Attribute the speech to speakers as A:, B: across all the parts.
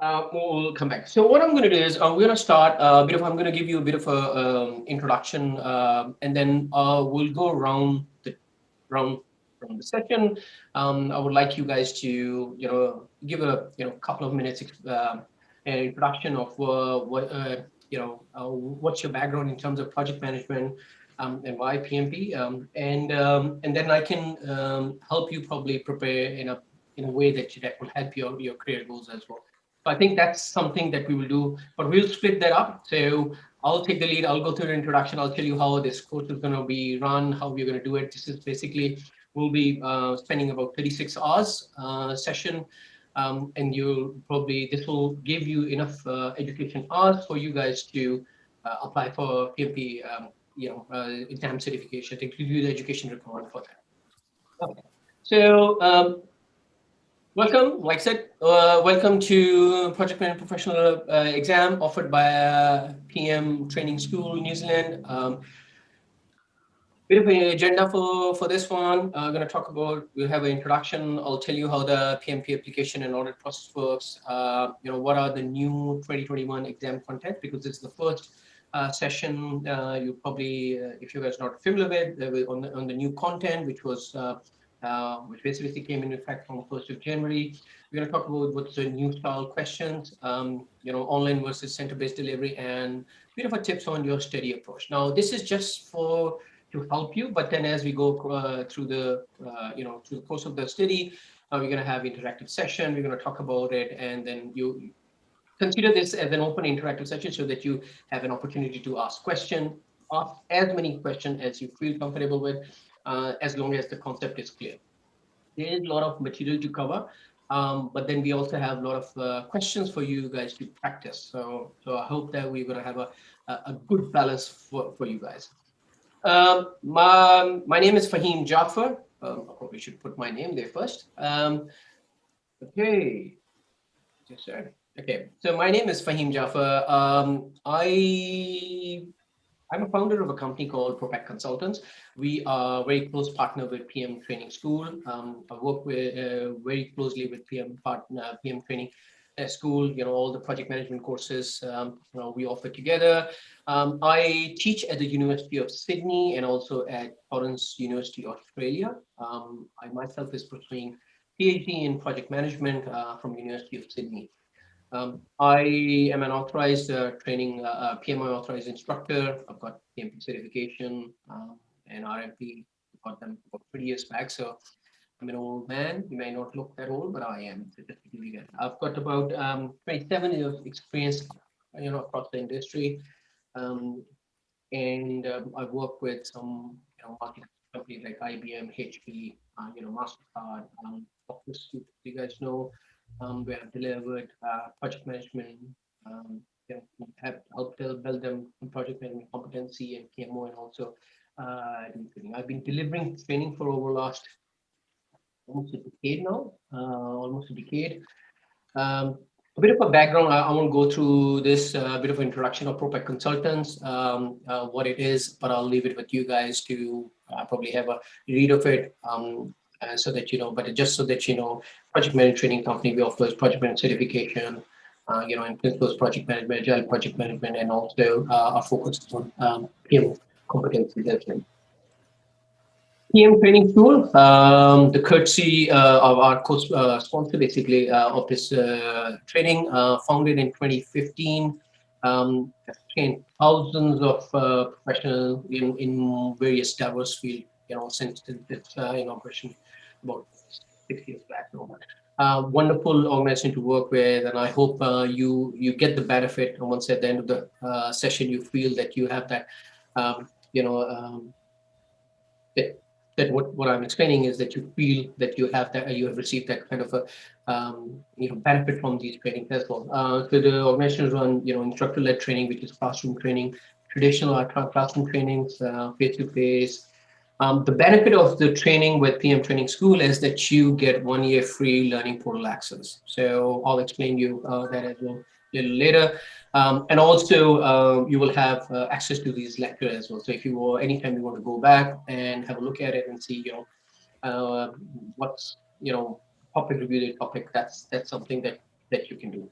A: We'll come back. So what I'm going to do is we're going to start a bit of. I'm going to give you a bit of a introduction, and then we'll go around the round from the session. I would like you guys to give a couple of minutes an introduction of what what's your background in terms of project management, and why PMP, and then I can help you probably prepare in a way that will help your career goals as well. So I think that's something that we will do, but we'll split that up. So I'll take the lead. I'll go through the introduction. I'll tell you how this course is going to be run, how we're going to do it. This is basically, we'll be spending about 36 hours session. And this will give you enough education hours for you guys to apply for PMP, exam certification, to give you the education required for that. Okay. So, welcome, like I said, welcome to Project Management Professional exam offered by PM Training School, New Zealand. Bit of an agenda for this one. I'm going to talk about, we'll have an introduction. I'll tell you how the PMP application and audit process works. What are the new 2021 exam content, because it's the first session. You probably, if you guys are not familiar with, on the new content, which basically came in effect from 1st of January. We're going to talk about what's the new style questions, online versus center-based delivery, and a bit of a tips on your study approach. Now, this is just to help you, but then as we go through the course of the study, we're going to have interactive session. We're going to talk about it, and then you consider this as an open interactive session so that you have an opportunity to ask as many questions as you feel comfortable with, as long as the concept is clear. There is a lot of material to cover, but then we also have a lot of questions for you guys to practice. So I hope that we're going to have a good balance for you guys. My name is Fahim Jaffer. I probably should put my name there first. Okay. Yes, sir. Okay. So my name is Fahim Jaffer. I'm a founder of a company called Propac Consultants. We are very close partner with PM Training School. I work very closely with PM Training School. All the project management courses we offer together. I teach at the University of Sydney and also at Torrens University, Australia. I myself is pursuing PhD in project management from University of Sydney. I am an authorized PMI authorized instructor. I've got PMP certification and RMP. Got them about 3 years back. So I'm an old man. You may not look that old, but I am. I've got about 27 years experience, across the industry, and I work with some, market companies like IBM, HP, Mastercard, Office. You guys know. We have delivered project management, have helped build them in project management competency and PMO, and also I've been delivering training for over last almost a decade now, a bit of a background. I won't go through this bit of introduction of Propac Consultants, what it is, but I'll leave it with you guys to probably have a read of it. So that but just so that project management training company, we offer project management certification, in principles project management, agile project management, and also our focus on PM competencies as well. PM Training School, the courtesy of our sponsor, basically, of this training, founded in 2015, trained thousands of professionals in various diverse fields, since its inauguration about 6 years back. Wonderful organization to work with, and I hope you get the benefit. And once at the end of the session, you feel that you have that, that what I'm explaining is that you feel that you have received that kind of a benefit from these trainings as well. So the organization run instructor-led training, which is classroom training, traditional classroom trainings, face-to-face. The benefit of the training with PM Training School is that you get 1 year free learning portal access. So I'll explain you that as well a little later. And also you will have access to these lectures as well. So if you anytime you want to go back and have a look at it and see, what's, topic review the topic, that's something that you can do.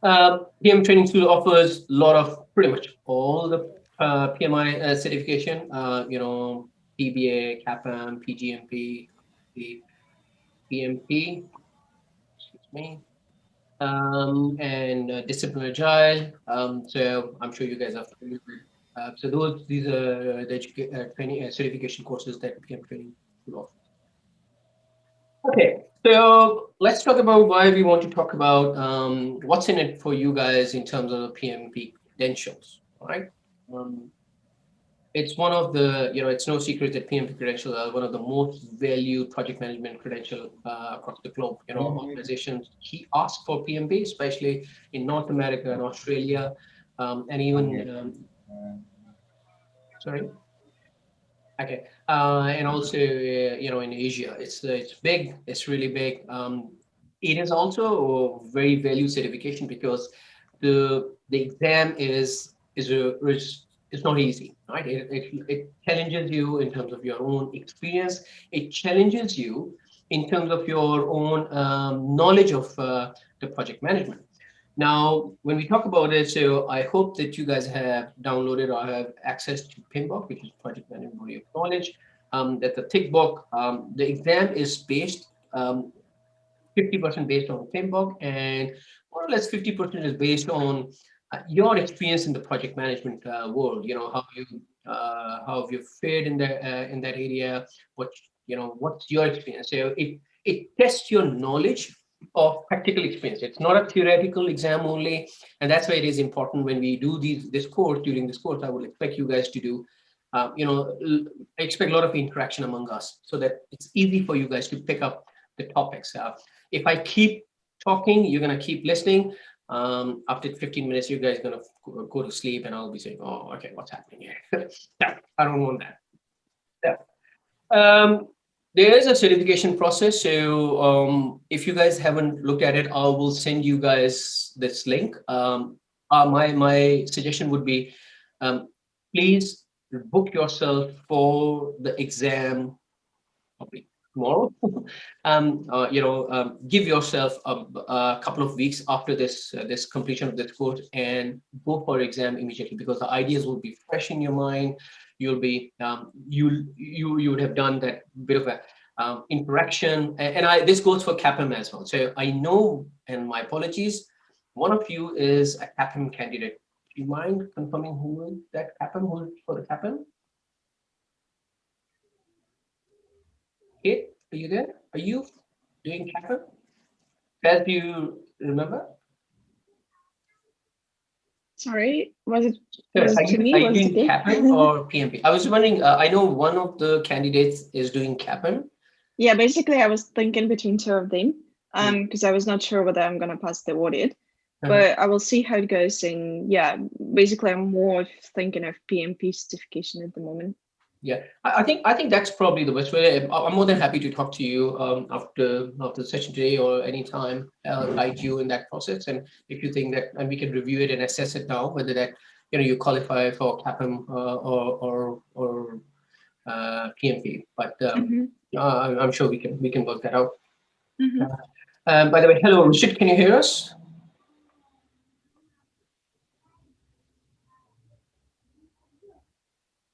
A: PM Training School offers a lot of pretty much all the PMI certification. PBA, CAPM, PGMP, the PMP, excuse me, and Discipline Agile. So I'm sure you guys are familiar with. So these are the training certification courses that PM Training School offers. Okay, so let's talk about why we want to talk about what's in it for you guys in terms of the PMP credentials, right? Um, it's one of the, it's no secret that PMP credentials are one of the most valued project management credential across the globe. Organizations ask for PMP, especially in North America and Australia, and even, sorry? Okay, and also in Asia, it's big. It's really big. It is also a very value certification because the exam is not easy, right? It challenges you in terms of your own experience. It challenges you in terms of your own knowledge of the project management. Now, when we talk about it, so I hope that you guys have downloaded or have access to PMBOK, which is Project Management Body of Knowledge. That's a thick book. The exam is based 50% based on PMBOK, and more or less 50% is based on your experience in the project management world. How have you fared in that area? What's your experience? So it tests your knowledge of practical experience. It's not a theoretical exam only, and that's why it is important when we do this course. During this course, I would expect you guys to do, I expect a lot of interaction among us so that it's easy for you guys to pick up the topics. If I keep talking, you're gonna keep listening. After 15 minutes, you guys are gonna go to sleep, and I'll be saying, "Oh, okay, what's happening here?" Yeah, I don't want that. Yeah. There is a certification process. So if you guys haven't looked at it, I will send you guys this link. My suggestion would be, please book yourself for the exam probably tomorrow. Give yourself a couple of weeks after this completion of this course and go for exam immediately, because the ideas will be fresh in your mind. You'll be you would have done that bit of a interaction, and this goes for CAPM as well. So I know, and my apologies, one of you is a CAPM candidate. Do you mind confirming who is that CAPM? Who is for the CAPM? Kate, are you there? Are you doing CAPM? As you remember?
B: Sorry, was it
A: Are
B: to
A: you
B: me?
A: are you
B: Was it
A: doing CAPM or PMP? I was wondering. I know one of the candidates is doing CAPM.
B: Yeah, basically, I was thinking between two of them, because I was not sure whether I'm gonna pass the audit, but I will see how it goes. And yeah, basically, I'm more thinking of PMP certification at the moment.
A: Yeah, I think that's probably the best way. I'm more than happy to talk to you after the session today or anytime, guide you in that process. And if you think that, and we can review it and assess it now, whether that you qualify for CAPM or PMP. But I'm sure we can work that out. By the way, hello, Richard. Can you hear us?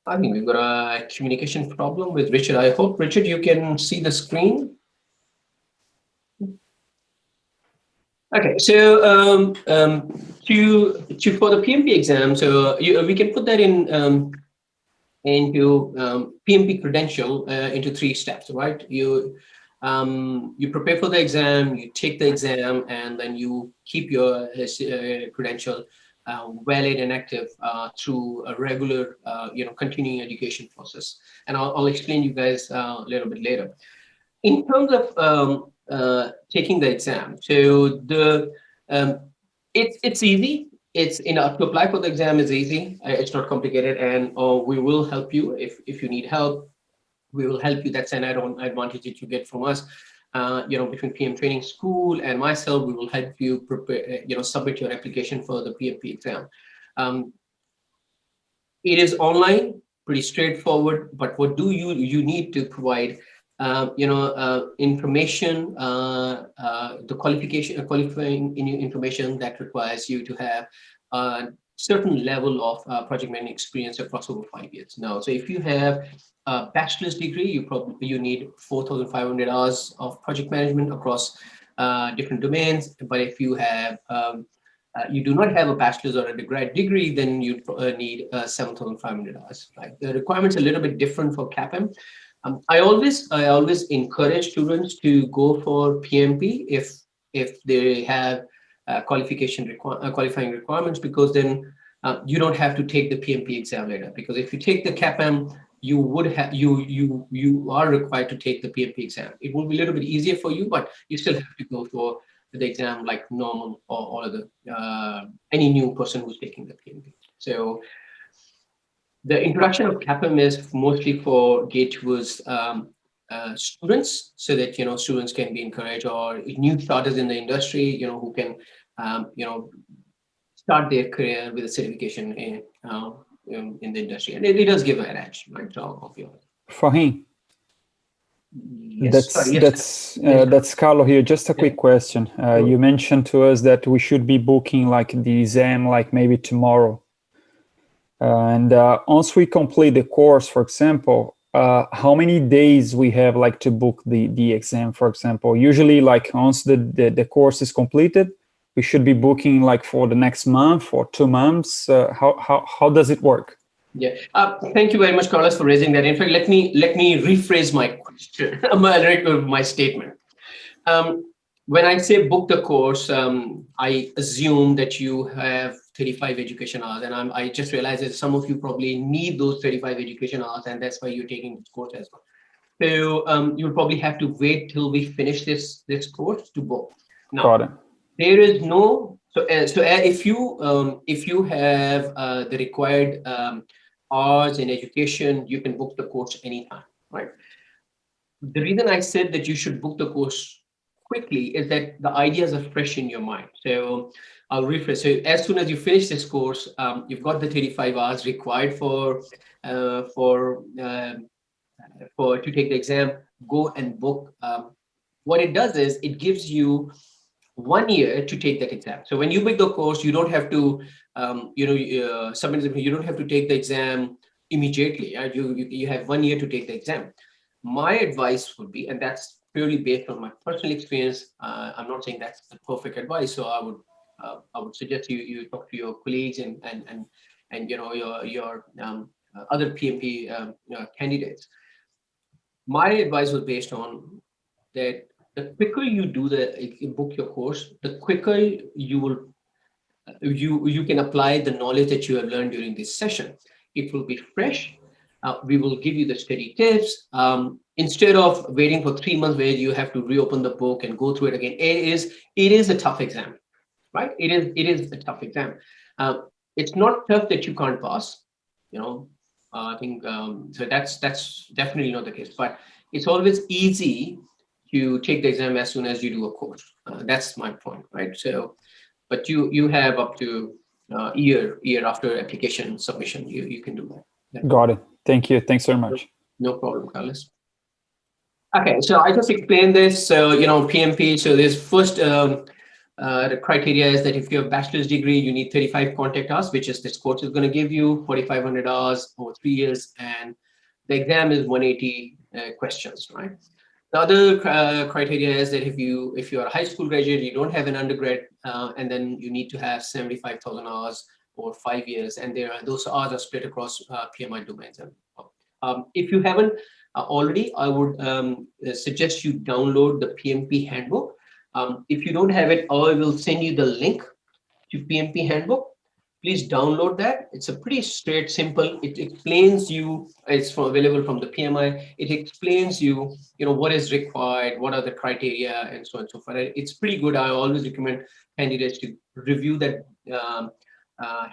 A: I think we've got a communication problem with Richard. I hope, Richard, you can see the screen. Okay, so to for the PMP exam, so we can put that into PMP credential into 3 steps, right? You prepare for the exam, you take the exam, and then you keep your credential valid and active through a regular, continuing education process. And I'll explain you guys a little bit later. In terms of taking the exam, so it's easy. It's to apply for the exam is easy. It's not complicated, and we will help you if you need help. We will help you. That's an add-on advantage that you get from us. Between PM Training School and myself, we will help you prepare. Submit your application for the PMP exam. It is online, pretty straightforward. But what do you need to provide information, the qualifying information that requires you to have a certain level of project management experience across over 5 years. Now, so if you have a bachelor's degree, you need 4,500 hours of project management across different domains. But if you have you do not have a bachelor's or a grad degree, then you need 7,500 hours. Right? The requirements are a little bit different for CAPM. I always encourage students to go for PMP if they have qualifying requirements, because then you don't have to take the PMP exam later. Because if you take the CAPM, you would have you are required to take the PMP exam. It will be a little bit easier for you, but you still have to go for the exam like normal or all of the any new person who's taking the PMP. So the introduction of CAPM is mostly for geared towards students, so that students can be encouraged, or new starters in the industry, who can start their career with a certification in the industry, and it does give an edge, right? Of your
C: Fahim,
A: yes, sorry, yes,
C: that's Carlo here. Just a quick question. You mentioned to us that we should be booking like the exam like maybe tomorrow. And once we complete the course, for example, how many days we have like to book the exam, for example? Usually like once the course is completed, we should be booking like for the next month or 2 months. How does it work?
A: Yeah, thank you very much, Carlos, for raising that. In fact, let me rephrase my question, my statement. When I say book the course, I assume that you have 35 education hours, and I just realized that some of you probably need those 35 education hours, and that's why you're taking this course as well. So you'll probably have to wait till we finish this course to book. Now,
C: got it.
A: There is no if you have the required hours in education, you can book the course anytime, right? The reason I said that you should book the course quickly is that the ideas are fresh in your mind. So I'll rephrase. So as soon as you finish this course, you've got the 35 hours required for to take the exam. Go and book. What it does is it gives you 1 year to take that exam. So when you book the course, you don't have to submit. You don't have to take the exam immediately. Right? You have 1 year to take the exam. My advice would be, and that's purely based on my personal experience. I'm not saying that's the perfect advice. So I would suggest you talk to your colleagues and your other PMP candidates. My advice was based on that the quicker you do book your course, the quicker you will you can apply the knowledge that you have learned during this session. It will be fresh. We will give you the study tips. Instead of waiting for 3 months where you have to reopen the book and go through it again. It is a tough exam, right? It is a tough exam. It's not tough that you can't pass. I think so. That's definitely not the case. But it's always easy to take the exam as soon as you do a course. That's my point, right? So, but you have up to year after application submission, you can do that. Yeah.
C: Got it. Thank you. Thanks very much.
A: No problem, Carlos. Okay, so I just explained this. So PMP. So there's first the criteria is that if you have a bachelor's degree, you need 35 contact hours, which is this course is going to give you 4,500 hours over 3 years, and the exam is 180 questions, right? The other criteria is that if you are a high school graduate, you don't have an undergrad, and then you need to have 75,000 hours over 5 years, and those hours are split across PMI domains. If you haven't already, I would suggest you download the Pmp Handbook. If you don't have it, I will send you the link to Pmp Handbook. Please download that. It's a pretty straight, simple. It explains you. It's available from the PMI. It explains you, what is required, what are the criteria, and so on and so forth. It's pretty good. I always recommend candidates to review that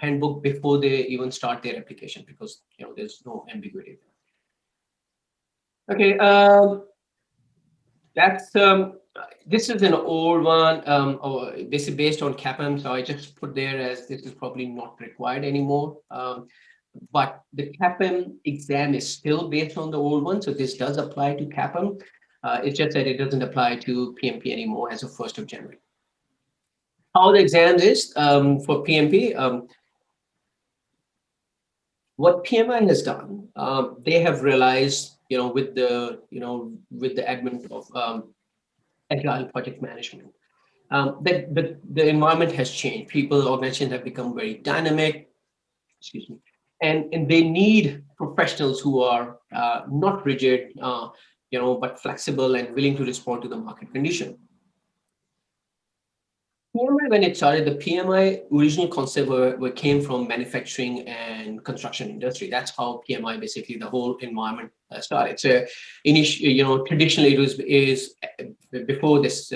A: handbook before they even start their application, because there's no ambiguity. Okay, that's this is an old one. This is based on CAPM, so I just put there as this is probably not required anymore. but the CAPM exam is still based on the old one. So this does apply to CAPM. It's just that it doesn't apply to PMP anymore as of 1st of January. How the exam is for PMP, what PMI has done, they have realized, with the advent of agile project management, that the environment has changed. People, organizations have become very dynamic, excuse me, and they need professionals who are not rigid, but flexible and willing to respond to the market condition. PMI, when it started, the PMI original concept came from manufacturing and construction industry. That's how PMI, basically the whole environment started. So, traditionally is before this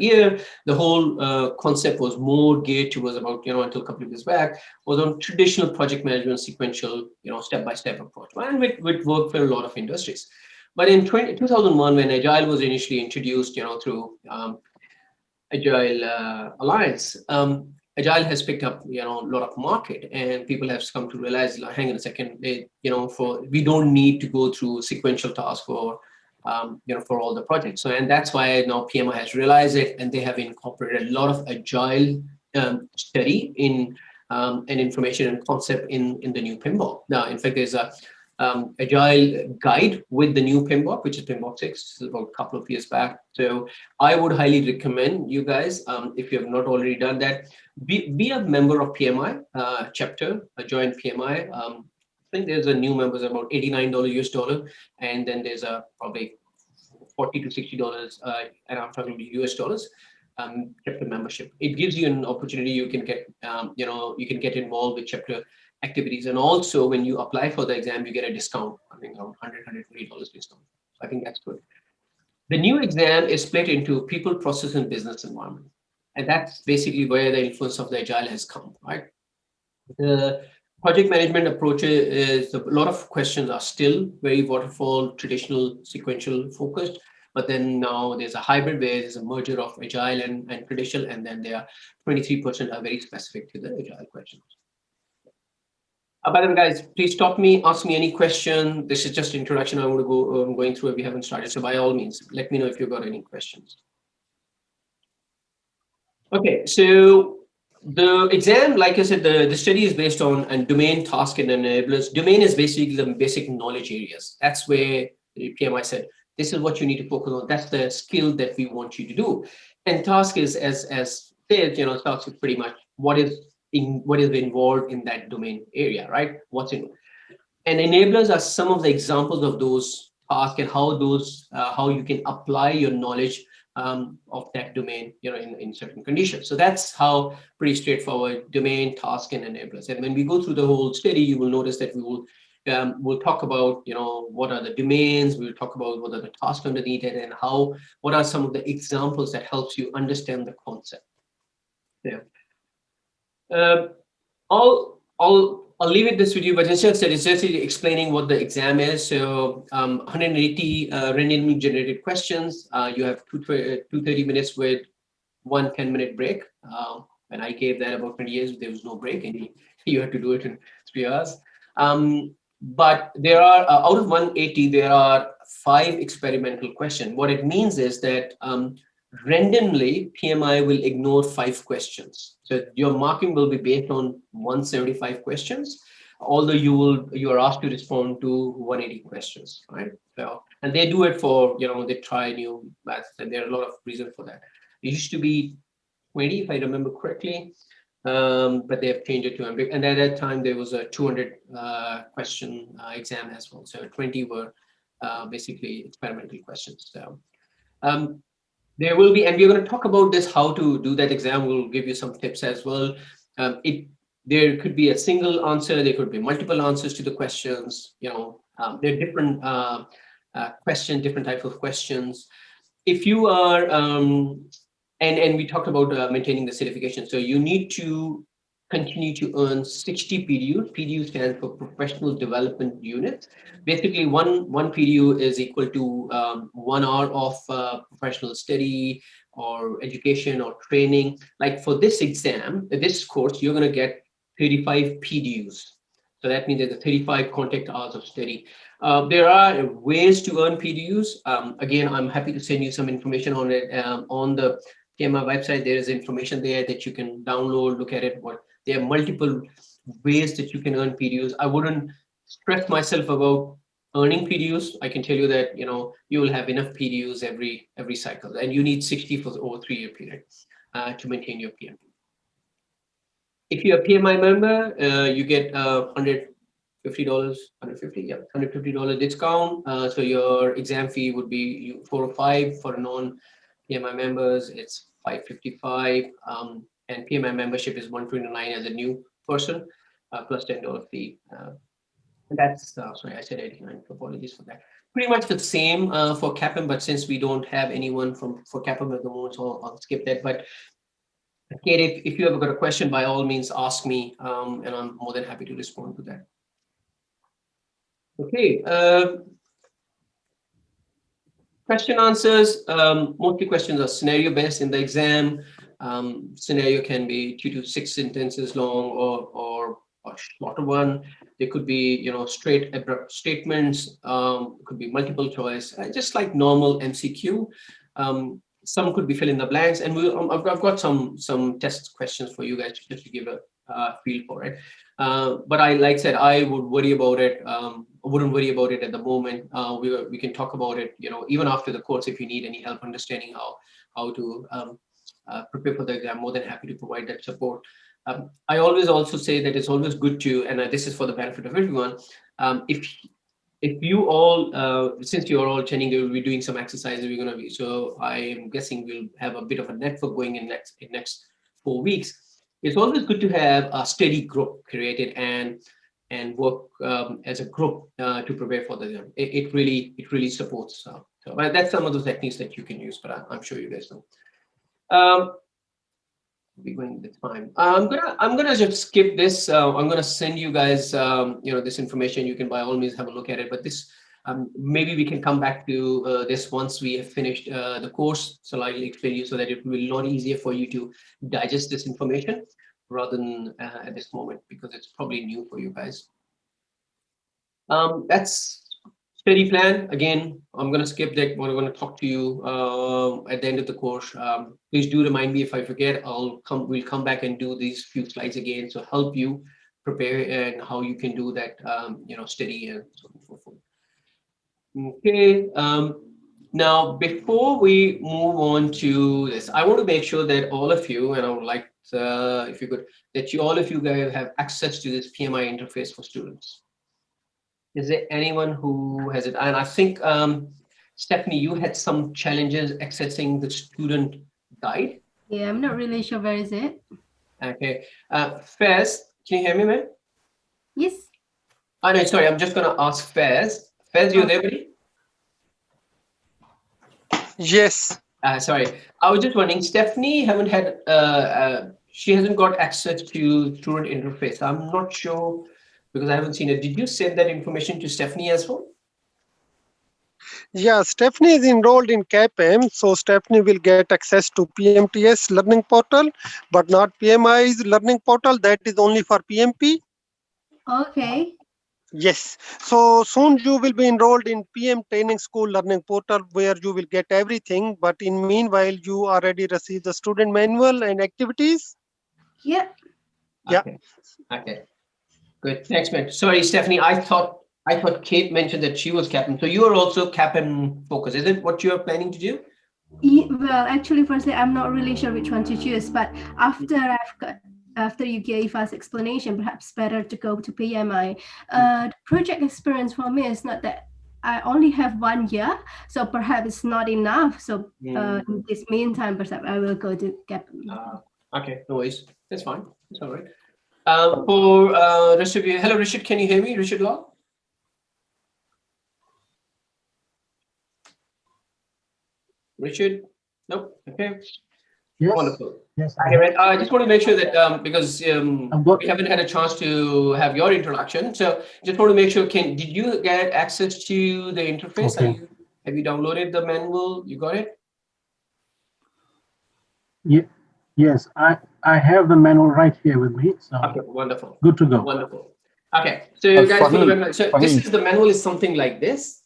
A: year, the whole concept was more geared towards about until a couple of years back was on traditional project management, sequential step-by-step approach, and which worked for a lot of industries. But in 2001, when Agile was initially introduced, through Agile Alliance, Agile has picked up, a lot of market, and people have come to realize, hang on a second, we don't need to go through sequential tasks for all the projects. So, and that's why now PMI has realized it, and they have incorporated a lot of Agile study in and information and concept in the new PMBOK. Now, in fact, there's a Agile guide with the new PMBOK, which is PMBOK 6. This is about a couple of years back. So I would highly recommend you guys, if you have not already done that, be a member of PMI chapter, join PMI. I think there's a new members about $89 US, and then there's a probably $40 to $60, and I'm talking about US dollars. Chapter membership. It gives you an opportunity. You can get, you can get involved with chapter activities, and also when you apply for the exam, you get a discount. I think around $120 discount. So I think that's good. The new exam is split into people, process, and business environment, and that's basically where the influence of the Agile has come. Right. The project management approach is a lot of questions are still very waterfall, traditional, sequential focused. But then now there's a hybrid where there's a merger of Agile and traditional, and then there are 23% are very specific to the Agile questions. By the way, guys, please stop me, ask me any question. This is just introduction. I want to go going through if we haven't started. So by all means, let me know if you've got any questions. Okay, so the exam, like I said, the study is based on domain, task, and enablers. Domain is basically the basic knowledge areas. That's where the PMI said, this is what you need to focus on. That's the skill that we want you to do. And task is, as said, task is pretty much what is involved in that domain area, right? What's in. And enablers are some of the examples of those tasks and how you can apply your knowledge of that domain, in certain conditions. So that's how pretty straightforward domain, task, and enablers. And when we go through the whole study, you will notice that we'll talk about, what are the domains, we'll talk about what are the tasks underneath it, and what are some of the examples that helps you understand the concept. Yeah. I'll leave it this with you, but it's just explaining what the exam is. So 180 randomly generated questions. You have 230 minutes with 1 10-minute break. When I gave that about 20 years, there was no break, and you had to do it in 3 hours. But there are, out of 180, there are 5 experimental questions. What it means is that randomly, PMI will ignore 5 questions. So your marking will be based on 175 questions, although you are asked to respond to 180 questions, right? So, and they do it for, they try new maths, and there are a lot of reasons for that. It used to be 20, if I remember correctly, but they have changed it to 100. And at that time, there was a 200 question exam as well. So 20 were basically experimental questions. So, there will be, and we're going to talk about this, how to do that exam. We'll give you some tips as well. There could be a single answer. There could be multiple answers to the questions. There are different questions, different type of questions. If you are, and we talked about maintaining the certification. So you need to continue to earn 60 PDUs. PDU stands for Professional Development Units. Basically, one PDU is equal to 1 hour of professional study or education or training. Like for this exam, this course, you're going to get 35 PDUs. So that means there's a 35 contact hours of study. There are ways to earn PDUs. Again, I'm happy to send you some information on it. On the PMI website, there is information there that you can download, look at it. There are multiple ways that you can earn PDUs. I wouldn't stress myself about earning PDUs. I can tell you that you will have enough PDUs every cycle, and you need 60 for over 3-year period to maintain your PMP. If you're a PMI member, you get $150, $150 discount. So your exam fee would be $405. For non-PMI members, it's $555. And PMI membership is $129 as a new person, plus $10 fee. That's sorry, I said 89. Apologies for that. Pretty much the same for CAPM, but since we don't have anyone for CAPM at the moment, so I'll skip that. But Kate, if you ever got a question, by all means, ask me, and I'm more than happy to respond to that. Okay. Question answers. Mostly questions are scenario based in the exam. Scenario can be 2 to 6 sentences long or a shorter one. There could be, straight abrupt statements. Could be multiple choice, just like normal MCQ. Some could be fill in the blanks, and I've got some test questions for you guys just to give a feel for it. But like I said, I would worry about it. I wouldn't worry about it at the moment. We can talk about it, even after the course, if you need any help understanding how to prepare for the exam. More than happy to provide that support. I always also say that it's always good to, and this is for the benefit of everyone, if you all, since you're all attending, they will be doing some exercises. We're going to be, so I am guessing we'll have a bit of a network going in next 4 weeks. It's always good to have a steady group created and work as a group to prepare for the exam. It really supports. So that's some of the techniques that you can use, but I'm sure you guys know. Be going the time. I'm gonna just skip this. I'm gonna send you guys this information. You can by all means have a look at it, but this maybe we can come back to this once we have finished the course. So I'll explain you so that it will be a lot easier for you to digest this information rather than at this moment, because it's probably new for you guys. That's study plan. Again, I'm going to skip that. We're going to talk to you at the end of the course. Please do remind me if I forget. We'll come back and do these few slides again to help you prepare and how you can do that, study and so on and so forth. Okay. Now, before we move on to this, I want to make sure that all of you, and I would like, if you could, that all of you guys have access to this PMI interface for students. Is there anyone who has it? And I think, Stephanie, you had some challenges accessing the student guide.
D: Yeah, I'm not really sure where is it.
A: Okay. Faiz, can you hear me, man?
D: Yes.
A: Oh, no, sorry. I'm just going to ask Faiz. Faiz, you there, buddy?
E: Yes.
A: Sorry. I was just wondering, Stephanie she hasn't got access to student interface. I'm not sure, because I haven't seen it. Did you send that information to Stephanie as well?
E: Yeah, Stephanie is enrolled in CAPM, so Stephanie will get access to PMTS learning portal, but not PMI's learning portal. That is only for PMP.
D: Okay.
E: Yes. So soon you will be enrolled in PM Training School learning portal, where you will get everything. But in meanwhile, you already received the student manual and activities.
D: Yeah.
E: Yeah.
A: Okay. Good. Thanks, man. Sorry, Stephanie. I thought Kate mentioned that she was CAPM. So you are also CAPM focused. Is it what you're planning to do?
D: Well, actually, firstly, I'm not really sure which one to choose. But after you gave us explanation, perhaps better to go to PMI. The project experience for me is not that I only have 1 year, so perhaps it's not enough. So in this meantime, perhaps I will go to CAPM.
A: Okay, no worries. That's fine. That's all right. For rest of you, hello, Richard. Can you hear me, Richard Law? Richard? Nope. Okay.
F: Yes.
A: Wonderful.
F: Yes.
A: Okay, I just want to make sure that because we haven't had a chance to have your introduction, so just want to make sure. Did you get access to the interface?
F: Okay.
A: Have you downloaded the manual? You got it?
F: Yes, I have the manual right here with me. So
A: Okay, wonderful.
F: good to go.
A: Wonderful. Okay, so guys, for the
C: Fahim,
A: manual, so
C: Fahim.
A: this is the manual is something like this.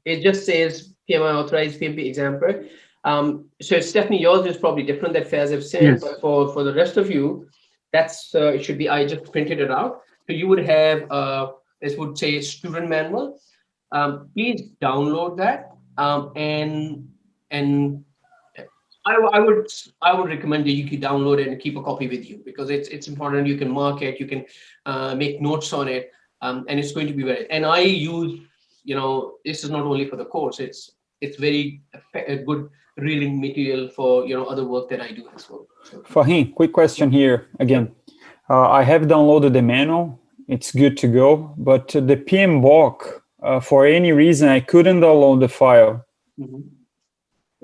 A: It just says PMI authorized PMP example. So Stephanie, yours is probably different that Faiz have said,
F: Yes.
A: but for the rest of you, that's it should be. I just printed it out. So you would have this would say student manual. Please download that and I would recommend that you can download it and keep a copy with you because it's important. You can mark it, you can make notes on it, and it's going to be very. And I use, this is not only for the course. It's very a good reading material for other work that I do as well. So,
C: Fahim, quick question here again. I have downloaded the manual. It's good to go, but the PMBOK, for any reason, I couldn't download the file.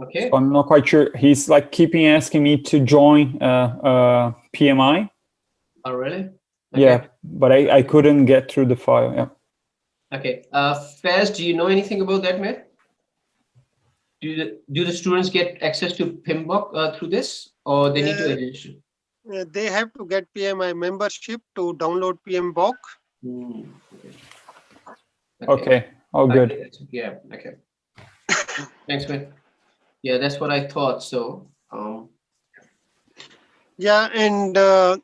A: Okay.
C: So I'm not quite sure. He's like keeping asking me to join PMI.
A: Oh, really? Okay.
C: Yeah, but I couldn't get through the file. Yeah.
A: Okay. Faiz, do you know anything about that, Matt? Do the students get access to PMBOK through this, or they need to register?
E: They have to get PMI membership to download PMBOK.
C: Okay. All good.
A: Yeah. Okay. Thanks, man. Yeah, that's what I thought. So.
E: Yeah, and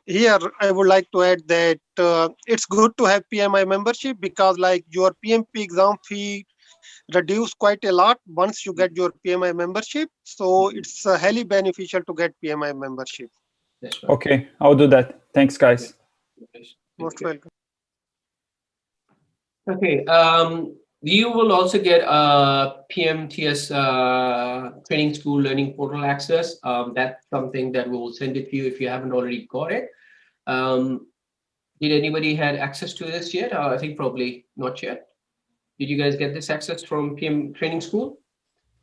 E: here I would like to add that it's good to have PMI membership because like your PMP exam fee reduce quite a lot once you get your PMI membership. So it's highly beneficial to get PMI membership.
A: That's right.
C: Okay, I'll do that. Thanks, guys.
E: Most welcome.
A: Okay. You will also get PMTS training school learning portal access. That's something that we will send it to you if you haven't already got it. Did anybody had access to this yet? I think probably not yet. Did you guys get this access from PM training school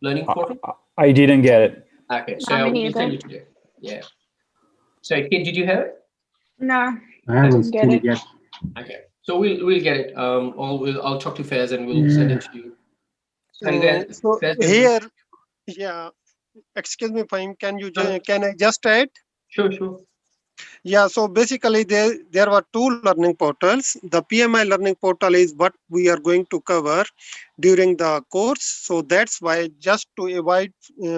A: learning portal?
C: I didn't get it.
A: Okay, so we'll send it today. Yeah. So, Kate, did you have it?
B: No,
F: I haven't
B: get
F: seen
B: it.
F: it yet.
A: Okay, so we'll get it. I'll talk to Faiz and we'll send it to you. Sorry, guys.
E: So
A: Faiz,
E: here, yeah, excuse me, Fahim, can I just add?
A: Sure.
E: Yeah, so basically there were two learning portals. The PMI learning portal is what we are going to cover during the course. So that's why, just to avoid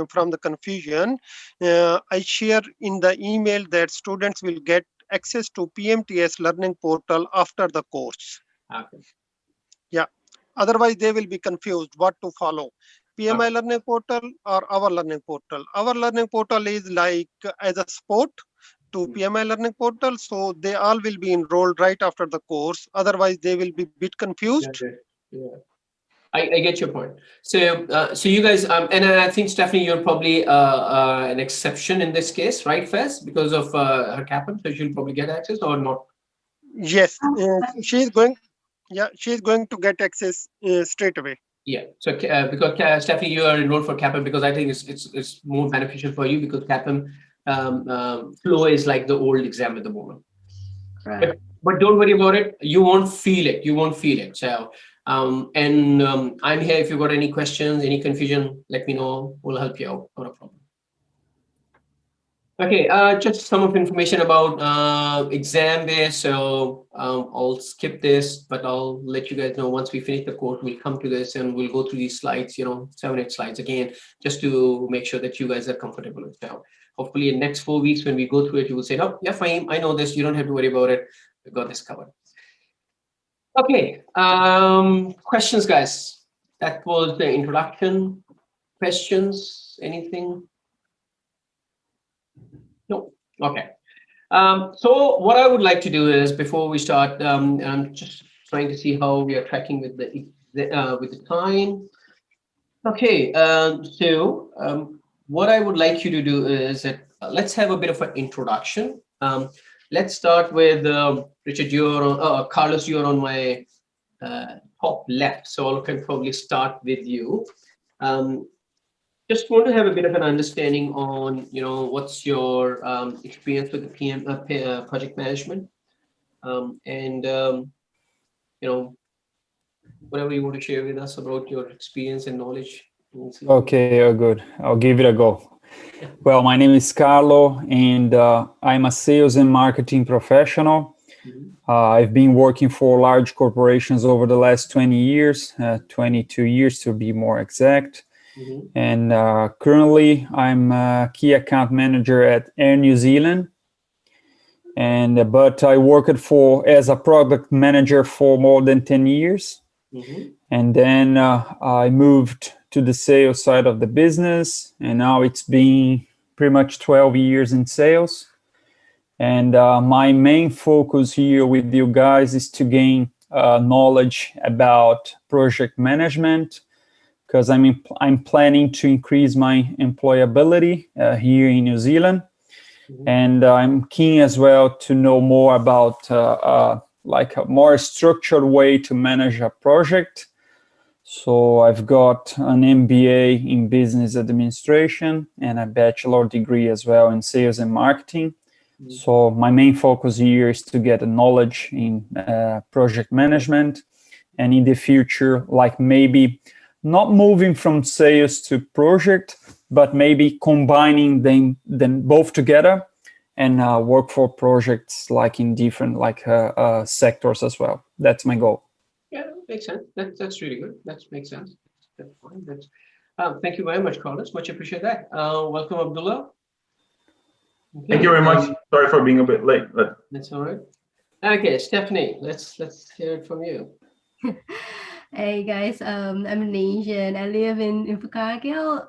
E: from the confusion, I share in the email that students will get access to PMTS learning portal after the course.
A: Okay.
E: Yeah, otherwise they will be confused what to follow. PMI learning portal or our learning portal. Our learning portal is like as a support to PMI learning portal, so they all will be enrolled right after the course. Otherwise, they will be a bit confused.
A: Yeah. I get your point. So, so you guys, and I think Stephanie, you're probably an exception in this case, right, Faiz, because of her CAPM, so she'll probably get access or not.
E: Yes, she's going. Yeah, she's going to get access straight away.
A: Yeah. So because Stephanie, you are enrolled for CAPM because I think it's more beneficial for you because CAPM flow is like the old exam at the moment.
D: Right.
A: But don't worry about it. You won't feel it. So, I'm here if you've got any questions, any confusion, let me know. We'll help you out. Not a problem. Okay, just some of information about exam base. So I'll skip this, but I'll let you guys know once we finish the course, we'll come to this and we'll go through these slides, 7-8 slides again, just to make sure that you guys are comfortable with it. Hopefully in next 4 weeks, when we go through it, you will say, no, yeah, fine, I know this. You don't have to worry about it. We've got this covered. Okay, questions, guys. That was the introduction. Questions, anything? No. Okay. So what I would like to do is before we start, I'm just trying to see how we are tracking with the time. Okay. What I would like you to do is that let's have a bit of an introduction. Let's start with Richard. Carlos, you're on my top left, so I can probably start with you. Just want to have a bit of an understanding on, what's your experience with the project management, and whatever you want to share with us about your experience and knowledge.
C: Okay, good. I'll give it a go. Well, my name is Carlo, and I'm a sales and marketing professional. I've been working for large corporations over the last 20 years, 22 years to be more exact. And currently, I'm a key account manager at Air New Zealand. And but I worked as a product manager for more than 10 years. And then I moved to the sales side of the business, and now it's been pretty much 12 years in sales. And my main focus here with you guys is to gain knowledge about project management, because I'm planning to increase my employability here in New Zealand. And I'm keen as well to know more about like a more structured way to manage a project. So I've got an MBA in business administration and a bachelor degree as well in sales and marketing. So my main focus here is to get a knowledge in project management, and in the future, like maybe not moving from sales to project, but maybe combining them both together and work for projects like in different sectors as well. That's my goal.
A: Yeah, makes sense. That's really good. That makes sense. That's fine. That's thank you very much, Carlos. Much appreciate that. Welcome, Abdullah. Okay.
F: Thank you very much. Sorry for being a bit late, but
A: that's all right. Okay, Stephanie, let's hear it from you.
D: Hey guys, I'm an Asian. I live in Invercargill,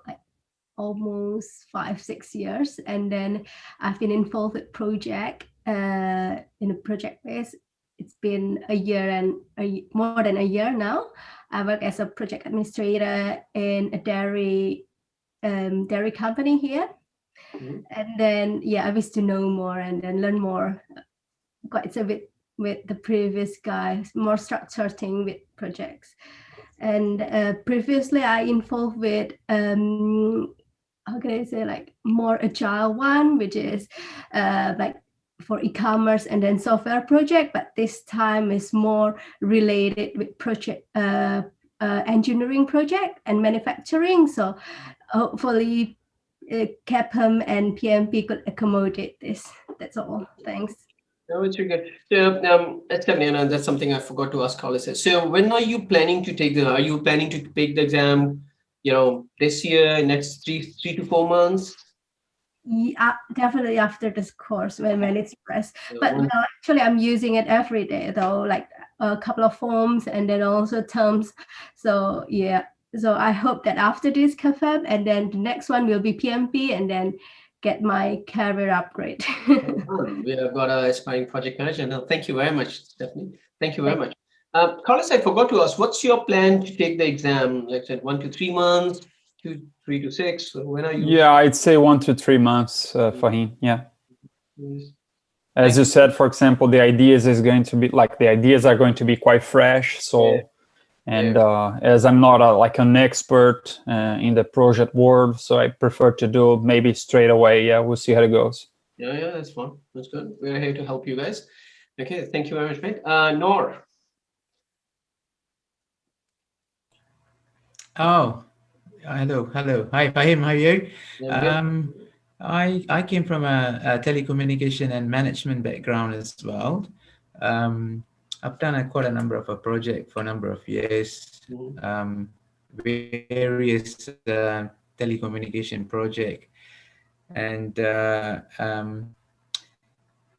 D: almost 5-6 years, and then I've been involved with project in a project base. It's been a year and more than a year now. I work as a project administrator in a dairy company here. And then I wish to know more and then learn more quite a bit with the previous guys, more structured thing with projects. And previously I involved with how can I say, like more agile one, which is like for e-commerce and then software project, but this time is more related with project engineering project and manufacturing. So hopefully CAPM and PMP could accommodate this. That's all. Thanks.
A: No, it's really good. So, Stephanie, that's something I forgot to ask Carlos. So, when are you planning to take are you planning to take the exam, this year, next three to 4 months?
D: Yeah, definitely after this course when it's pressed. But actually, I'm using it every day, though, like a couple of forms and then also terms. So, so I hope that after this CAFEB, and then the next one will be PMP, and then get my career upgrade.
A: We have got a aspiring project manager. No, thank you very much, Stephanie. Thank you very much. Carlos, I forgot to ask, what's your plan to take the exam? Like I said, 1 to 3 months, 3 to 6. When are you?
C: Yeah, I'd say 1 to 3 months, Fahim. Yeah. As you said, for example, the ideas are going to be quite fresh. So, as I'm not an expert in the project world, so I prefer to do maybe straight away. Yeah, we'll see how it goes.
A: Yeah, that's fun. That's good. We're here to help you guys. Okay, thank you very much, mate. Noor.
G: Oh, hello. Hi, Fahim. How are you? I came from a telecommunication and management background as well. I've done quite a number of a project for a number of years, various telecommunication project, and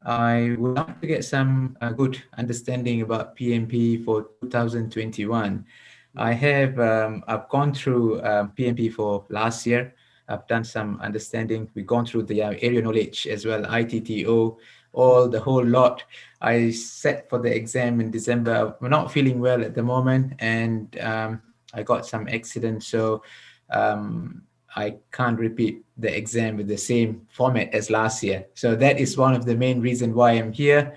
G: I would like to get some good understanding about PMP for 2021. I've gone through PMP for last year. I've done some understanding. We've gone through the area knowledge as well, ITTO, the whole lot. I sat for the exam in December. We're not feeling well at the moment, and I got some accident, so I can't repeat the exam with the same format as last year. So that is one of the main reasons why I'm here.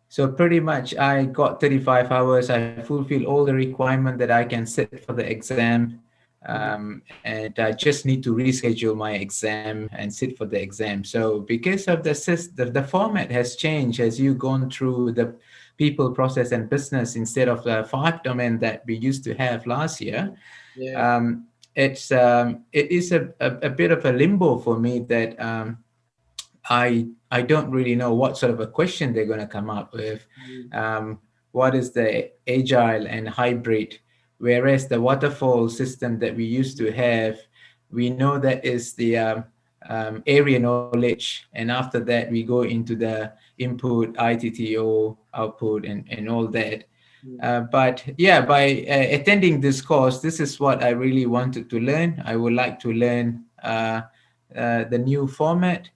G: So pretty much I got 35 hours. I fulfill all the requirements that I can sit for the exam. And I just need to reschedule my exam and sit for the exam. So because of the format has changed as you've gone through the people, process, and business instead of the 5 domain that we used to have last year. It is a bit of a limbo for me that I don't really know what sort of a question they're going to come up with. What is the agile and hybrid? Whereas the waterfall system that we used to have, we know that is the area knowledge, and after that we go into the input, ITTO, output, and all that. But yeah, by attending this course, this is what I really wanted to learn. I would like to learn the new format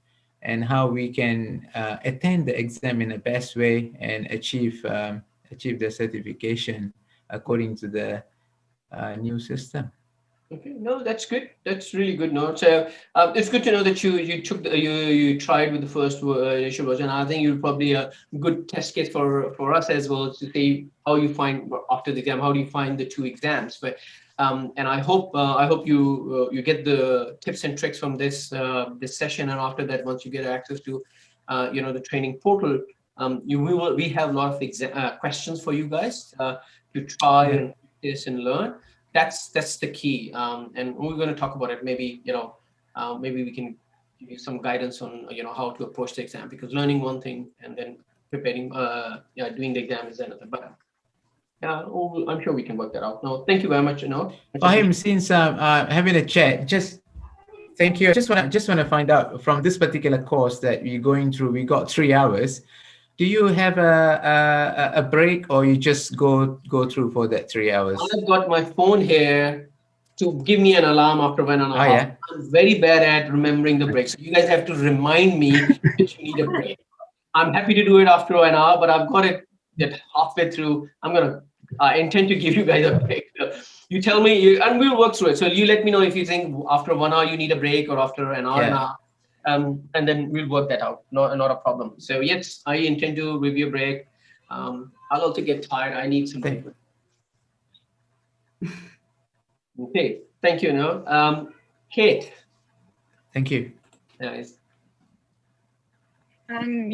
G: and how we can attend the exam in the best way and achieve the certification according to the new system.
A: Okay, no, that's good. That's really good. No, so it's good to know that you took you tried with the first initial version. I think you're probably a good test case for us as well to see how you find after the exam. How do you find the two exams? But and I hope you get the tips and tricks from this this session, and after that, once you get access to the training portal, we have a lot of questions for you guys to try and practice and learn. That's the key, and we're going to talk about it. Maybe maybe we can give you some guidance on how to approach the exam, because learning one thing and then preparing doing the exam is another. But I'm sure we can work that out. No, thank you very much.
G: Fahim, since having a chat, just thank you. I just want to find out from this particular course that we're going through. We got 3 hours. Do you have a break, or you just go through for that 3 hours?
A: I've got my phone here to give me an alarm after 1.5 hours.
G: Yeah.
A: I'm very bad at remembering the break. So you guys have to remind me that you need a break. I'm happy to do it after an hour, but I've got it that halfway through. I intend to give you guys a break. So you tell me, and we'll work through it. So you let me know if you think after 1 hour you need a break, or after an hour and a half. And then we'll work that out. Not a problem. So yes, I intend to review a break. I'll also get tired. I need some break. Okay, thank you. Kate.
G: Thank you.
A: Nice.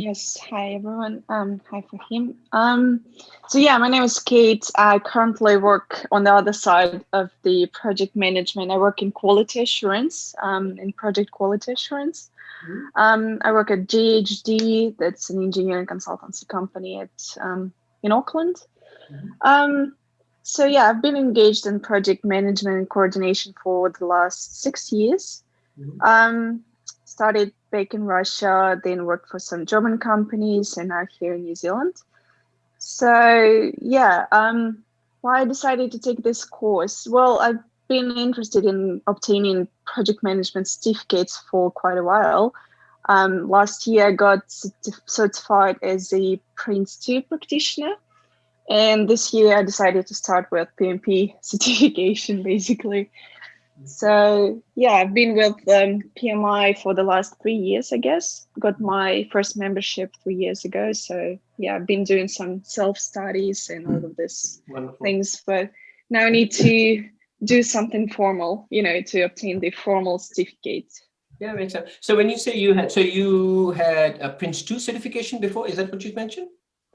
B: Yes, hi everyone. Hi Fahim. So yeah, my name is Kate. I currently work on the other side of the project management. I work in quality assurance, in project quality assurance. I work at GHD, that's an engineering consultancy company in Auckland. So yeah, I've been engaged in project management and coordination for the last 6 years. Started back in Russia, then worked for some German companies, and now here in New Zealand. So yeah, why I decided to take this course? Well, I've been interested in obtaining project management certificates for quite a while. Last year, I got certified as a Prince 2 practitioner. And this year, I decided to start with Pmp certification, basically. So yeah, I've been with PMI for the last 3 years, I guess. Got my first membership 3 years ago. So yeah, I've been doing some self-studies and all of this things, but now I need to do something formal, to obtain the formal certificate.
A: Yeah, makes sense. So when you say you had a Prince 2 certification before, is that what you mentioned?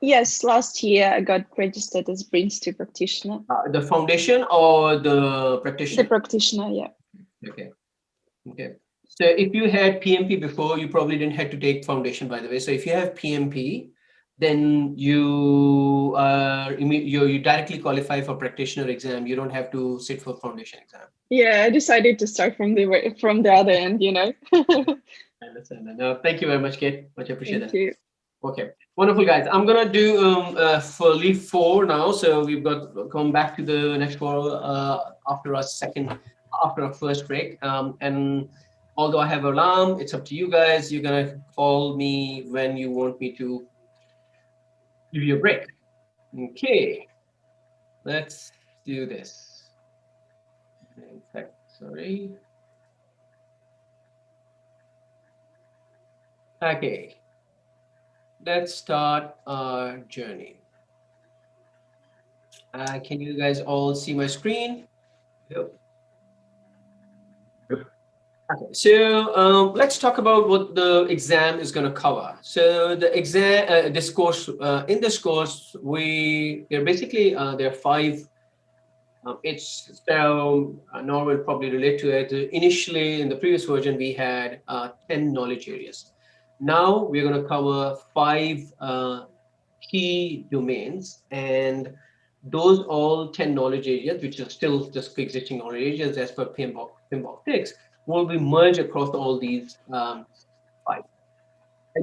B: Yes, last year I got registered as Prince 2 practitioner.
A: The foundation or the practitioner?
B: The practitioner, yeah.
A: Okay. So if you had PMP before, you probably didn't have to take foundation, by the way. So if you have PMP, then you directly qualify for practitioner exam. You don't have to sit for foundation exam.
B: Yeah, I decided to start from the other end,
A: I understand that. No, thank you very much, Kate. Much appreciated.
B: Thank you.
A: Okay, wonderful, guys. I'm gonna do for leave 4 now. So we've got come back to the next 4 after our first break. And although I have an alarm, it's up to you guys. You're gonna call me when you want me to give you a break. Okay, let's do this. In fact, sorry. Okay. Let's start our journey. Can you guys all see my screen? Yep. Okay, so let's talk about what the exam is going to cover. So the exam, in this course, there are 5. Nor will probably relate to it. Initially, in the previous version, we had 10 knowledge areas. Now we're going to cover 5 key domains, and those all 10 knowledge areas, which are still just existing knowledge areas as per PMBOK 6, will be merged across all these 5. I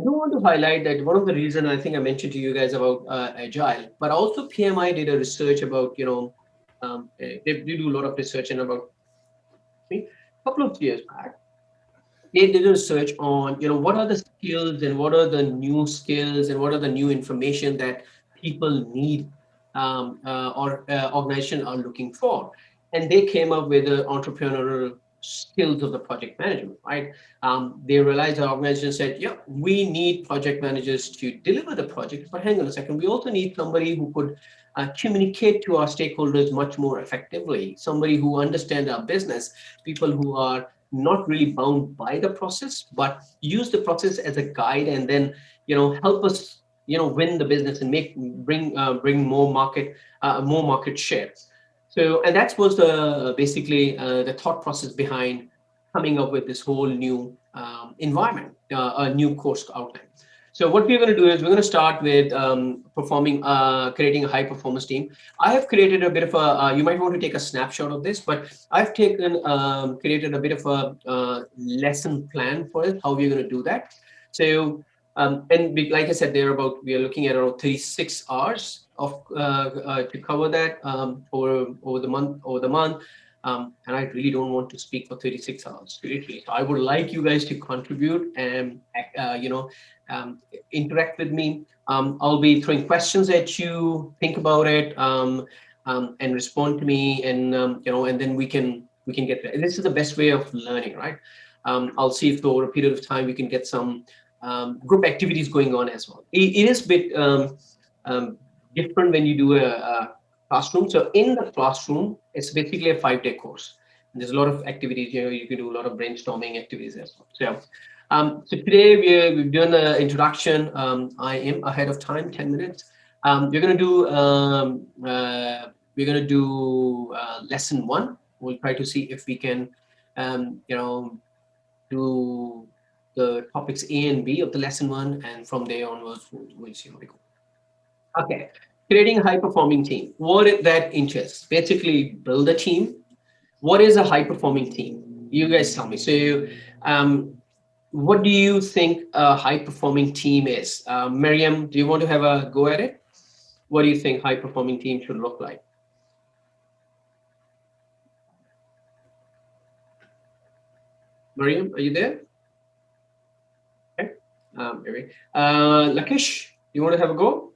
A: do want to highlight that one of the reasons I think I mentioned to you guys about Agile, but also PMI did a research about, they do a lot of research in about a couple of years back. They did a research on, what are the skills and what are the new skills and what are the new information that people need or organizations are looking for. And they came up with the entrepreneurial skills of the project management, right? They realized the organization said, yeah, we need project managers to deliver the project, but hang on a second, we also need somebody who could communicate to our stakeholders much more effectively, somebody who understands our business, people who are not really bound by the process, but use the process as a guide, and then help us win the business and bring more market share. So, and that was basically the thought process behind coming up with this whole new environment, a new course outline. So what we're going to do is we're going to start with creating a high performance team. I have created a bit of a, you might want to take a snapshot of this, but I've created a bit of a lesson plan for it, how we're going to do that. So, like I said, we are looking at around 36 hours of to cover that over the month. And I really don't want to speak for 36 hours, seriously. So I would like you guys to contribute and, interact with me. I'll be throwing questions at you, think about it, and respond to me, and, and then we can get there. This is the best way of learning, right? I'll see if over a period of time we can get some group activities going on as well. It is a bit different when you do a classroom. So in the classroom, it's basically a 5-day course. And there's a lot of activities, you can do a lot of brainstorming activities as well. So today we've done the introduction. I am ahead of time, 10 minutes. We're going to do lesson 1. We'll try to see if we can, do the topics A and B of the lesson 1, and from there onwards, we'll see how we go. Okay, creating a high-performing team. What that entails? Basically, build a team. What is a high-performing team? You guys tell me. So, what do you think a high-performing team is? Miriam, do you want to have a go at it? What do you think high-performing team should look like? Miriam, are you there? Okay. Lakesh, you want to have a go?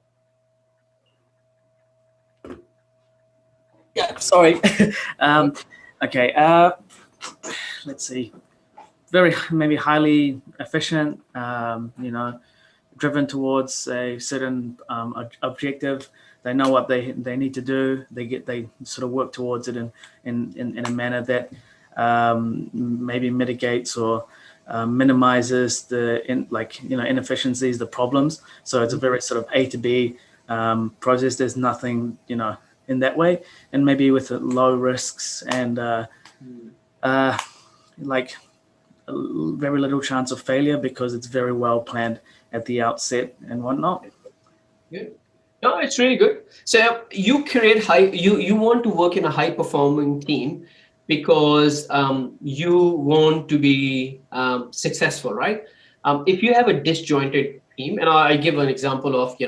H: Yeah, sorry. Okay, let's see. Very maybe highly efficient, driven towards a certain objective. They know what they need to do. They sort of work towards it in a manner that maybe mitigates or minimizes the inefficiencies, the problems. So it's a very sort of A to B process. There's nothing in that way, and maybe with low risks and very little chance of failure because it's very well planned at the outset and whatnot.
A: Good. No, it's really good. So you create you want to work in a high performing team because you want to be successful, right? If you have a disjointed team, and I give an example of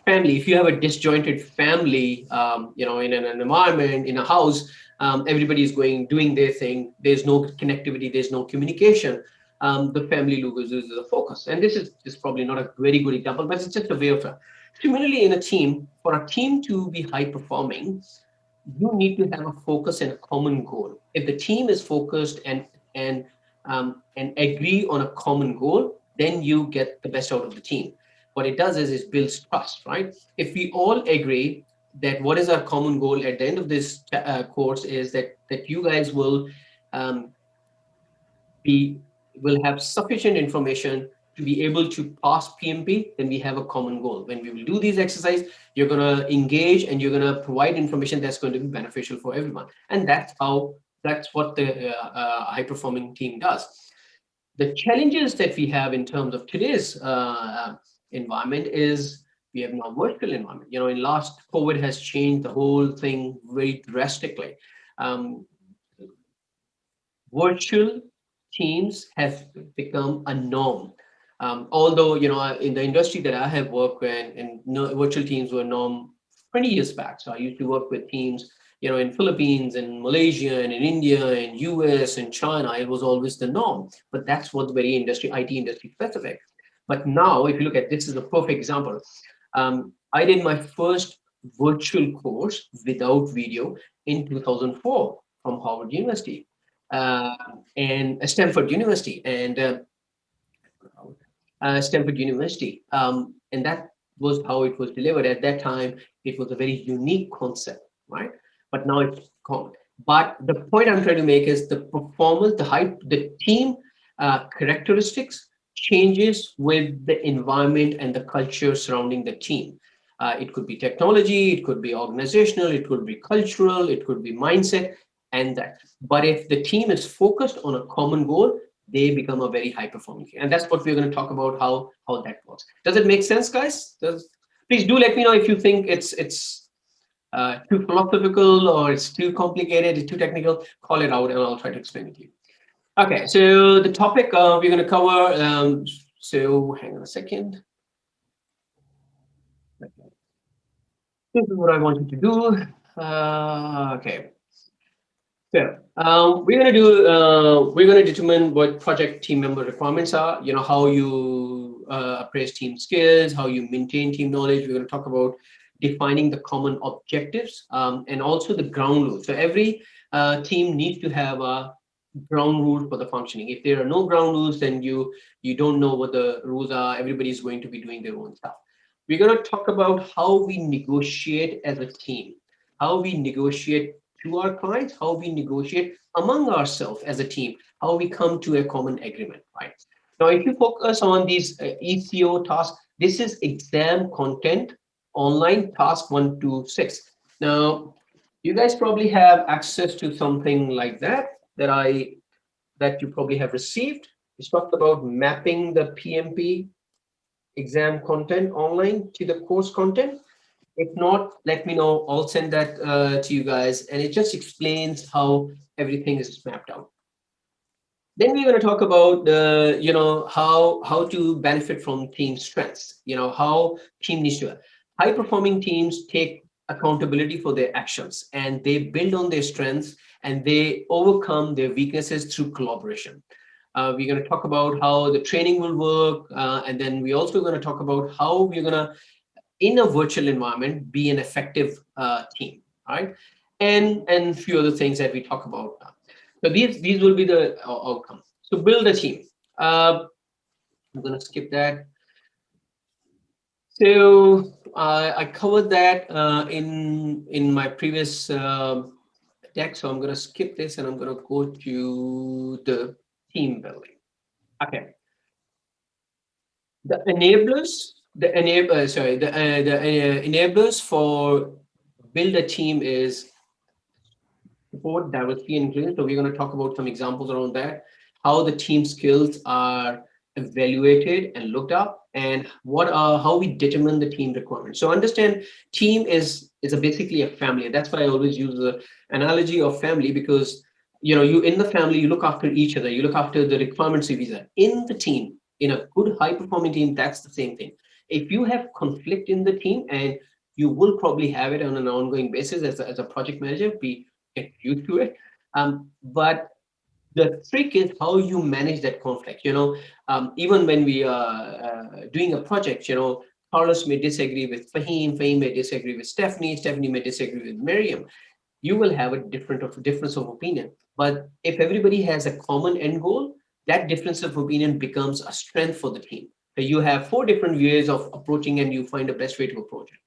A: family. If you have a disjointed family, in an environment, in a house, everybody is doing their thing. There's no connectivity. There's no communication. The family loses the focus. And this is probably not a very good example, but it's just a way of. Similarly, in a team, for a team to be high performing, you need to have a focus and a common goal. If the team is focused and agree on a common goal, then you get the best out of the team. What it does is it builds trust, right? If we all agree that what is our common goal at the end of this course is that you guys will have sufficient information to be able to pass PMP, then we have a common goal. When we will do these exercises, you're going to engage and you're going to provide information that's going to be beneficial for everyone. And that's what the high performing team does. The challenges that we have in terms of today's environment is we have now virtual environment. You know, in last COVID has changed the whole thing very drastically. Virtual teams have become a norm. Although, you know, in the industry that I have worked with, and virtual teams were norm 20 years back. So I used to work with teams, you know, in Philippines and Malaysia and in India and US and China. It was always the norm, but that's what the very industry, IT industry specific. But now, if you look at this, is a perfect example. I did my first virtual course without video in 2004 from Harvard University and Stanford University and Stanford University. And that was how it was delivered. At that time, it was a very unique concept, right? But now it's common. But the point I'm trying to make is the performance, the team characteristics changes with the environment and the culture surrounding the team. It could be technology, it could be organizational, it could be cultural, it could be mindset, and that. But if the team is focused on a common goal, they become a very high performing team. And that's what we're going to talk about, how that works. Does it make sense, guys? Please do let me know if you think it's too philosophical or it's too complicated, it's too technical. Call it out and I'll try to explain it to you. Okay, so the topic we're going to cover, so hang on a second. Okay. This is what I wanted to do. Okay. So we're going to determine what project team member requirements are, you know, how you appraise team skills, how you maintain team knowledge. We're going to talk about defining the common objectives and also the ground rules. So every team needs to have a ground rule for the functioning. If there are no ground rules, then you don't know what the rules are. Everybody's going to be doing their own stuff. We're going to talk about how we negotiate as a team, how we negotiate to our clients, how we negotiate among ourselves as a team, how we come to a common agreement, right? Now, if you focus on these ECO tasks, this is exam content online task 1 to 6. Now, you guys probably have access to something like that you probably have received. It's talked about mapping the PMP exam content online to the course content. If not, let me know. I'll send that to you guys, and it just explains how everything is mapped out. Then we're going to talk about you know, how to benefit from team strengths. You know, how team needs to. High performing teams take accountability for their actions, and they build on their strengths and they overcome their weaknesses through collaboration. We're going to talk about how the training will work, and then we're also going to talk about how we're going to, in a virtual environment, be an effective team, right? And a few other things that we talk about. So these will be the outcomes. So build a team. I'm going to skip that. So I covered that in my previous deck. So I'm going to skip this and I'm going to go to the team building. Okay. The enablers. The enablers for build a team is support, diversity, and inclusion. So we're going to talk about some examples around that, how the team skills are evaluated and looked up, and how we determine the team requirements. So understand, team is basically a family, and that's why I always use the analogy of family, because you know, you in the family, you look after each other, you look after the requirements of each other. In the team, in a good high performing team, that's the same thing. If you have conflict in the team, and you will probably have it on an ongoing basis as a project manager, be get used to it. But the trick is how you manage that conflict. You know, even when we are doing a project, you know, Carlos may disagree with Fahim may disagree with Stephanie may disagree with Miriam. You will have a difference of opinion. But if everybody has a common end goal, that difference of opinion becomes a strength for the team. So you have 4 different ways of approaching, and you find the best way to approach it.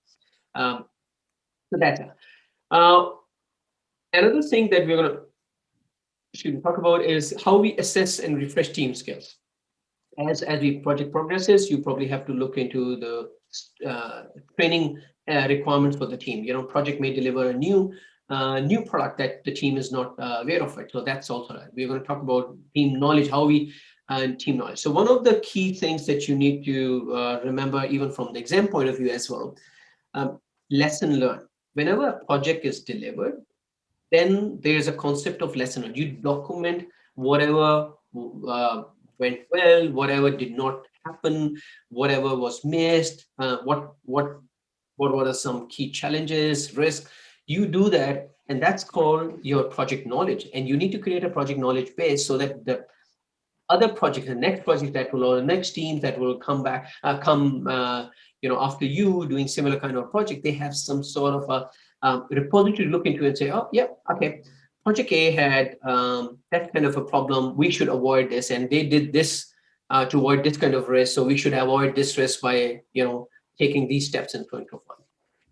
A: So that's it. Another thing that we're going to talk about is how we assess and refresh team skills. As the project progresses, you probably have to look into the training requirements for the team. You know, project may deliver a new product that the team is not aware of it. So that's also, we're going to talk about team knowledge, how we and team knowledge. So one of the key things that you need to remember, even from the exam point of view as well, lesson learned. Whenever a project is delivered, then there's a concept of lesson learned. You document whatever went well, whatever did not happen, whatever was missed, what were some key challenges, risks. You do that, and that's called your project knowledge. And you need to create a project knowledge base so that the other projects, the next project that will, or the next teams that will come back, after you doing similar kind of project, they have some sort of a repository to look into and say, oh, yeah, okay, project A had that kind of a problem. We should avoid this, and they did this to avoid this kind of risk. So we should avoid this risk by, taking these steps and so on and so forth.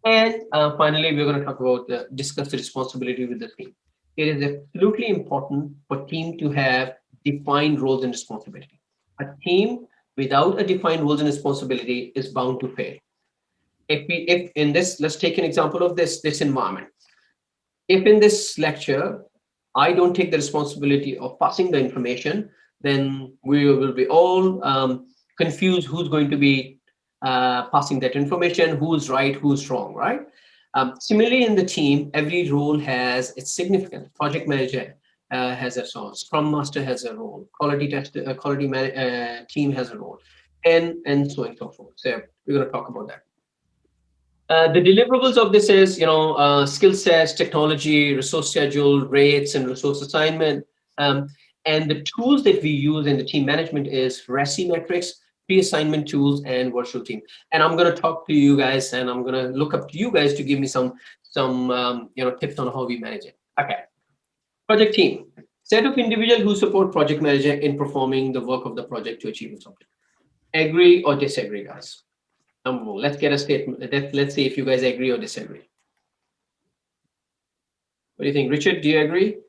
A: And finally, we're going to talk about discuss the responsibility with the team. It is absolutely important for team to have defined roles and responsibility. A team without a defined roles and responsibility is bound to fail. If in this, let's take an example of this environment. If in this lecture, I don't take the responsibility of passing the information, then we will be all confused who's going to be passing that information, who's right, who's wrong, right? Similarly, in the team, every role has its significance. Project manager has a role, Scrum Master has a role, quality team has a role, and so on and so forth. So we're going to talk about that. The deliverables of this is, skill sets, technology, resource schedule, rates, and resource assignment. And the tools that we use in the team management is Reci metrics, pre-assignment tools, and virtual team. And I'm going to talk to you guys, and I'm going to look up to you guys to give me some tips on how we manage it. Okay. Project team, set of individuals who support project manager in performing the work of the project to achieve its objective. Agree or disagree, guys? Let's get a statement. Let's see if you guys agree or disagree. What do you think, Richard? Do you agree?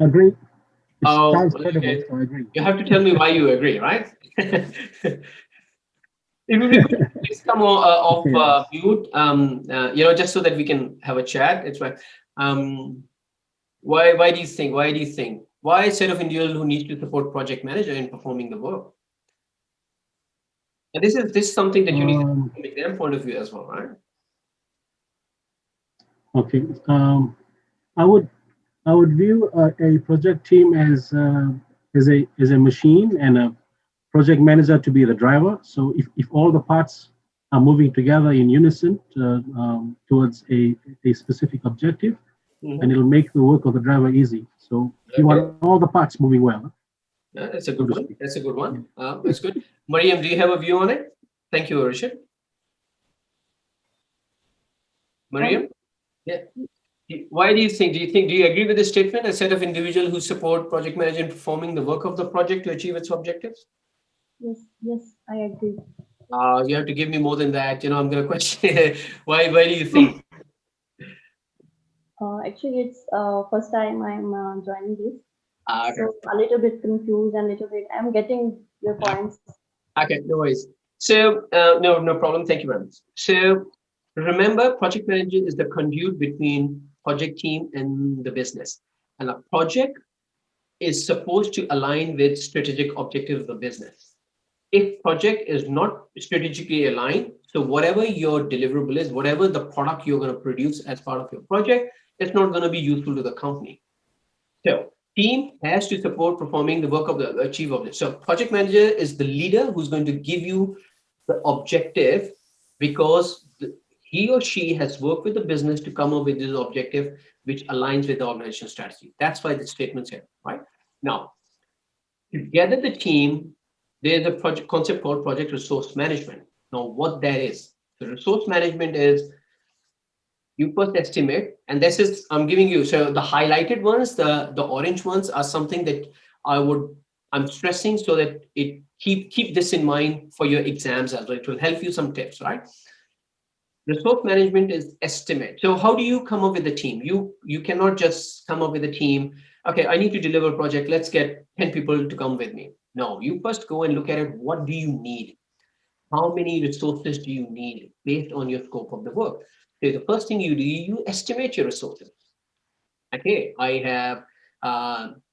I: Agree. It
A: Oh,
I: sounds
A: okay.
I: credible, so I agree.
A: You have to tell me why you agree, right? It would be good. Please come off mute, just so that we can have a chat. It's right. Why do you think? Why do you think? Why a set of individuals who need to support project manager in performing the work? And this is something that you need from an exam point of view as well, right?
I: Okay. I would view a project team as a machine and a project manager to be the driver. So if all the parts are moving together in unison towards a specific objective, and it'll make the work of the driver easy. So you want all the parts moving well.
A: Yeah, that's a good one. That's a good one. That's good. Mariam, do you have a view on it? Thank you, Richard. Mariam? Yeah. Why do you think? Do you agree with this statement? A set of individuals who support project manager in performing the work of the project to achieve its objectives?
J: Yes, I agree.
A: You have to give me more than that. I'm going to question. Why do you think?
J: Actually, it's first time I'm joining this.
A: Okay.
J: So a little bit confused and a little bit, I'm getting your points.
A: Okay, no worries. So, no problem. Thank you very much. So, remember, project manager is the conduit between project team and the business. And a project is supposed to align with strategic objectives of the business. If project is not strategically aligned, so whatever your deliverable is, whatever the product you're going to produce as part of your project, it's not going to be useful to the company. So team has to support performing the work of the achieve of this. So project manager is the leader who's going to give you the objective because he or she has worked with the business to come up with this objective, which aligns with the organization strategy. That's why the statement's here, right? Now, to gather the team, there's a project concept called project resource management. Now, what that is, the resource management is you first estimate, and this is I'm giving you. So the highlighted ones, the orange ones, are something that I'm stressing so that it keep this in mind for your exams as well. It will help you some tips, right? Resource management is estimate. So how do you come up with a team? You cannot just come up with a team. Okay, I need to deliver a project. Let's get 10 people to come with me. No, you first go and look at it. What do you need? How many resources do you need based on your scope of the work? So the first thing you do, you estimate your resources. Okay, I have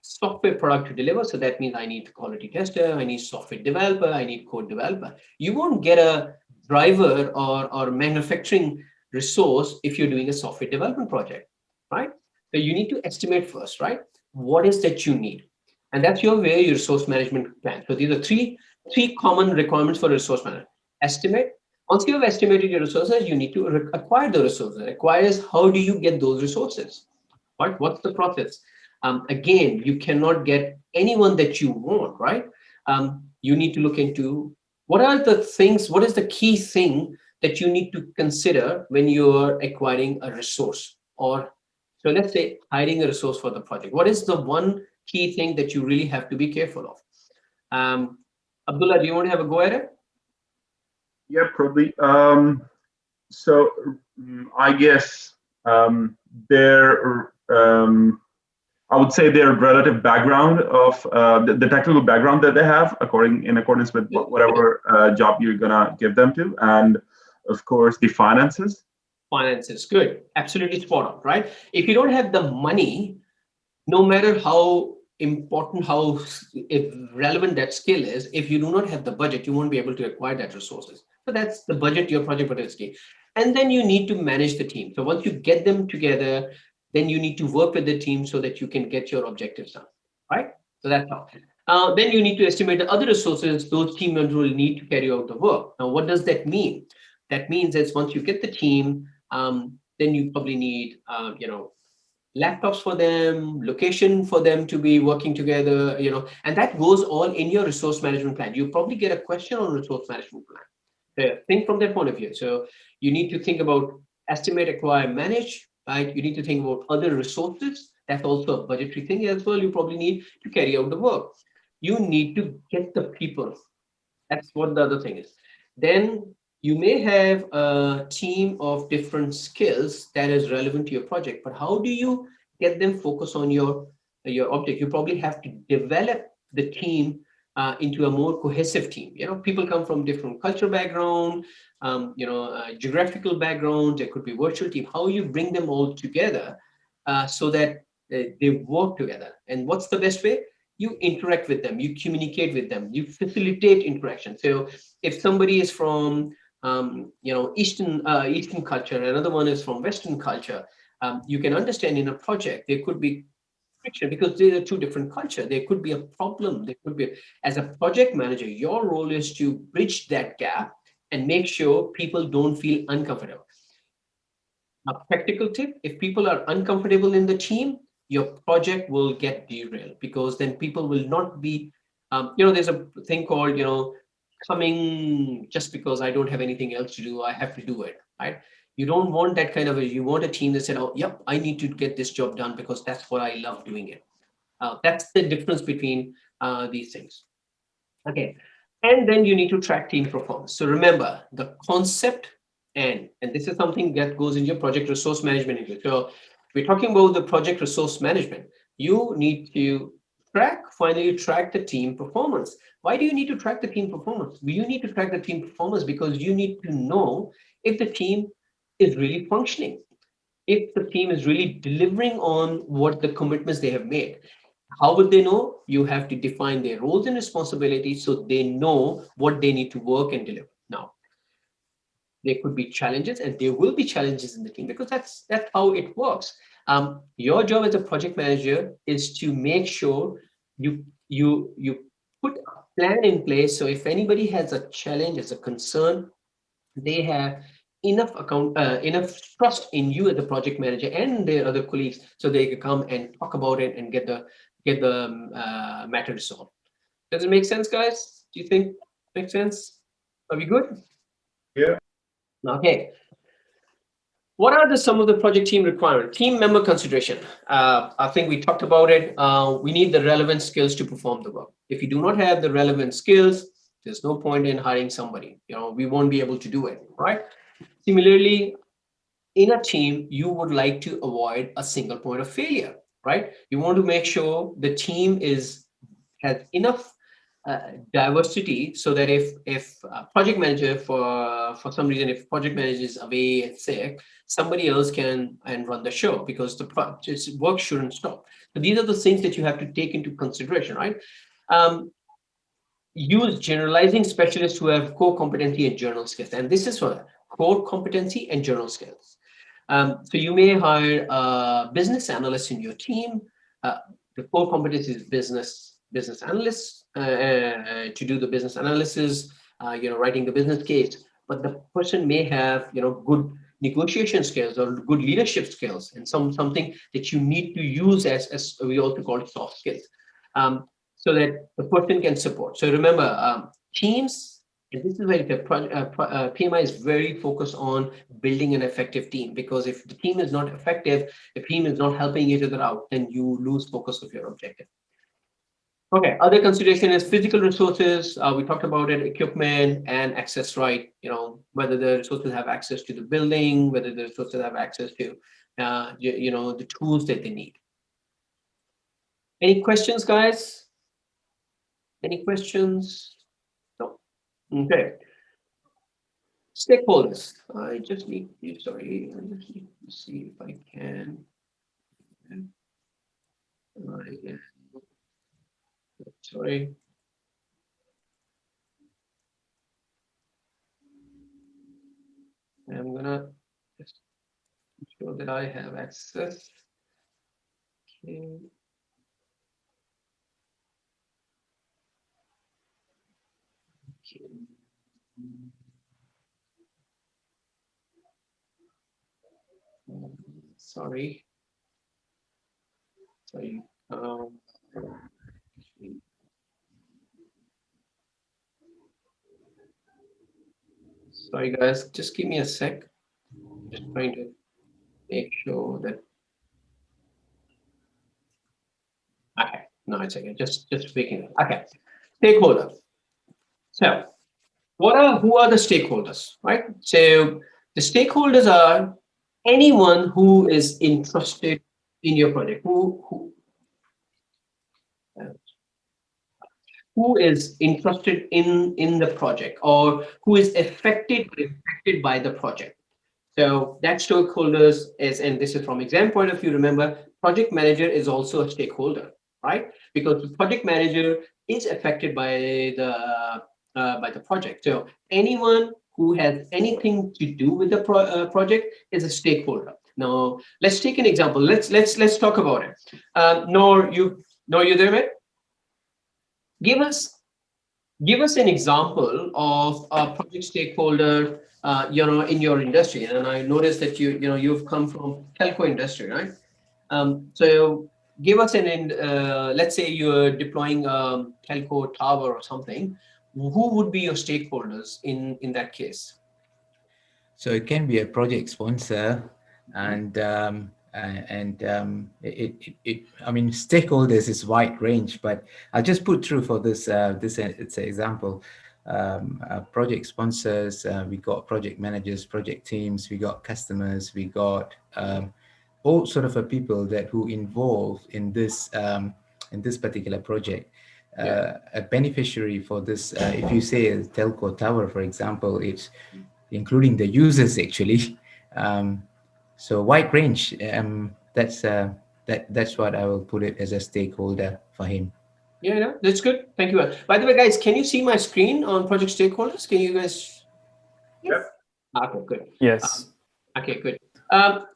A: software product to deliver, so that means I need quality tester, I need software developer, I need code developer. You won't get a driver or manufacturing resource if you're doing a software development project, right? So you need to estimate first, right? What is that you need? And that's your resource management plan. So these are three common requirements for resource management. Estimate. Once you have estimated your resources, you need to acquire the resources. Acquire is how do you get those resources? Right? What's the process? Again, you cannot get anyone that you want, right? You need to look into what are the things, what is the key thing that you need to consider when you're acquiring a resource, or so let's say hiring a resource for the project. What is the one key thing that you really have to be careful of? Abdullah, do you want to have a go at it?
F: Yeah, probably. So I guess their I would say their relative background of the technical background that they have, in accordance with whatever job you're gonna give them to, and of course the finances.
A: Finances, good, absolutely spot on, right? If you don't have the money, no matter how important, how relevant that skill is, if you do not have the budget, you won't be able to acquire that resources. So that's the budget, your project budget is key. And then you need to manage the team. So once you get them together, then you need to work with the team so that you can get your objectives done, right? So that's how. Then you need to estimate the other resources those team members will need to carry out the work. Now, what does that mean? That means that once you get the team, then you probably need, laptops for them, location for them to be working together, and that goes all in your resource management plan. You probably get a question on resource management plan. Think from that point of view. So you need to think about estimate, acquire, manage, right? You need to think about other resources. That's also a budgetary thing as well. You probably need to carry out the work. You need to get the people. That's what the other thing is. Then you may have a team of different skills that is relevant to your project, but how do you get them focused on your object? You probably have to develop the team into a more cohesive team. People come from different cultural background, geographical backgrounds. There could be virtual team. How you bring them all together so that they work together. And what's the best way? You interact with them, you communicate with them, you facilitate interaction. So if somebody is from Eastern culture, another one is from Western culture, you can understand in a project there could be friction because they are two different cultures. There could be a problem. There could be, as a project manager, your role is to bridge that gap and make sure people don't feel uncomfortable. A practical tip: if people are uncomfortable in the team, your project will get derailed, because then people will not be, there's a thing called, coming just because I don't have anything else to do, I have to do it, right? You don't want that kind of you want a team that said, oh, yep, I need to get this job done because that's what I love doing it. That's the difference between these things. Okay. And then you need to track team performance. So remember the concept, and this is something that goes in your project resource management. So we're talking about the project resource management. You need to finally track the team performance. Why do you need to track the team performance? You need to track the team performance because you need to know if the team is really functioning, if the team is really delivering on what the commitments they have made. How would they know? You have to define their roles and responsibilities so they know what they need to work and deliver. Now, there could be challenges, and there will be challenges in the team because that's how it works. Your job as a project manager is to make sure you put a plan in place. So if anybody has a challenge, has a concern, they have enough trust in you as a project manager and their other colleagues, so they can come and talk about it and get the matter resolved. Does it make sense, guys? Do you think it makes sense? Are we good?
F: Yeah.
A: Okay. What are some of the project team requirements? Team member consideration. I think we talked about it. We need the relevant skills to perform the work. If you do not have the relevant skills, there's no point in hiring somebody. We won't be able to do it, right? Similarly, in a team, you would like to avoid a single point of failure, right? You want to make sure the team has enough diversity, so that if project manager for some reason, if project manager is away and sick, somebody else can and run the show, because the work shouldn't stop. So these are the things that you have to take into consideration, right? Use generalizing specialists who have core competency and journal skills, and this is for core competency and journal skills. So you may hire a business analyst in your team. The core competency is business analysts to do the business analysis, writing the business case. But the person may have, good negotiation skills or good leadership skills, and something that you need to use as we also call it soft skills, so that the person can support. So remember, teams. And this is where PMI is very focused on building an effective team, because if the team is not effective, the team is not helping each other out, then you lose focus of your objective. Okay, other consideration is physical resources. We talked about it, equipment and access, right? Whether the resources have access to the building, whether the resources have access to, the tools that they need. Any questions, guys? Any questions? No. Okay. Stakeholders. I just need to, sorry, I just need to see if I can. Sorry. I'm gonna just ensure that I have access. Okay. Okay. Sorry. Sorry, guys, just give me a sec. Just trying to make sure that. Okay, no, it's okay. Just speaking. Okay, stakeholder. So, who are the stakeholders, right? So the stakeholders are anyone who is interested in your project, who is interested in the project, or who is affected by the project. So that stakeholders is, and this is from exam point of view, remember, project manager is also a stakeholder, right? Because the project manager is affected by the project. So anyone who has anything to do with the project is a stakeholder. Now let's take an example. Let's talk about it. Noor, you there, mate? Give us an example of a project stakeholder, in your industry. And I noticed that you've come from telco industry, right? So give us let's say you're deploying a telco tower or something. Who would be your stakeholders in that case?
G: So it can be a project sponsor, and I mean, stakeholders is wide range, but I'll just put through for this it's an example. Project sponsors, we got project managers, project teams, we got customers, we got all sort of people that who involved in this particular project. A beneficiary for this, if you say a telco tower, for example, it's including the users actually. So wide range. That's what I will put it as a stakeholder for him.
A: Yeah, that's good. Thank you. By the way, guys, can you see my screen on project stakeholders? Can you guys?
J: Yes.
A: Okay, good.
C: Yes.
A: Okay, good.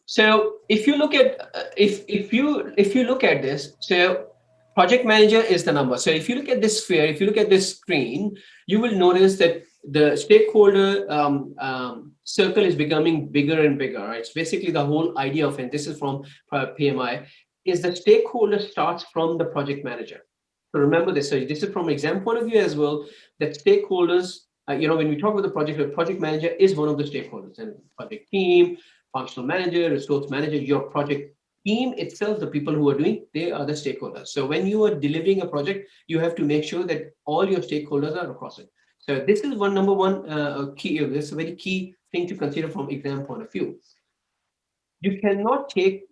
A: So if you look at if you look at this, so project manager is the number. So if you look at this sphere, if you look at this screen, you will notice that the stakeholder circle is becoming bigger and bigger. Right? It's basically the whole idea of, and this is from PMI, is the stakeholder starts from the project manager. So remember this. So this is from exam point of view as well. That stakeholders, when we talk about the project manager is one of the stakeholders, and project team, functional manager, resource manager, your project team itself, the people who are doing, they are the stakeholders. So when you are delivering a project, you have to make sure that all your stakeholders are across it. So this is number one key. This is a very key thing to consider from exam point of view. You cannot take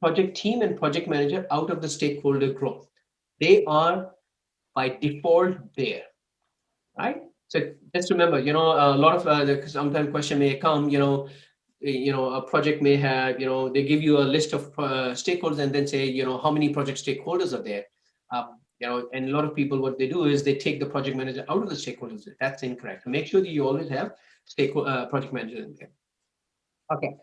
A: project team and project manager out of the stakeholder group. They are by default there, right? So just remember, a lot of sometimes question may come, a project may have, they give you a list of stakeholders and then say, how many project stakeholders are there? And a lot of people, what they do is they take the project manager out of the stakeholders. That's incorrect. So make sure that you always have project manager in there. Okay.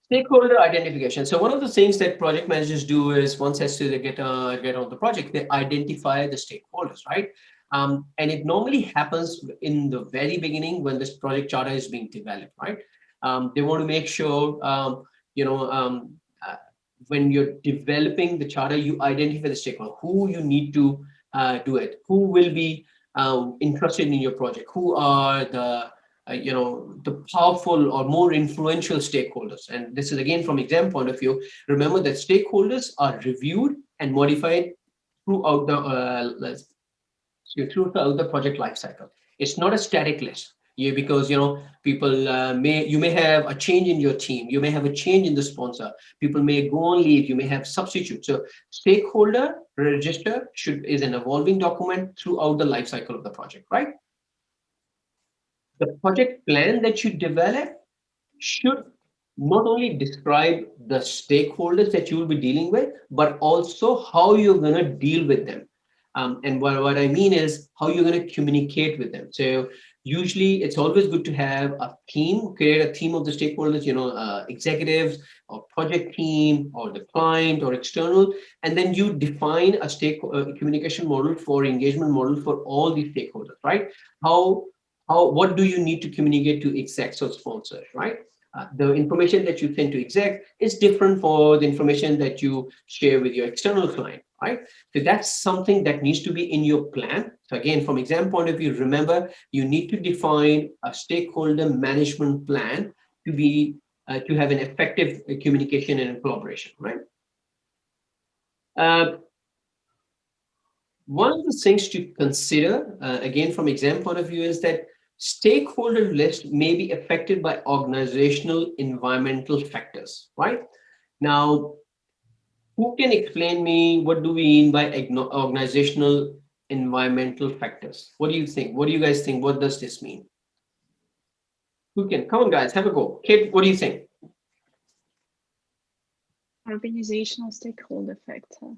A: Stakeholder identification. So one of the things that project managers do is once as to get on the project, they identify the stakeholders, right? And it normally happens in the very beginning when this project charter is being developed, right? They want to make sure, when you're developing the charter, you identify the stakeholder, who you need to do it, who will be interested in your project, who are the powerful or more influential stakeholders. And this is again from exam point of view. Remember that stakeholders are reviewed and modified throughout the project lifecycle. It's not a static list. Because people you may have a change in your team, you may have a change in the sponsor, people may go on leave, you may have substitutes. So stakeholder register is an evolving document throughout the life cycle of the project, right? The project plan that you develop should not only describe the stakeholders that you will be dealing with, but also how you're going to deal with them. And what I mean is how you're going to communicate with them. So usually it's always good to have a team, create a team of the stakeholders, executives or project team or the client or external, and then you define a communication model for engagement model for all these stakeholders, right? What do you need to communicate to execs or sponsors, right? The information that you send to exec is different for the information that you share with your external client, right? So that's something that needs to be in your plan. So again, from exam point of view, remember, you need to define a stakeholder management plan to have an effective communication and collaboration, right? One of the things to consider, again, from exam point of view, is that stakeholder list may be affected by organizational environmental factors, right? Now, who can explain me what do we mean by organizational environmental factors? What do you think? What do you guys think? What does this mean? Who can? Come on, guys, have a go. Kate, what do you think?
B: Organizational stakeholder factor.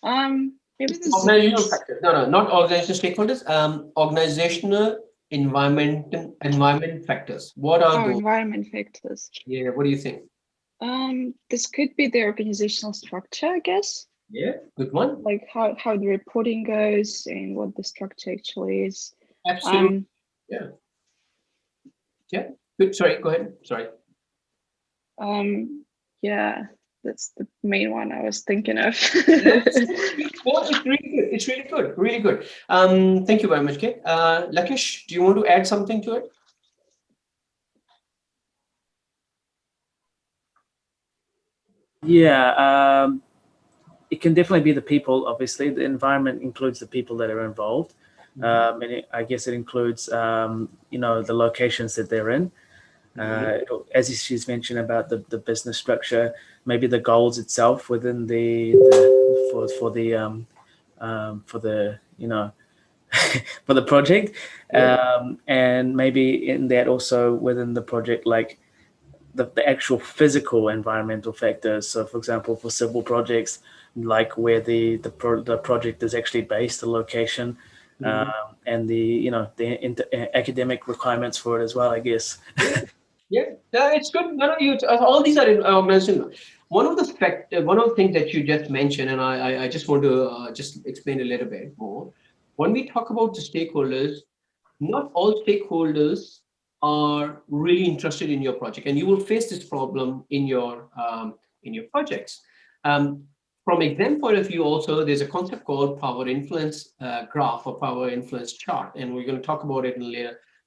B: Maybe
A: organizational factors. No, not organizational stakeholders. Organizational environment factors. What are those?
B: Environment factors.
A: Yeah, what do you think?
B: This could be the organizational structure, I guess.
A: Yeah, good one.
B: Like how the reporting goes and what the structure actually is.
A: Absolutely. Yeah. Good. Sorry, go ahead. Sorry.
B: Yeah, that's the main one I was thinking of.
A: Well, it's really good. It's really good. Really good. Thank you very much, Kate. Lakesh, do you want to add something to it?
H: Yeah, it can definitely be the people. Obviously, the environment includes the people that are involved, and I guess it includes the locations that they're in. As she's mentioned about the business structure, maybe the goals itself within for the project, and maybe in that also within the project, like the actual physical environmental factors. So, for example, for civil projects, like where the project is actually based, the location, and the academic requirements for it as well, I guess.
A: Yeah, it's good. All these are in organization. One of the things that you just mentioned, and I just want to just explain a little bit more. When we talk about the stakeholders, not all stakeholders are really interested in your project, and you will face this problem in your projects. From exam point of view, also there's a concept called power influence graph or power influence chart, and we're going to talk about it in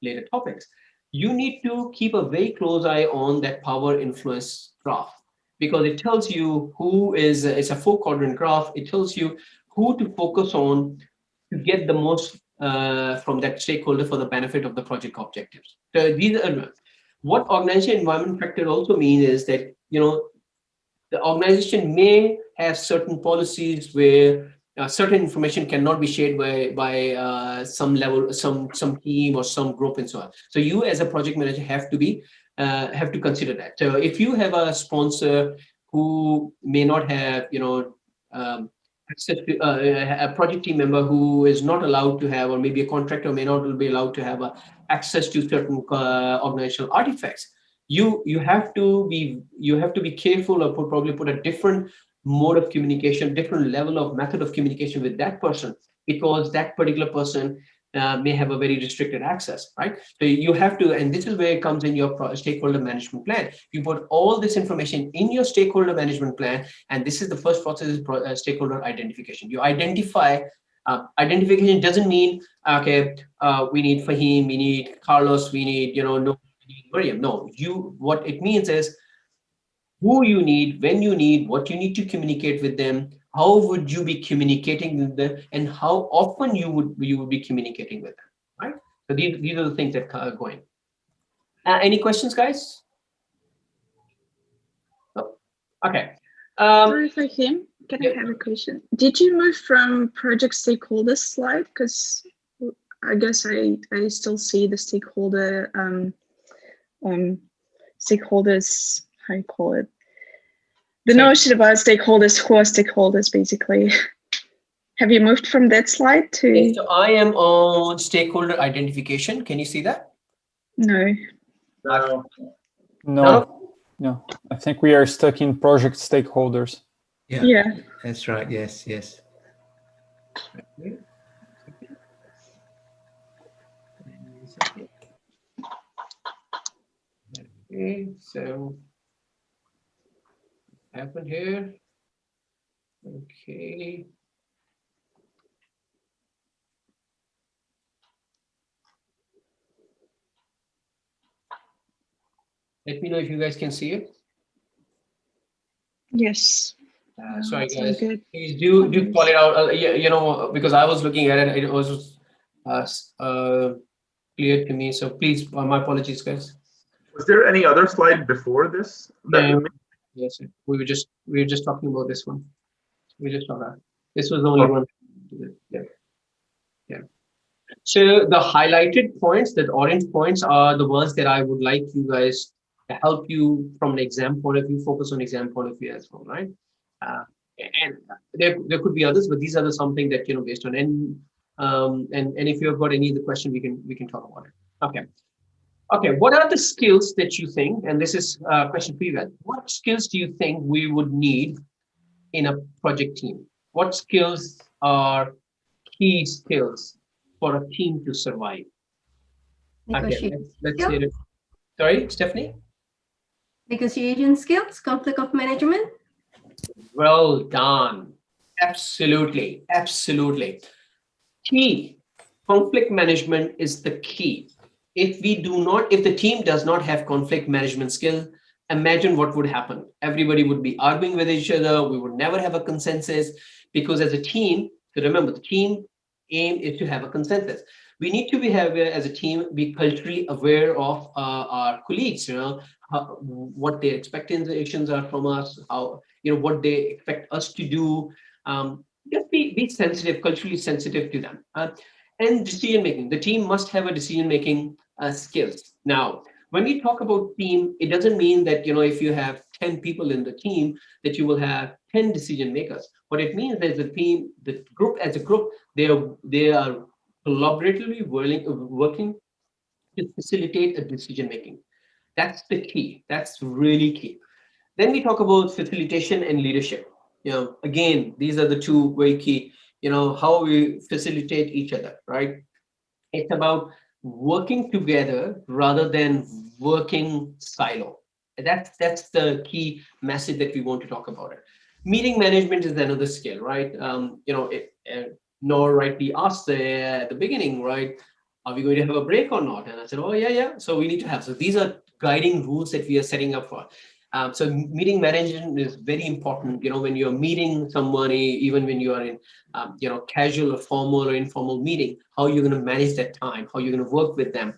A: later topics. You need to keep a very close eye on that power influence graph, because it tells you it's a 4-quadrant graph. It tells you who to focus on to get the most from that stakeholder for the benefit of the project objectives. So these are what organization environment factor also means is that the organization may have certain policies where certain information cannot be shared by some level, some team or some group and so on. So you as a project manager have to consider that. So if you have a sponsor who may not have, access to a project team member who is not allowed to have, or maybe a contractor may not be allowed to have access to certain organizational artifacts, you have to be careful, or probably put a different mode of communication, different level of method of communication with that person, because that particular person may have a very restricted access, right? So you have to, and this is where it comes in your stakeholder management plan. You put all this information in your stakeholder management plan, and this is the first process, is stakeholder identification. You identify. Identification doesn't mean, okay, we need Fahim, we need Carlos, we need, no, we need Miriam. No, what it means is who you need, when you need, what you need to communicate with them, how would you be communicating with them, and how often you would be communicating with them, right? So these are the things that are going. Any questions, guys? Oh, okay.
B: Sorry, Fahim, can I have a question? Did you move from project stakeholders slide? Because I guess I still see the stakeholder stakeholders, how you call it, the notion about stakeholders, who are stakeholders basically. Have you moved from that slide to?
A: Okay, so I am on stakeholder identification. Can you see that?
B: No.
C: No, I think we are stuck in project stakeholders.
G: Yeah, that's right. Yes.
A: Okay, so happened here. Okay. Let me know if you guys can see it.
B: Yes.
A: Sorry, guys. Please do call it out. Because I was looking at it, it was clear to me. So please, my apologies, guys.
F: Was there any other slide before this?
A: Yes, we were just talking about this one. We just saw that. This was the only one. Yeah. So the highlighted points, the orange points, are the ones that I would like you guys to help you from an exam point of view, focus on exam point of view as well, right? And there could be others, but these are something that based on, and if you've got any other question, we can talk about it. Okay. What are the skills that you think, and this is a question for you guys, what skills do you think we would need in a project team? What skills are key skills for a team to survive? Okay, let's hear it. Sorry, Stephanie?
D: Negotiation skills, conflict of management.
A: Well done. Absolutely. Key. Conflict management is the key. If the team does not have conflict management skill, imagine what would happen. Everybody would be arguing with each other. We would never have a consensus, because as a team, so remember, the team aim is to have a consensus. We need to as a team, be culturally aware of our colleagues, what their expectations are from us, how, what they expect us to do. Just be sensitive, culturally sensitive to them. And decision making. The team must have a decision making skills. Now, when we talk about team, it doesn't mean that if you have 10 people in the team that you will have 10 decision makers. What it means is the team, the group as a group, they are collaboratively working to facilitate a decision making. That's the key. That's really key. Then we talk about facilitation and leadership. Again, these are the two very key. How we facilitate each other, right? It's about working together rather than working silo. That's the key message that we want to talk about it. Meeting management is another skill, right? Nor rightly asked at the beginning, right? Are we going to have a break or not? And I said, oh yeah. So we need to have. So these are guiding rules that we are setting up for. So meeting management is very important. When you're meeting somebody, even when you are in, casual or formal or informal meeting, how you're going to manage that time, how you're going to work with them.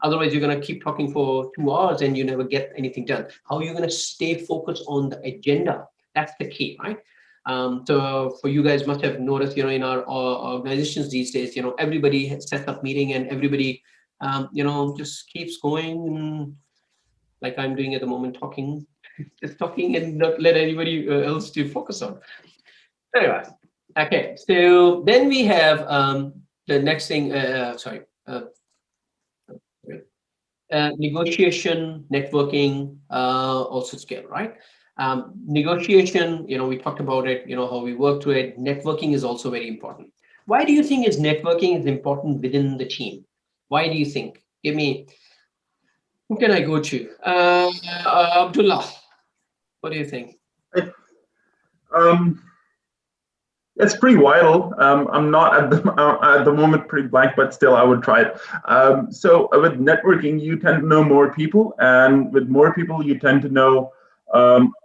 A: Otherwise, you're going to keep talking for 2 hours and you never get anything done. How you're going to stay focused on the agenda. That's the key, right? So for you guys must have noticed, in our organizations these days, everybody sets up meeting and everybody, just keeps going like I'm doing at the moment, talking, just talking and not let anybody else to focus on. Anyway, okay. So then we have the next thing. Negotiation, networking, also skill, right? Negotiation, we talked about it, how we work through it. Networking is also very important. Why do you think networking is important within the team? Why do you think? Give me, who can I go to? Abdullah, what do you think?
F: It's pretty vital. I'm not at the moment pretty blank, but still I would try it. So with networking, you tend to know more people, and with more people, you tend to know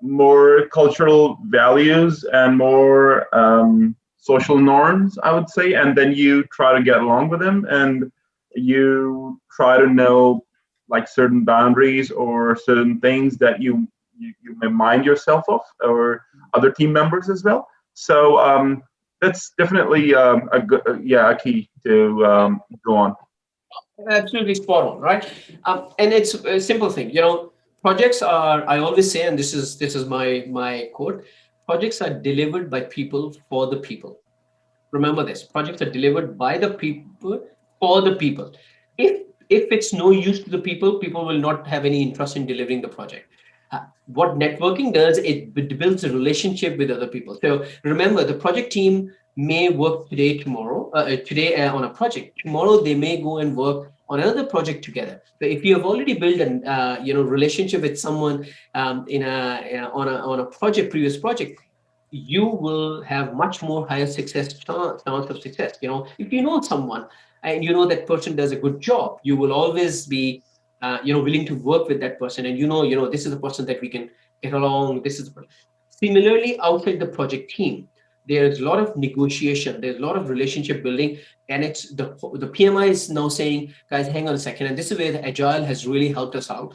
F: more cultural values and more social norms, I would say. And then you try to get along with them, and you try to know like certain boundaries or certain things that you may mind yourself of, or other team members as well. So that's definitely a key to go on.
A: Absolutely spot on, right? And it's a simple thing. Projects are. I always say, and this is my quote: projects are delivered by people for the people. Remember this: projects are delivered by the people for the people. If it's no use to the people, people will not have any interest in delivering the project. What networking does, it builds a relationship with other people. So remember, the project team may work today on a project. Tomorrow they may go and work on another project together. So if you have already built a relationship with someone on a previous project, you will have much more higher chance of success. If you know someone and you know that person does a good job, you will always be willing to work with that person, and this is the person that we can get along. Similarly, outside the project team, there's a lot of negotiation, there's a lot of relationship building, and it's the PMI is now saying, guys, hang on a second, and this is where the agile has really helped us out.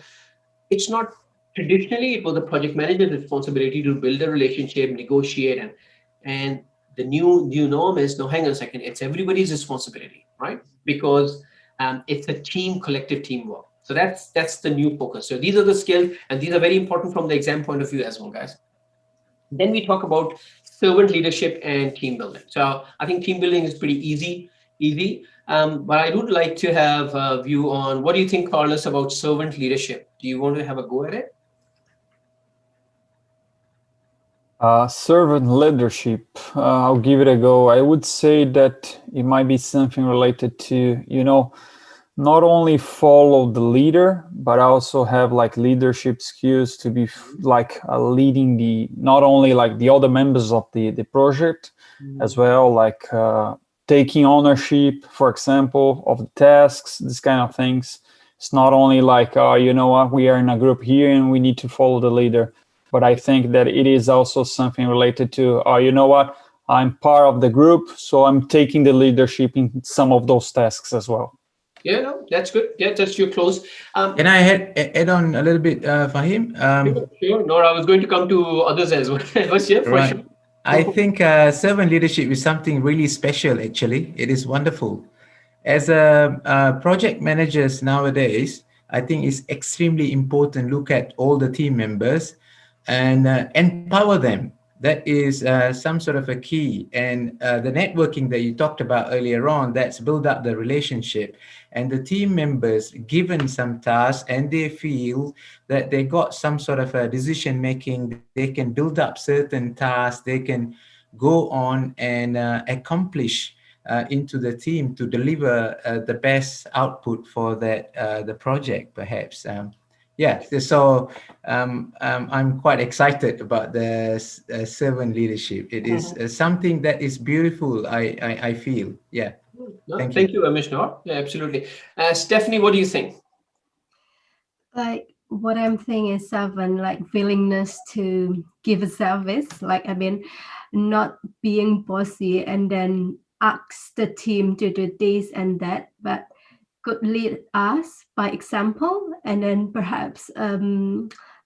A: It's not traditionally, it was the project manager's responsibility to build a relationship, negotiate, and the new norm is, no, hang on a second, it's everybody's responsibility, right? Because it's a collective teamwork. So that's the new focus. So these are the skills, and these are very important from the exam point of view as well, guys. Then we talk about servant leadership and team building. So I think team building is pretty easy. But I would like to have a view on, what do you think, Carlos, about servant leadership? Do you want to have a go at it?
C: Servant leadership, I'll give it a go. I would say that it might be something related to, not only follow the leader, but also have like leadership skills to be like leading not only like the other members of the project, as well, like taking ownership, for example, of the tasks, this kind of things. It's not only like, you know what, we are in a group here and we need to follow the leader. But I think that it is also something related to, you know what, I'm part of the group, so I'm taking the leadership in some of those tasks as well.
A: Yeah, no, that's good. Yeah, that's your close.
G: Can I add on a little bit, Fahim?
A: Sure. No, I was going to come to others as well.
G: Right. Sure. I think servant leadership is something really special, actually. It is wonderful. As a project managers nowadays, I think it's extremely important to look at all the team members and empower them. That is some sort of a key. And the networking that you talked about earlier on, that's build up the relationship. And the team members given some tasks and they feel that they got some sort of a decision making, they can build up certain tasks, they can go on and accomplish into the team to deliver the best output for the project, perhaps. Yeah, so I'm quite excited about the servant leadership. It is something that is beautiful, I feel. Yeah.
A: No, thank you, Amishna. Yeah, absolutely. Stephanie, what do you think?
D: Like, what I'm thinking is servant, like willingness to give a service, like, not being bossy and then ask the team to do this and that, but could lead us by example, and then perhaps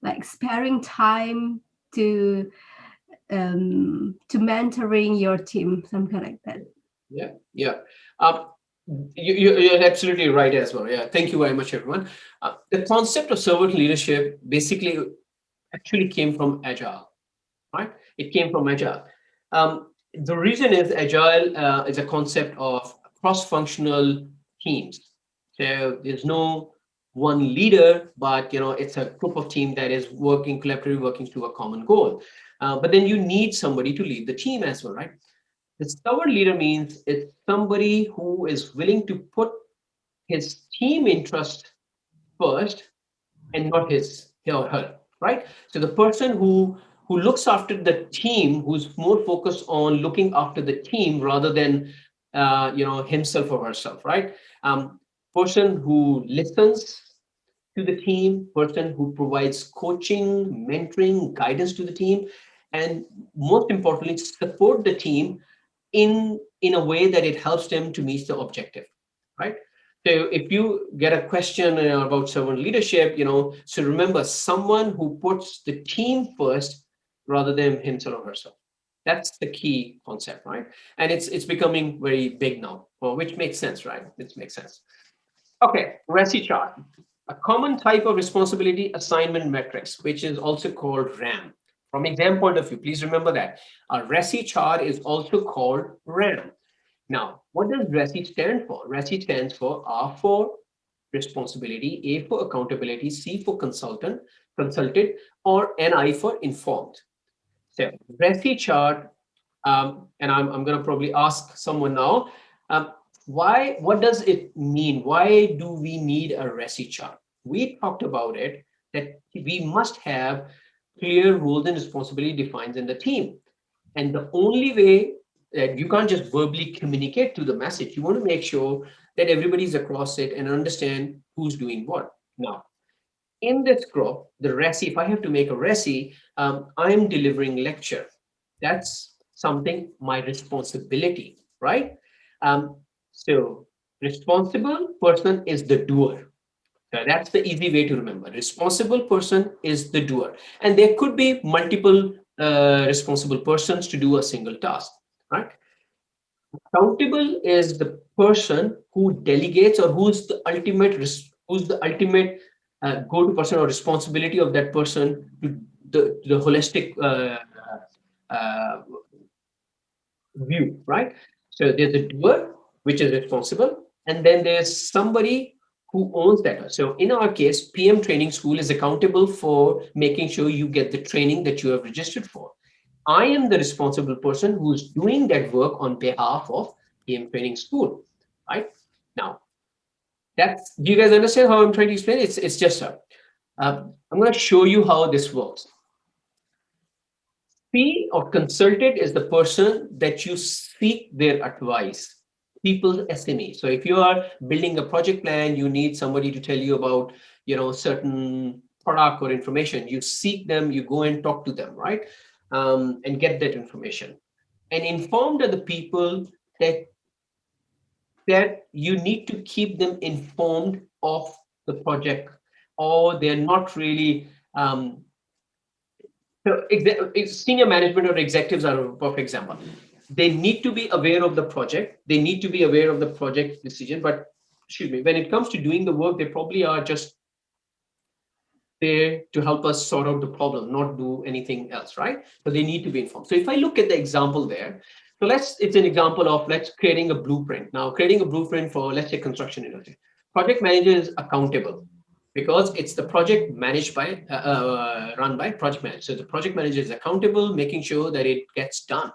D: like sparing time to to mentoring your team, something like that.
A: Yeah, yeah. You're absolutely right as well. Yeah, thank you very much, everyone. The concept of servant leadership basically actually came from Agile, right? It came from Agile. The reason is Agile is a concept of cross-functional teams. So there's no one leader, but it's a group of team that is working collaboratively, working to a common goal. But then you need somebody to lead the team as well, right? The servant leader means it's somebody who is willing to put his team interest first and not his or her, right? So the person who looks after the team, who's more focused on looking after the team rather than himself or herself, right? Person who listens to the team, person who provides coaching, mentoring, guidance to the team, and most importantly, support the team in a way that it helps them to meet the objective, right? So if you get a question about servant leadership, so remember someone who puts the team first rather than himself or herself. That's the key concept, right? And it's becoming very big now, which makes sense, right? It makes sense. Okay, Reci chart, a common type of responsibility assignment matrix, which is also called RAM. From exam point of view, please remember that a Reci chart is also called RAM. Now, what does Reci stand for? Reci stands for R for responsibility, A for accountability, C for consulted, or NI for informed. So Reci chart, and I'm going to probably ask someone now, what does it mean? Why do we need a Reci chart? We talked about it, that we must have clear roles and responsibility defined in the team. And the only way that you can't just verbally communicate to the message, you want to make sure that everybody's across it and understand who's doing what. Now, in this group, the Reci, if I have to make a Reci, I'm delivering lecture. That's something my responsibility, right? So responsible person is the doer. So that's the easy way to remember. Responsible person is the doer. And there could be multiple responsible persons to do a single task, right? Accountable is the person who delegates or who's the ultimate go-to person or responsibility of that person to the holistic uh, view, right? So there's a doer, which is responsible, and then there's somebody who owns that. So in our case, PM Training School is accountable for making sure you get the training that you have registered for. I am the responsible person who's doing that work on behalf of PM Training School, right? Now, do you guys understand how I'm trying to explain it? It's just I'm going to show you how this works. P or consultant is the person that you seek their advice, people's SME. So if you are building a project plan, you need somebody to tell you about, certain product or information. You seek them, you go and talk to them, right? And get that information. And informed are the people that you need to keep them informed of the project, or they're not really so senior management or executives are a perfect example. They need to be aware of the project. They need to be aware of the project decision. But excuse me, when it comes to doing the work, they probably are just there to help us sort out the problem, not do anything else, right? So they need to be informed. So if I look at the example there, so it's an example of creating a blueprint. Now, creating a blueprint for, let's say, construction industry. Project manager is accountable, because it's the project managed by, run by project manager. So the project manager is accountable, making sure that it gets done.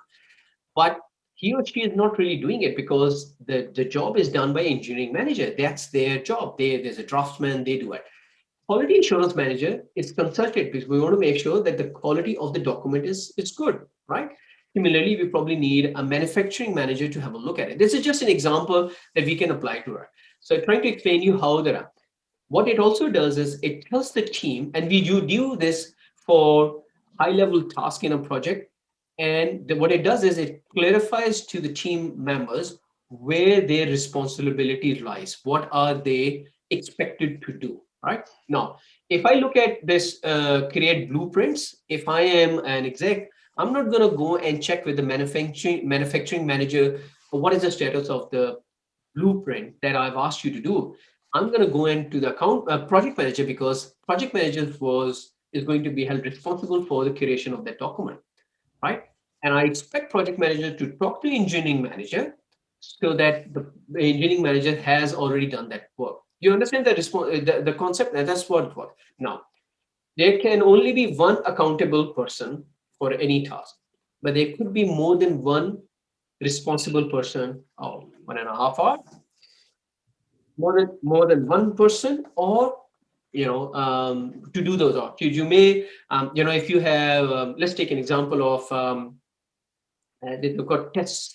A: But he or she is not really doing it because the job is done by engineering manager. That's their job. There's a draftsman, they do it. Quality assurance manager is consulted because we want to make sure that the quality of the document is good, right? Similarly, we probably need a manufacturing manager to have a look at it. This is just an example that we can apply to her. So I'm trying to explain you how there are. What it also does is it tells the team, and we do this for high-level task in a project. And what it does is it clarifies to the team members where their responsibility lies. What are they expected to do, right? Now, if I look at this create blueprints, if I am an exec, I'm not going to go and check with the manufacturing manager what is the status of the blueprint that I've asked you to do. I'm going to go into the project manager, because project manager is going to be held responsible for the curation of that document, right? And I expect project manager to talk to engineering manager so that the engineering manager has already done that work. You understand the concept? And that's what it was. Now, there can only be one accountable person for any task, but there could be more than one responsible person, 1.5 hours, more than one person, or to do those jobs. You may, if you have, let's take an example of they've got test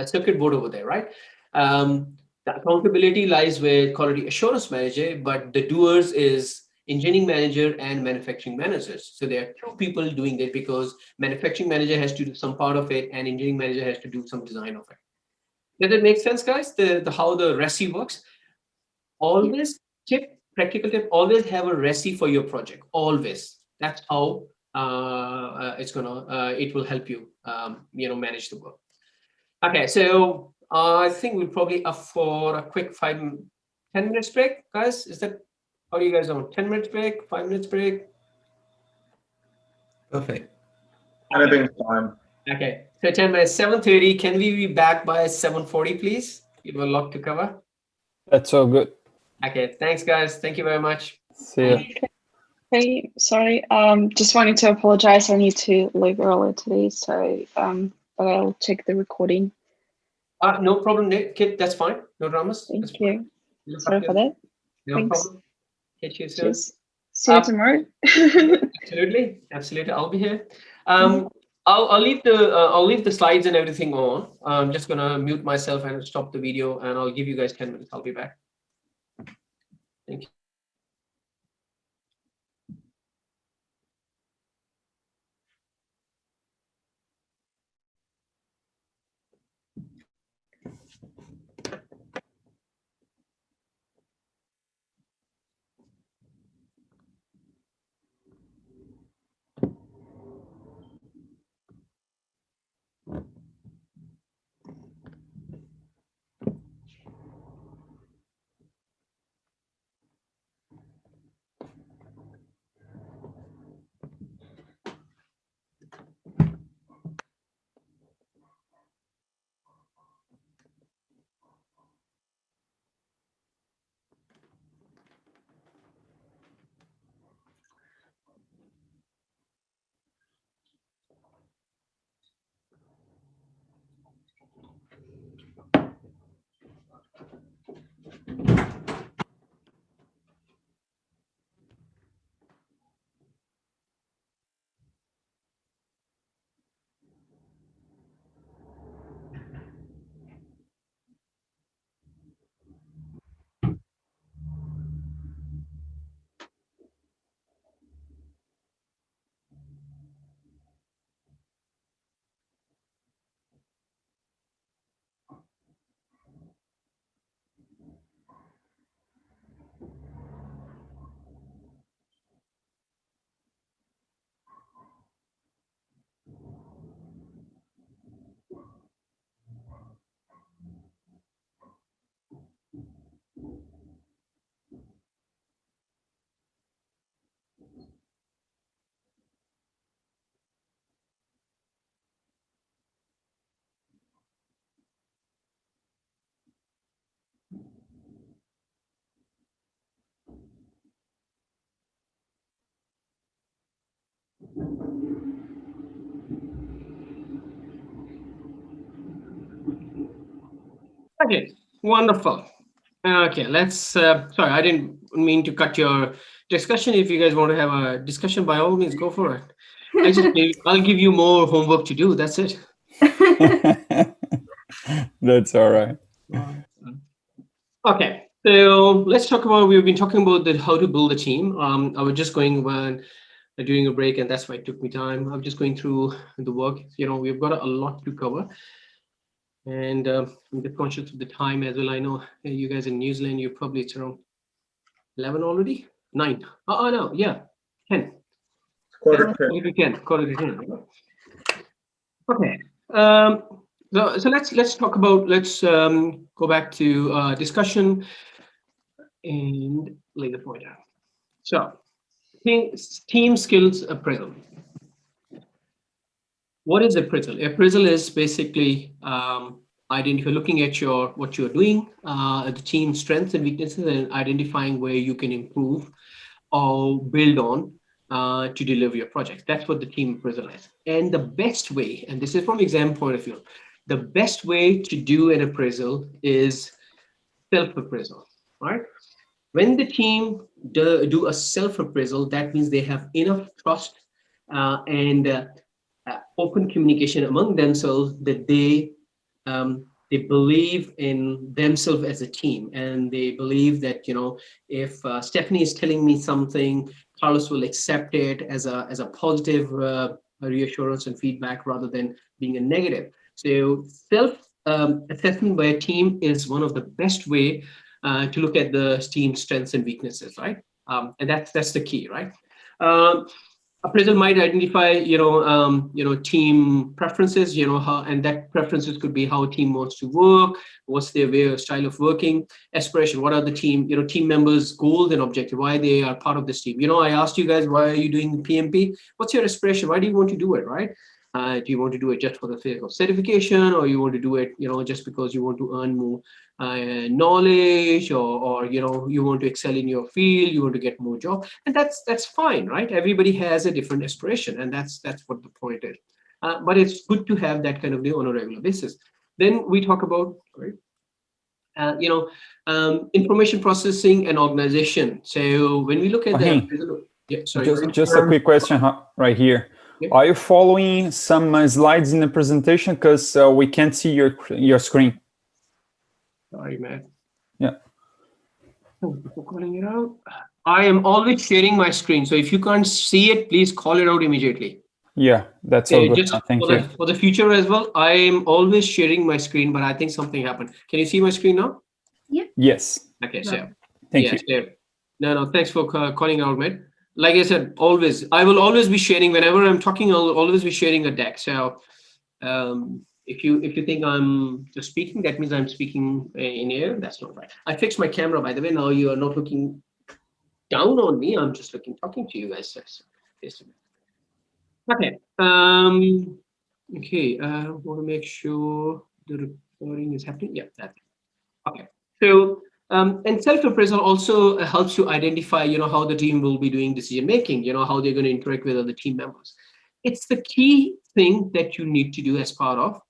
A: circuit board over there, right? The accountability lies with quality assurance manager, but the doers is engineering manager and manufacturing managers. So there are two people doing it, because manufacturing manager has to do some part of it and engineering manager has to do some design of it. Does that make sense, guys? How the Reci works? Always practical tip, always have a Reci for your project. Always. That's how it will help you manage the work. Okay, so I think we'll probably up for a quick 10 minutes break, guys. Is that how you guys on? 10 minutes break, 5 minutes break?
G: Perfect.
F: Anything's fine.
A: Okay, so 10 minutes, 7:30. Can we be back by 7:40, please? We have a lot to cover.
C: That's all good.
A: Okay, thanks, guys. Thank you very much.
C: See ya.
B: Hey, sorry. Just wanted to apologize. I need to leave early today, so but I'll check the recording.
A: No problem, Nick. Kid, that's fine. No dramas.
B: Thank you. Sorry for that.
A: No
B: Thanks.
A: problem. Catch you soon.
B: Cheers. See you tomorrow.
A: Absolutely. I'll be here. I'll leave the slides and everything on. I'm just gonna mute myself and stop the video, and I'll give you guys 10 minutes. I'll be back. Thank you. Okay, wonderful. Okay, let's. Sorry, I didn't mean to cut your discussion. If you guys want to have a discussion, by all means, go for it. I'll give you more homework to do. That's it.
C: That's all right.
A: Okay, so let's talk about. We've been talking about how to build a team. I was just going during a break, and that's why it took me time. I'm just going through the work. We've got a lot to cover. And I'm just conscious of the time as well. I know you guys in New Zealand, it's around 11 already? 9. No, yeah, 10.
F: Quarter to 10.
A: Quarter to 10. Okay. So let's talk about, let's go back to discussion and lay the point out. So team skills appraisal. What is appraisal? Appraisal is basically looking at what you're doing, the team strengths and weaknesses, and identifying where you can improve or build on to deliver your project. That's what the team appraisal is. And the best way, and this is from exam point of view, the best way to do an appraisal is self-appraisal, right? When the team do a self-appraisal, that means they have enough trust and open communication among themselves that they believe in themselves as a team, and they believe that, you know, if Stephanie is telling me something, Carlos will accept it as a positive reassurance and feedback rather than being a negative. So self assessment by a team is one of the best way to look at the team's strengths and weaknesses, right? And that's the key, right? Appraisal might identify, team preferences, and that preferences could be how a team wants to work, what's their way or style of working, aspiration, what are the team members' goals and objectives, why they are part of this team. I asked you guys, why are you doing PMP? What's your aspiration? Why do you want to do it, right? Do you want to do it just for the sake of certification, or you want to do it, just because you want to earn more knowledge, or you want to excel in your field, you want to get more job, and that's fine, right? Everybody has a different aspiration, and that's what the point is. But it's good to have that kind of on a regular basis. Then we talk about, information processing and organization. So when we look at
C: just a quick question right here. Yeah. Are you following some slides in the presentation? Because we can't see your screen.
A: Sorry, man.
C: Yeah.
A: Calling it out. I am always sharing my screen, so if you can't see it, please call it out immediately.
C: Yeah, that's all good.
A: Just
C: thank you.
A: For the future as well, I am always sharing my screen, but I think something happened. Can you see my screen now?
D: Yep.
C: Yes.
A: Okay, so
C: thank you.
A: So, no, thanks for calling out, man. Like I said, I will always be sharing whenever I'm talking. I'll always be sharing a deck. So if you think I'm just speaking, that means I'm speaking in air. That's not right. I fixed my camera, by the way. Now you are not looking down on me. I'm just talking to you guys. Okay. Okay. I want to make sure the recording is happening. Yeah, that's okay. So and self-appraisal also helps you identify, how the team will be doing decision making, how they're going to interact with other team members. It's the key thing that you need to do as part of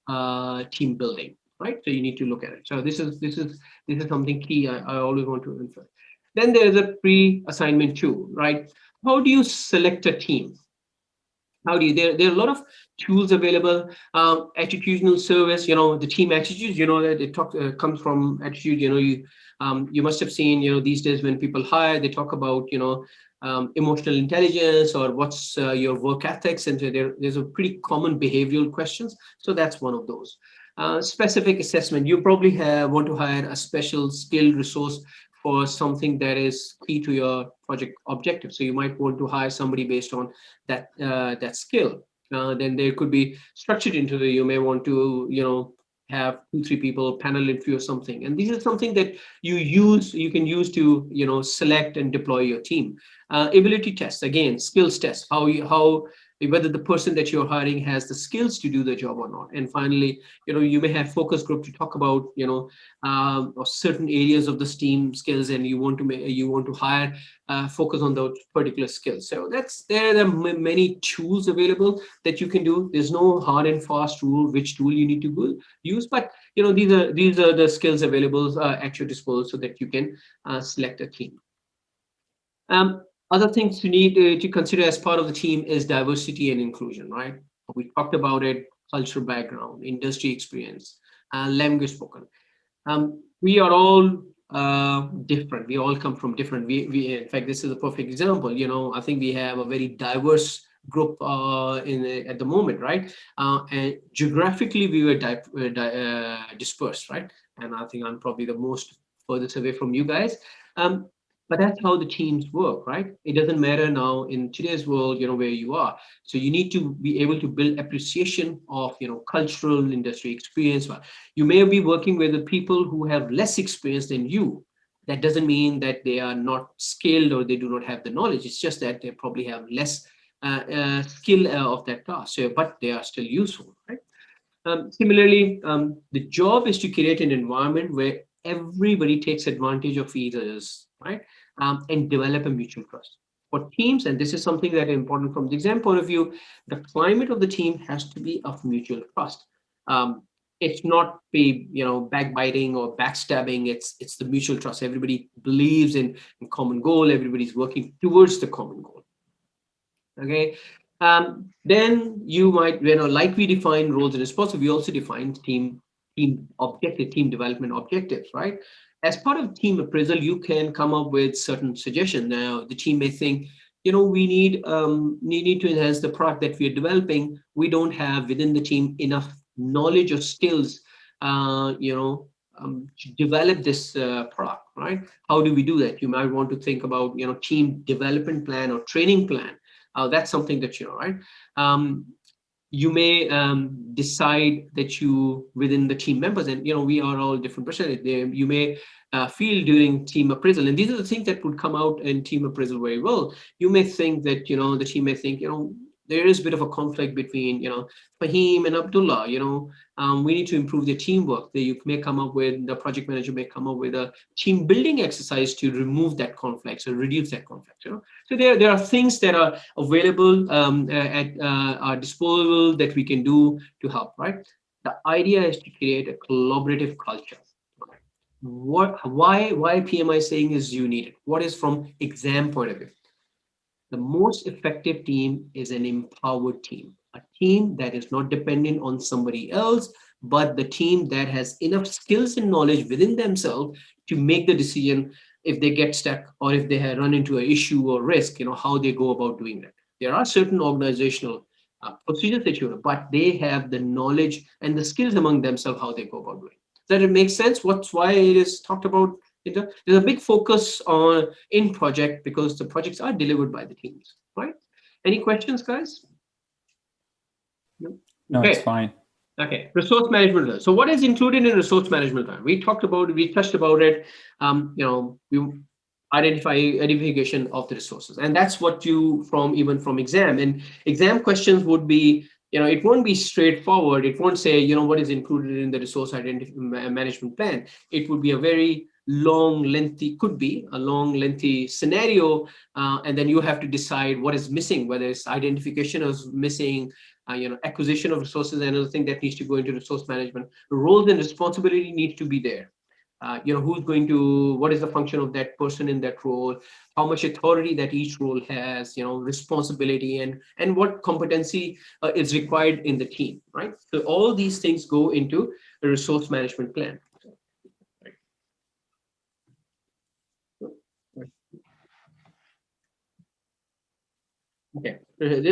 A: team building, right? So you need to look at it. So this is something key I always want to emphasize. Then there's a pre-assignment tool, right? How do you select a team? How do you, there are a lot of tools available. Attitudinal service, the team attitude, that it comes from attitude. You must have seen, these days when people hire, they talk about, emotional intelligence, or what's your work ethics, and so there's a pretty common behavioral questions. So that's one of those. Specific assessment, you probably want to hire a special skilled resource for something that is key to your project objective. So you might want to hire somebody based on that skill. Then there could be structured interview. You may want to, have 2-3 people panel interview or something. And these are something that you can use to, select and deploy your team. Ability tests, again, skills tests, whether the person that you're hiring has the skills to do the job or not. And finally, you may have focus group to talk about, certain areas of the team skills, and you want to hire, focus on those particular skills. So there are many tools available that you can do. There's no hard and fast rule which tool you need to use, but these are the skills available at your disposal so that you can select a team. Other things you need to consider as part of the team is diversity and inclusion, right? We talked about it: cultural background, industry experience, language spoken. We are all different. We all come from different. We in fact, this is a perfect example. I think we have a very diverse group at the moment, right? And geographically, we were dispersed, right? And I think I'm probably the most furthest away from you guys. But that's how the teams work, right? It doesn't matter now in today's world, where you are. So you need to be able to build appreciation of, cultural industry experience. You may be working with the people who have less experience than you. That doesn't mean that they are not skilled or they do not have the knowledge. It's just that they probably have less skill of that task. So, but they are still useful, right? Similarly, the job is to create an environment where everybody takes advantage of each other's, right? And develop a mutual trust. For teams, and this is something that is important from the exam point of view, the climate of the team has to be of mutual trust. It's not backbiting or backstabbing. It's the mutual trust. Everybody believes in common goal. Everybody's working towards the common goal. Okay. Then you might, like we define roles and responsibilities, we also define team objective, team development objectives, right? As part of team appraisal, you can come up with certain suggestions. Now, the team may think, we need to enhance the product that we are developing. We don't have within the team enough knowledge or skills, to develop this product, right? How do we do that? You might want to think about, team development plan or training plan. That's something that right. You may decide that you within the team members, and we are all different percentages. You may feel during team appraisal, and these are the things that would come out in team appraisal very well. You may think that the team may think there is a bit of a conflict between Fahim and Abdullah. We need to improve their teamwork. You may come up with, the project manager may come up with a team building exercise to remove that conflict or reduce that conflict. So there are things that are available at our disposal that we can do to help, right? The idea is to create a collaborative culture. Why PMI saying is you need it? What is from exam point of view? The most effective team is an empowered team, a team that is not dependent on somebody else, but the team that has enough skills and knowledge within themselves to make the decision if they get stuck or if they have run into an issue or risk, how they go about doing that. There are certain organizational procedures that but they have the knowledge and the skills among themselves, how they go about doing it. Does that make sense? Why it is talked about? There's a big focus on in project because the projects are delivered by the teams, right? Any questions, guys?
C: No,
A: okay.
C: It's fine.
A: Okay, resource management. So what is included in resource management plan? We touched about it. We identification of the resources, and that's what even from exam. And exam questions would be, it won't be straightforward. It won't say, what is included in the resource management plan. It would be a very lengthy scenario, and then you have to decide what is missing, whether it's identification is missing, acquisition of resources, another thing that needs to go into resource management. Roles and responsibility need to be there. Who's going to, what is the function of that person in that role, how much authority that each role has, responsibility, and what competency is required in the team, right? So all these things go into a resource management plan. Okay,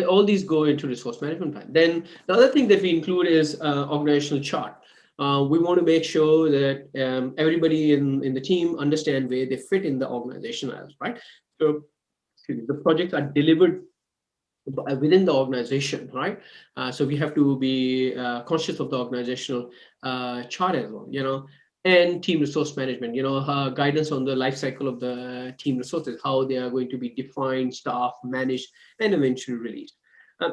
A: all these go into resource management plan. Then the other thing that we include is organizational chart. We want to make sure that everybody in the team understand where they fit in the organization, right? So the projects are delivered within the organization, right? So we have to be conscious of the organizational chart as well, and team resource management, guidance on the life cycle of the team resources, how they are going to be defined, staffed, managed, and eventually released.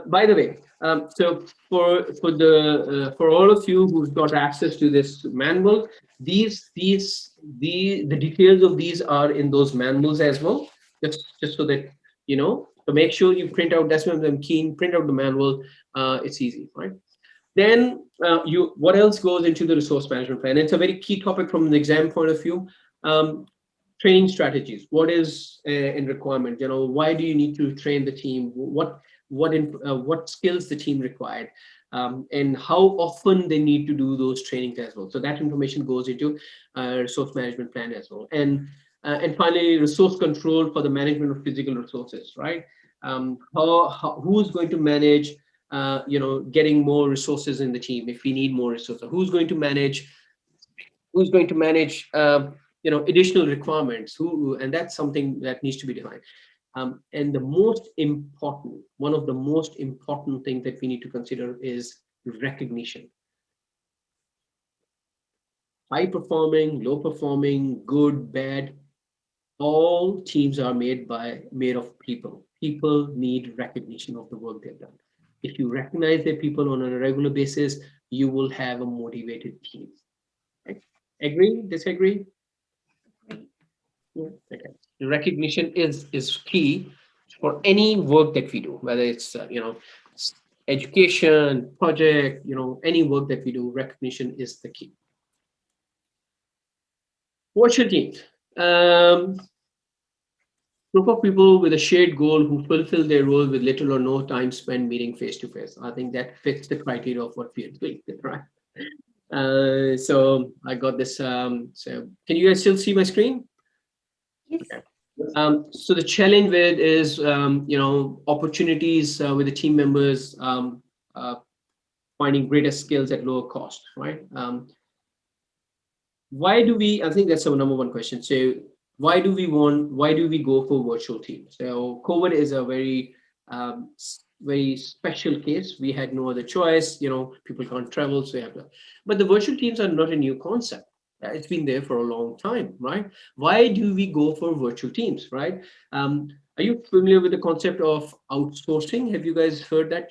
A: By the way, so for all of you who've got access to this manual, the details of these are in those manuals as well, just so that so make sure you print out. That's when I'm keen. Print out the manual. It's easy, right? Then what else goes into the resource management plan? It's a very key topic from an exam point of view. Training strategies. What is in requirement? Why do you need to train the team? What skills the team required, and how often they need to do those trainings as well. So that information goes into resource management plan as well. And finally, resource control for the management of physical resources, right? Who's going to manage getting more resources in the team if we need more resources? Who's going to manage additional requirements, and that's something that needs to be defined. And one of the most important things that we need to consider is recognition. High performing, low performing, good, bad, all teams are made of people. People need recognition of the work they've done. If you recognize their people on a regular basis, you will have a motivated team. Right? Agree? Disagree? Yeah. Okay. The recognition is key for any work that we do, whether it's education, project, any work that we do. Recognition is the key. Virtual teams. Group of people with a shared goal who fulfill their role with little or no time spent meeting face to face. I think that fits the criteria of what we are doing, right? So I got this. So can you guys still see my screen?
D: Yes.
A: Okay. So the challenge with is, opportunities with the team members finding greater skills at lower cost, right? Why do we? I think that's our number one question. So why do we go for virtual teams? So COVID is a very very special case. We had no other choice. People can't travel, so you have to. But the virtual teams are not a new concept. It's been there for a long time, right? Why do we go for virtual teams, right? Are you familiar with the concept of outsourcing? Have you guys heard that?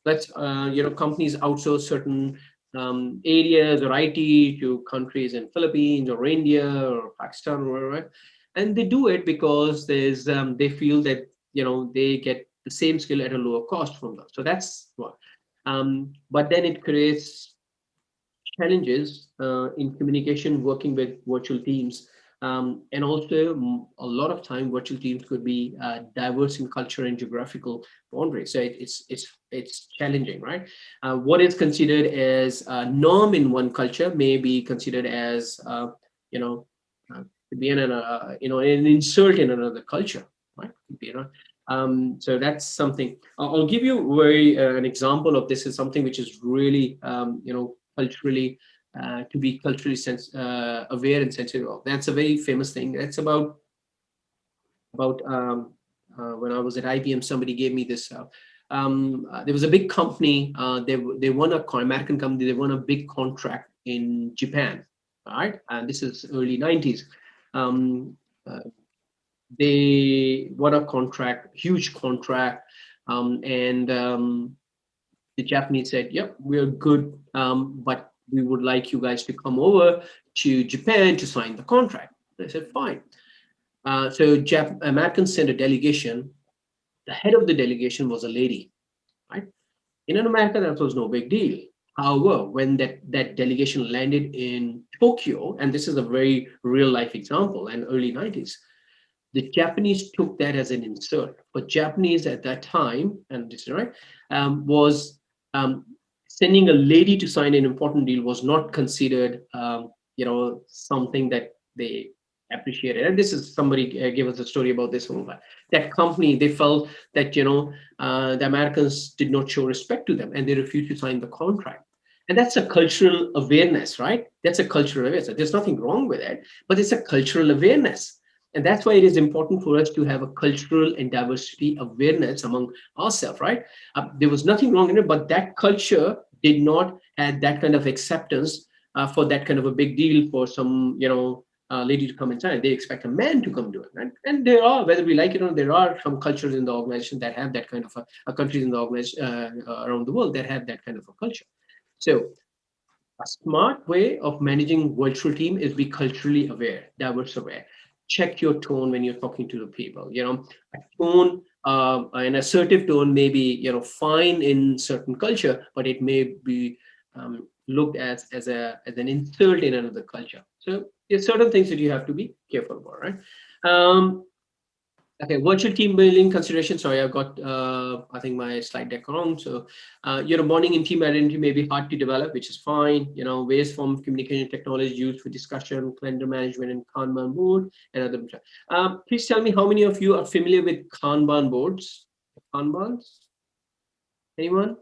A: Let's companies outsource certain areas or IT to countries in Philippines or India or Pakistan or wherever, and they do it because there's they feel that they get the same skill at a lower cost from them. So that's what. But then it creates challenges in communication, working with virtual teams, and also a lot of time virtual teams could be diverse in culture and geographical boundaries. So it's challenging, right? What is considered as a norm in one culture may be considered as to be an insult in another culture, right? So that's something. I'll give you an example of this. Is something which is really culturally to be culturally aware and sensitive of. That's a very famous thing. That's about when I was at IBM, somebody gave me this. There was a big company. They won American company. They won a big contract in Japan. All right, and this is early 90s. They won a contract, huge contract, and the Japanese said, "Yep, we're good, but we would like you guys to come over to Japan to sign the contract." They said, "Fine." So Americans sent a delegation. The head of the delegation was a lady, right? In America, that was no big deal. However, when that delegation landed in Tokyo, and this is a very real life example, in early 90s, the Japanese took that as an insult. But Japanese at that time, and this is right, was sending a lady to sign an important deal was not considered, something that they appreciated. And this is somebody gave us a story about this one. That company, they felt that the Americans did not show respect to them, and they refused to sign the contract. And that's a cultural awareness, right? That's a cultural awareness. There's nothing wrong with it, but it's a cultural awareness. And that's why it is important for us to have a cultural and diversity awareness among ourselves, right? There was nothing wrong in it, but that culture did not have that kind of acceptance for that kind of a big deal for some, lady to come inside. They expect a man to come do it, right? And there are, whether we like it or not, there are some cultures in the organization that have that kind of countries in the organization around the world that have that kind of a culture. So a smart way of managing virtual team is be culturally aware, diverse aware. Check your tone when you're talking to the people. A tone, an assertive tone may be, fine in certain culture, but it may be looked at as an insult in another culture. So there's certain things that you have to be careful about, right? Okay, virtual team building consideration. Sorry, I've got, I think my slide deck wrong. So, bonding and team identity may be hard to develop, which is fine. Various form of communication technology used for discussion, calendar management, and Kanban board, and other. Please tell me how many of you are familiar with Kanban boards? Kanbans? Anyone?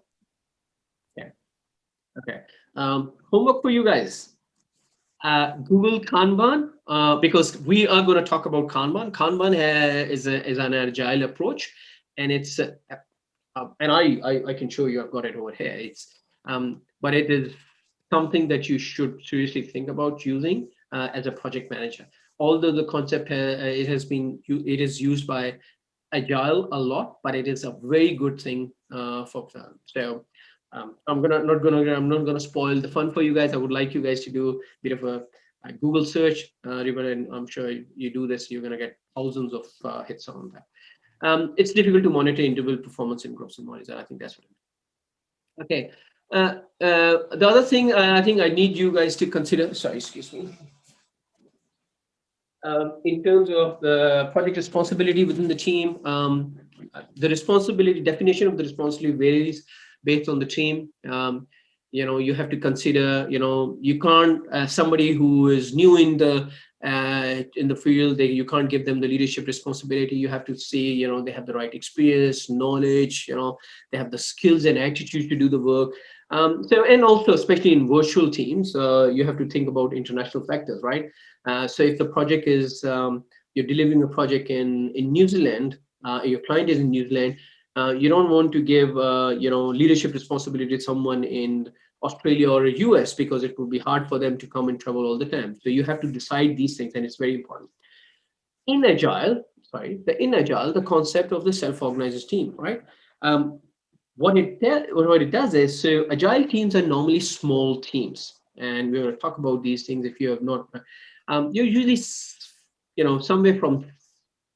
A: Yeah. Okay. Homework for you guys. Google Kanban, because we are going to talk about Kanban. Kanban is an agile approach, and it's and I can show you. I've got it over here. It's but it is something that you should seriously think about using as a project manager. Although the concept it is used by agile a lot, but it is a very good thing for them. So I'm not gonna spoil the fun for you guys. I would like you guys to do a bit of a Google search, and I'm sure you do this, you're gonna get thousands of hits on that. It's difficult to monitor individual performance in groups and bodies, and I think that's what it is. Okay. The other thing I think I need you guys to consider. Sorry, excuse me. In terms of the project responsibility within the team, the definition of the responsibility varies based on the team. You have to consider, you can't, somebody who is new in the field, you can't give them the leadership responsibility. You have to see, they have the right experience, knowledge, they have the skills and attitude to do the work. And also, especially in virtual teams, you have to think about international factors, right? So if the project is, you're delivering a project in New Zealand, your client is in New Zealand, you don't want to give, leadership responsibility to someone in Australia or US, because it would be hard for them to come and travel all the time. So you have to decide these things, and it's very important. In Agile, the concept of the self-organized team, right? What it does is, so Agile teams are normally small teams, and we're going to talk about these things. If you have not, you're usually, somewhere from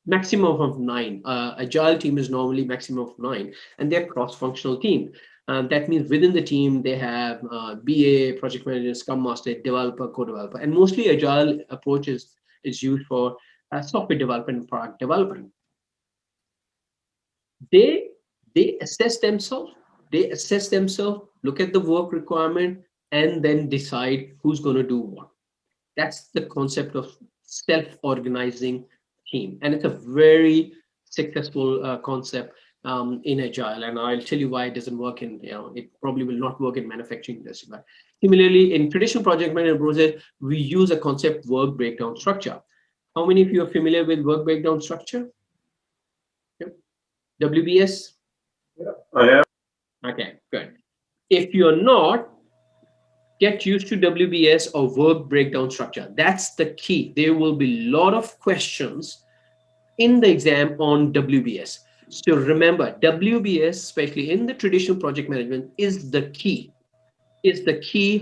A: maximum of 9. Agile team is normally maximum of 9, and they're cross-functional team. That means within the team, they have BA, project manager, scrum master, developer, co-developer, and mostly Agile approach is used for software development and product development. They assess themselves, look at the work requirement, and then decide who's going to do what. That's the concept of self-organizing team, and it's a very successful concept in Agile, and I'll tell you why it doesn't work in, it probably will not work in manufacturing industry. But similarly, in traditional project management process, we use a concept work breakdown structure. How many of you are familiar with work breakdown structure? Yep. WBS?
F: I am.
A: Okay, good. If you're not, get used to WBS or work breakdown structure. That's the key. There will be a lot of questions in the exam on WBS. So remember, WBS, especially in the traditional project management, is the key.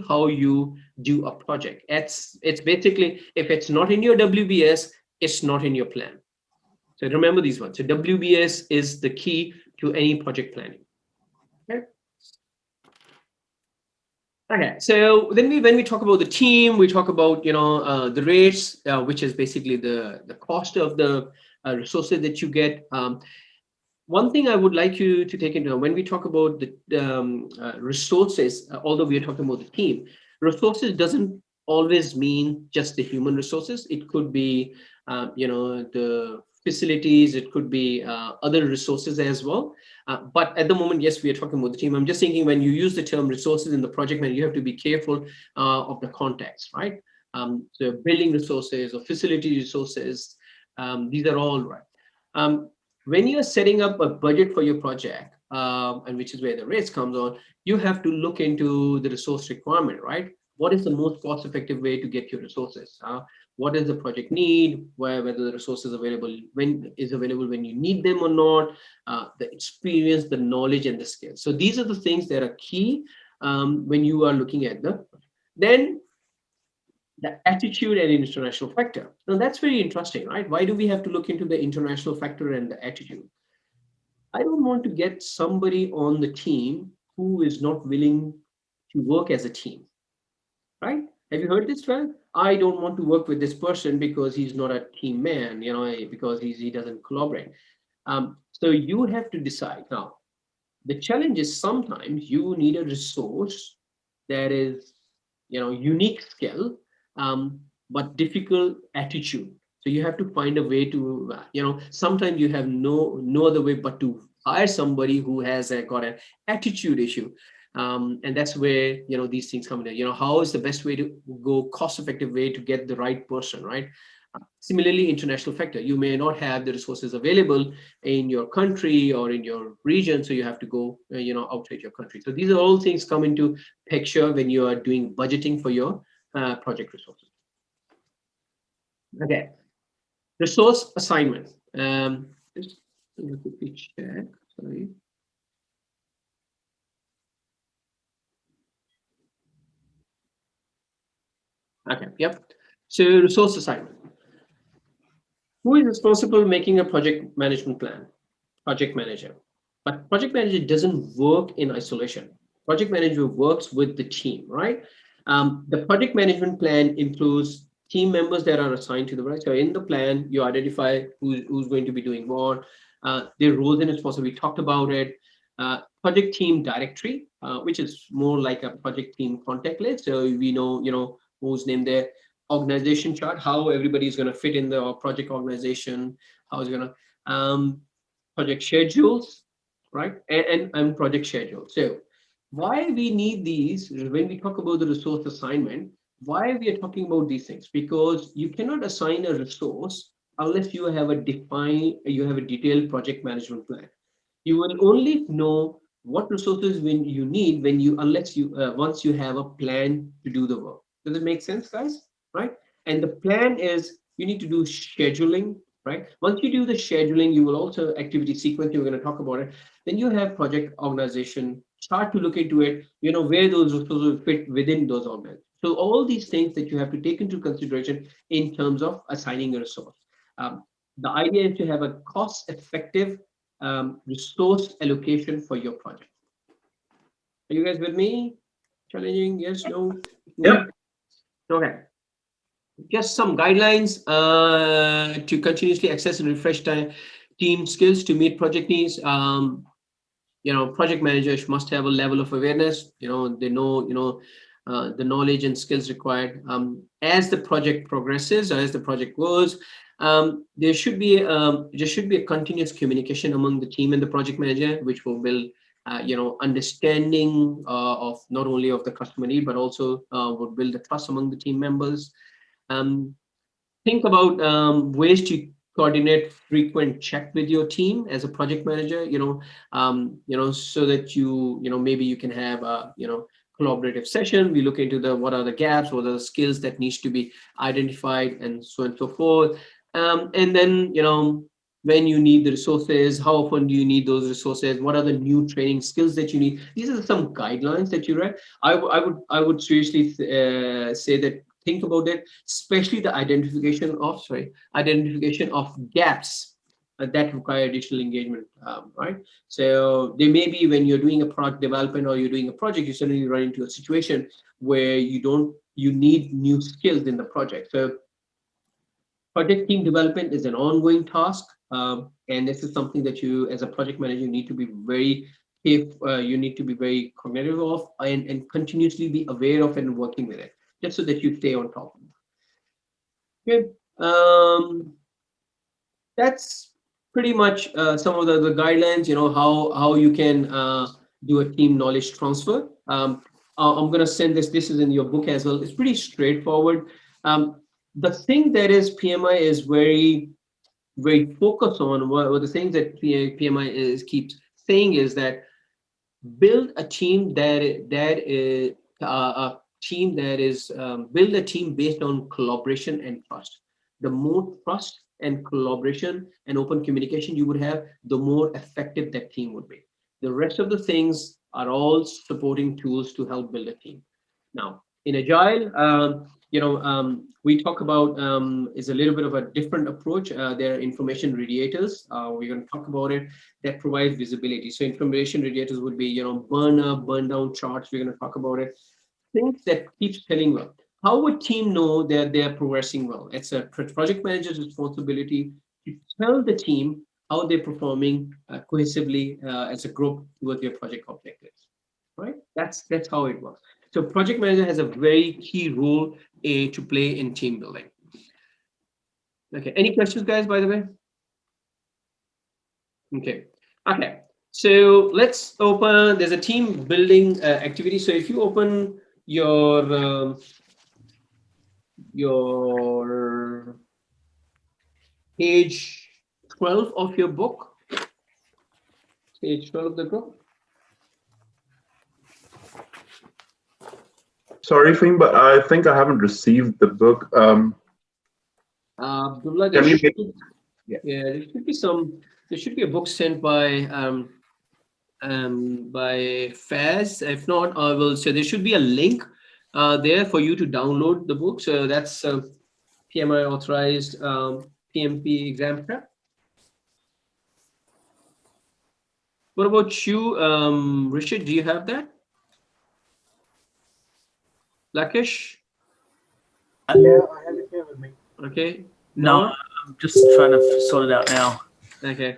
A: How you do a project. It's basically, if it's not in your WBS, it's not in your plan. So remember these ones. So WBS is the key to any project planning. Okay. Okay, so then when we talk about the team, we talk about the rates, which is basically the cost of the resources that you get. One thing I would like you to take into account when we talk about the resources, although we are talking about the team, resources doesn't always mean just the human resources. It could be the facilities, it could be other resources as well. But at the moment, yes, we are talking about the team. I'm just thinking when you use the term resources in the project management, you have to be careful of the context, right? So building resources or facility resources, these are all right. When you're setting up a budget for your project, and which is where the rates comes on, you have to look into the resource requirement, right? What is the most cost-effective way to get your resources? What does the project need? Whether the resource is available when you need them or not? The experience, the knowledge, and the skills. So these are the things that are key when you are looking at then the attitude and international factor. Now that's very interesting, right? Why do we have to look into the international factor and the attitude? I don't want to get somebody on the team who is not willing to work as a team, right? Have you heard this one? I don't want to work with this person because he's not a team man, because he doesn't collaborate. So you have to decide. Now, the challenge is sometimes you need a resource that is, unique skill, but difficult attitude. So you have to find a way to, sometimes you have no other way but to hire somebody who has got an attitude issue. And that's where, these things come in. How is the best way to go, cost-effective way to get the right person, right? Similarly, international factor. You may not have the resources available in your country or in your region, so you have to go, outside your country. So these are all things come into picture when you are doing budgeting for your project resources. Okay, resource assignment. Just quickly check. Sorry. Okay. Yep. So resource assignment. Who is responsible for making a project management plan? Project manager. But project manager doesn't work in isolation. Project manager works with the team, right? The project management plan includes team members that are assigned to the right. So in the plan, you identify who's going to be doing what, their roles and responsibilities. We talked about it. Project team directory, which is more like a project team contact list. So we know, who's named there. Organization chart, how everybody is going to fit in the project organization, how is going to project schedules, right? And project schedule. So why we need these, when we talk about the resource assignment, why we are talking about these things? Because you cannot assign a resource unless you have a detailed project management plan. You will only know what resources unless you once you have a plan to do the work. Does it make sense, guys? Right? And the plan is you need to do scheduling, right? Once you do the scheduling, you will also activity sequence. You're going to talk about it. Then you have project organization. Start to look into it. Where those resources fit within those organizations. So all these things that you have to take into consideration in terms of assigning a resource. The idea is to have a cost-effective resource allocation for your project. Are you guys with me? Challenging? Yes, no?
F: Yep.
A: Okay. Just some guidelines to continuously access and refresh team skills to meet project needs. Project managers must have a level of awareness. They know, the knowledge and skills required. As the project progresses, or as the project goes, there should be a continuous communication among the team and the project manager, which will build understanding of not only of the customer need, but also would build the trust among the team members. Think about ways to coordinate frequent check with your team as a project manager, so that maybe you can have a collaborative session. We look into what are the gaps, what are the skills that needs to be identified, and so on and so forth. And then when you need the resources, how often do you need those resources? What are the new training skills that you need? These are some guidelines that you read. I would seriously say that think about it, especially the identification of gaps that require additional engagement, right? So there may be, when you're doing a product development or you're doing a project, you suddenly run into a situation where you need new skills in the project. So project team development is an ongoing task, and this is something that you, as a project manager, need to be very cognitive of and continuously be aware of and working with it, just so that you stay on top of it. Okay. That's pretty much some of the guidelines, how you can do a team knowledge transfer. I'm going to send this is in your book as well. It's pretty straightforward. The thing that is PMI is very, very focused on, what the things that PMI keeps saying is that build a team build a team based on collaboration and trust. The more trust and collaboration and open communication you would have, the more effective that team would be. The rest of the things are all supporting tools to help build a team. Now, in Agile, we talk about is a little bit of a different approach. There are information radiators. We're going to talk about it that provide visibility. So information radiators would be, burn up, burn down charts. We're going to talk about it. Things that keeps telling well. How would team know that they are progressing well? It's a project manager's responsibility to tell the team how they're performing cohesively as a group towards their project objectives. Right? That's how it works. So project manager has a very key role to play in team building. Okay, any questions, guys, by the way? Okay. So let's open, there's a team building activity. So if you open your page 12 of your book, page 12 of the book.
F: Sorry, Fing, but I think I haven't received the book.
A: Abdullah,
F: Can you make,
A: yeah, there should be some. There should be a book sent by Faz. If not, I will. So there should be a link there for you to download the book. So that's PMI authorized PMP exam prep. What about you, Richard? Do you have that? Lakesh?
I: Yeah, I have it here with me.
A: Okay.
H: No, I'm just trying to sort it out now.
A: Okay.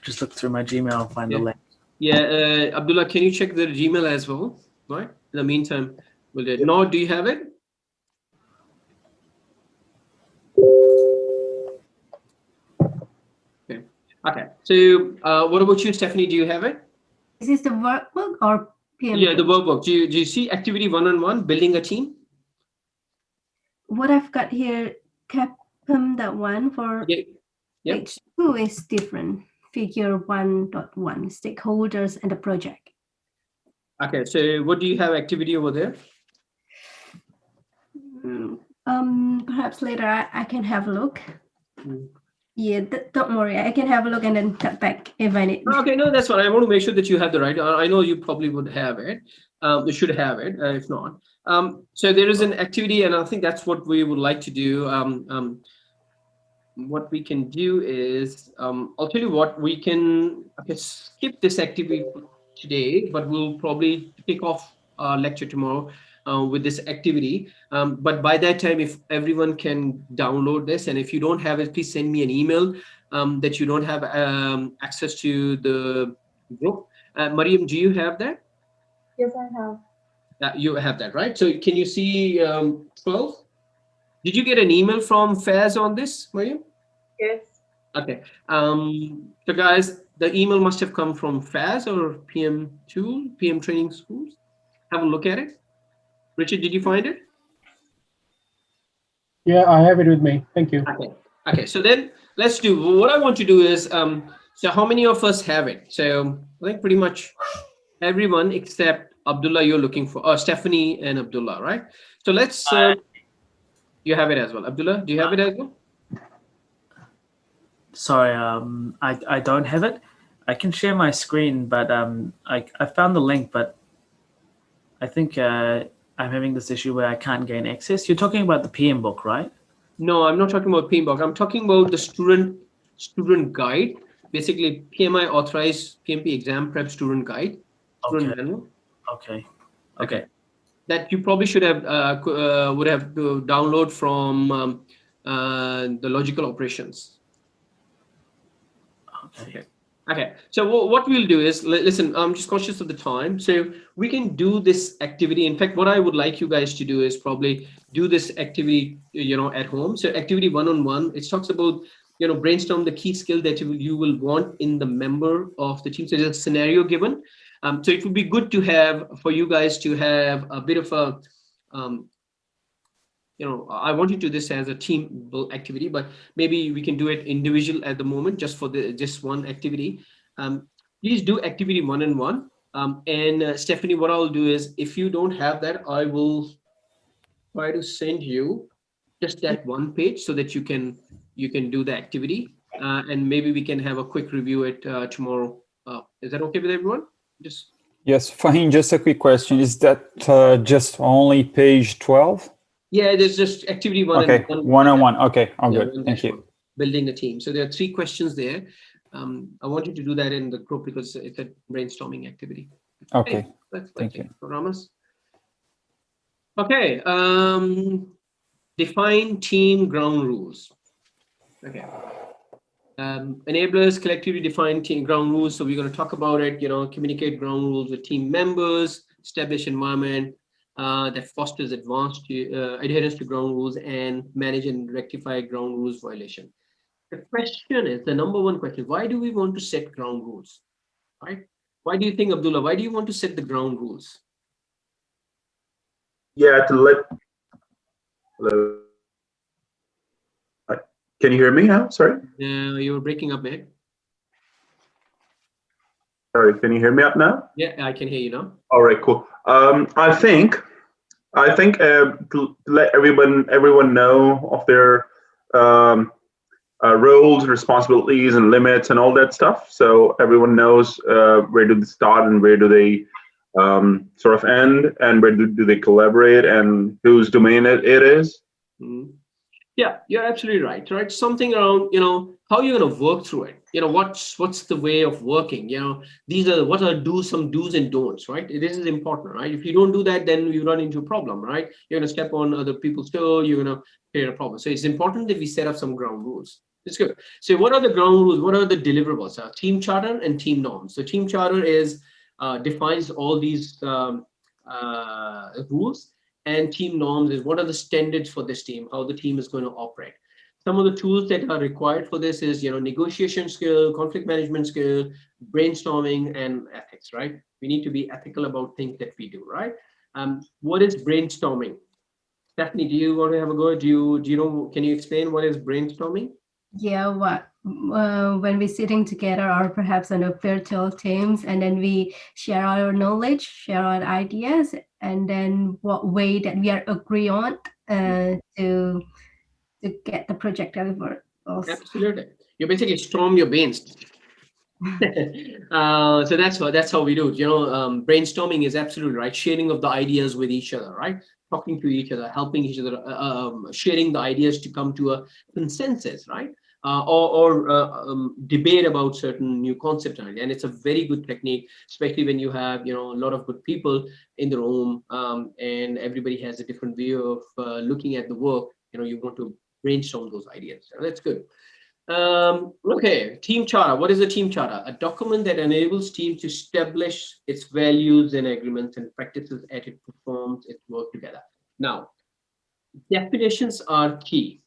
H: Just look through my Gmail and find the
A: Yeah.
H: link.
A: Yeah, Abdullah, can you check the Gmail as well? Right. In the meantime, we'll do it. No, do you have it? Okay. Okay. So, what about you, Stephanie? Do you have it?
D: Is this the workbook or PMP?
A: Yeah, the workbook. Do you see activity 1-on-1, building a team?
D: What I've got here, Capcom that one for
A: Yeah. Yep.
D: page 2 is different. Figure 1.1, stakeholders and the project.
A: Okay. So, what do you have activity over there?
D: Perhaps later I can have a look.
A: Mm.
D: Yeah, don't worry. I can have a look and then cut back if I need.
A: Okay, no, that's fine. I want to make sure that you have the right. I know you probably would have it. You should have it, if not. So there is an activity, and I think that's what we would like to do. What we can do is, I'll tell you what, we can skip this activity today, but we'll probably kick off our lecture tomorrow with this activity. But by that time, if everyone can download this, and if you don't have it, please send me an email that you don't have access to the group. Mariam, do you have that?
J: Yes, I have.
A: You have that, right? So can you see 12? Did you get an email from Faz on this, Mariam?
J: Yes.
A: Okay. So guys, the email must have come from Faz or PM Training Schools. Have a look at it. Richard, did you find it?
I: Yeah, I have it with me. Thank you.
A: Okay. Okay. So then let's do, what I want to do is, so how many of us have it? So I think pretty much everyone except Abdullah you're looking for, Stephanie and Abdullah, right? So let's, you have it as well. Abdullah, do you have it as well?
H: Sorry, I don't have it. I can share my screen, but I found the link, but I think I'm having this issue where I can't gain access. You're talking about the PM book, right?
A: No, I'm not talking about PMBOK. I'm talking about the student guide, basically PMI authorized PMP exam prep student guide. Student manual. Okay. That you probably should have would have to download from the logical operations. Okay. So what we'll do is, listen, I'm just conscious of the time. So we can do this activity. In fact, what I would like you guys to do is probably do this activity, at home. So activity 1-on-1, it talks about, brainstorm the key skill that you will want in the member of the team. So there's a scenario given. So it would be good to have, for you guys to have a bit of a, I want you to do this as a team activity, but maybe we can do it individual at the moment, just for just one activity. Please do activity 1-on-1. And Stephanie, what I'll do is, if you don't have that, I will try to send you just that one page so that you can do the activity, and maybe we can have a quick review it tomorrow. Is that okay with everyone?
C: Yes, Fahim, just a quick question. Is that just only page 12?
A: Yeah, there's just activity 1
C: okay,
A: and
C: 1-on-1. Okay, I'm good. Thank you.
A: Building a team. So there are 3 questions there. I want you to do that in the group because it's a brainstorming activity.
C: Okay.
A: Hey,
C: thank you.
A: Ramos. Okay. Define team ground rules. Okay. Enablers collectively define team ground rules. So we're going to talk about it, communicate ground rules with team members, establish environment that fosters advanced adherence to ground rules, and manage and rectify ground rules violation. The question is, the number one question, why do we want to set ground rules? right? Why do you think, Abdullah? Why do you want to set the ground rules?
F: Yeah, to let. Hello. Can you hear me now? Sorry.
A: You're breaking up, man.
F: Sorry. Can you hear me up now?
A: Yeah, I can hear you now.
F: All right. Cool. I think to let everyone know of their roles, responsibilities, and limits, and all that stuff. So everyone knows where do they start and where do they sort of end, and where do they collaborate, and whose domain it is.
A: Mm-hmm. Yeah, you're absolutely right. Right, something around how you're going to work through it. What's the way of working. These are what are some do's and don'ts. Right, this is important. Right, if you don't do that, then you run into a problem. Right, you're going to step on other people's toe. You're going to create a problem. So it's important that we set up some ground rules. It's good. So what are the ground rules? What are the deliverables? Team charter and team norms. So team charter is defines all these rules. And team norms is what are the standards for this team, how the team is going to operate. Some of the tools that are required for this is, negotiation skill, conflict management skill, brainstorming, and ethics, right? We need to be ethical about things that we do, right? What is brainstorming? Stephanie, do you want to have a go? Do you know, can you explain what is brainstorming?
D: Yeah, when we're sitting together or perhaps on a virtual teams, and then we share our knowledge, share our ideas, and then what way that we are agree on to get the project delivered.
A: Absolutely. You basically storm your brains. So that's how we do it. Brainstorming is absolutely right. Sharing of the ideas with each other, right? Talking to each other, helping each other, sharing the ideas to come to a consensus, right? Or debate about certain new concept, and it's a very good technique, especially when you have a lot of good people in the room, and everybody has a different view of looking at the work. You want to brainstorm those ideas. So that's good. Okay, team charter. What is a team charter? A document that enables teams to establish its values and agreements and practices as it performs its work together. Now, definitions are key.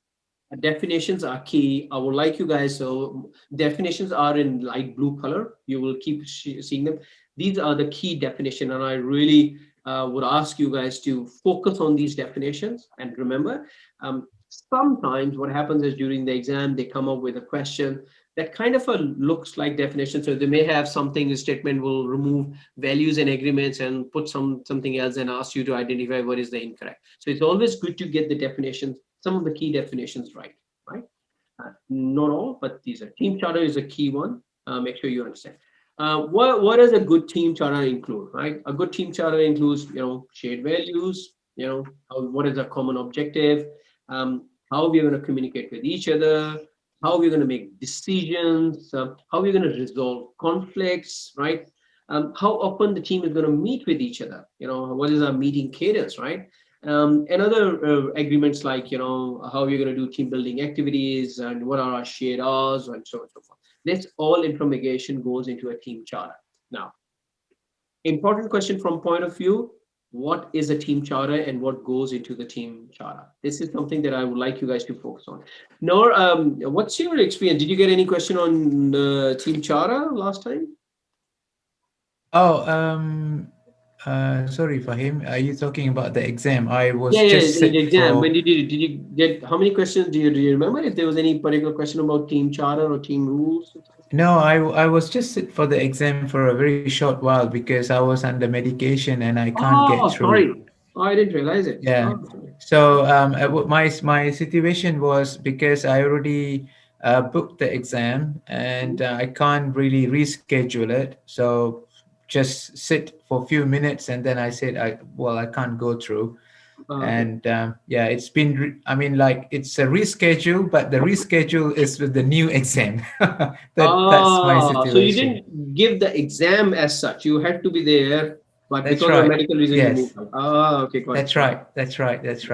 A: Definitions are key. I would like you guys, so definitions are in light blue color. You will keep seeing them. These are the key definition, and I really would ask you guys to focus on these definitions. And remember, sometimes what happens is during the exam, they come up with a question that kind of looks like definition. So they may have something, a statement will remove values and agreements and put something else and ask you to identify what is the incorrect. So it's always good to get the definitions, some of the key definitions right? Not all, but these are. Team charter is a key one. Make sure you understand. What does a good team charter include, right? A good team charter includes, shared values, what is a common objective, how we're going to communicate with each other, how we're going to make decisions, how we're going to resolve conflicts, right? How often the team is going to meet with each other, what is our meeting cadence, right? And other agreements like, how we're going to do team building activities and what are our shared hours and so on and so forth. This all information goes into a team charter. Now, important question from point of view, what is a team charter and what goes into the team charter? This is something that I would like you guys to focus on. Noor, what's your experience? Did you get any question on the team charter last time?
G: Oh, sorry, Fahim. Are you talking about the exam? I was
A: the
G: for...
A: exam. When did you get? How many questions do you remember? If there was any particular question about team charter or team rules?
G: No, I was just sit for the exam for a very short while because I was under medication and I can't get through.
A: Sorry. I didn't realize it.
G: Yeah. So my situation was because I already booked the exam and I can't really reschedule it. So just sit for a few minutes and then I said I can't go through. And yeah, it's been it's a reschedule, but the reschedule is with the new exam. That's my situation.
A: So you didn't give the exam as such. You had to be there, but
G: That's
A: because
G: right.
A: of medical reason,
G: Yes.
A: you moved out. Okay, got
G: That's
A: it.
G: right. That's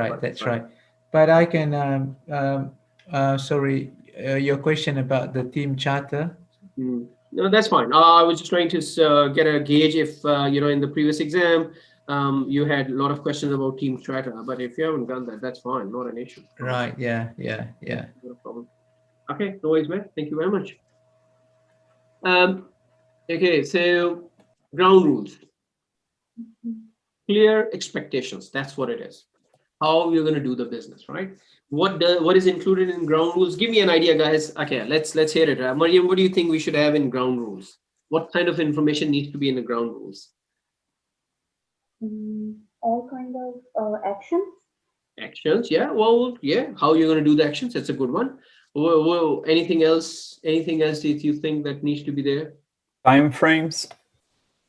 G: right. But I can sorry, your question about the team charter.
A: No, that's fine. I was just trying to get a gauge if in the previous exam you had a lot of questions about team charter, but if you haven't done that, that's fine. Not an issue.
G: Right. Yeah.
A: No problem. Okay, no worries, man. Thank you very much. Okay, so ground rules. Clear expectations. That's what it is. How you're going to do the business, right? What is included in ground rules? Give me an idea, guys. Okay, let's hear it. Mariam, what do you think we should have in ground rules? What kind of information needs to be in the ground rules?
J: All kind of actions.
A: Actions, yeah. Well, yeah. How you're going to do the actions? That's a good one. Well, anything else? Anything else that you think that needs to be there?
C: Time frames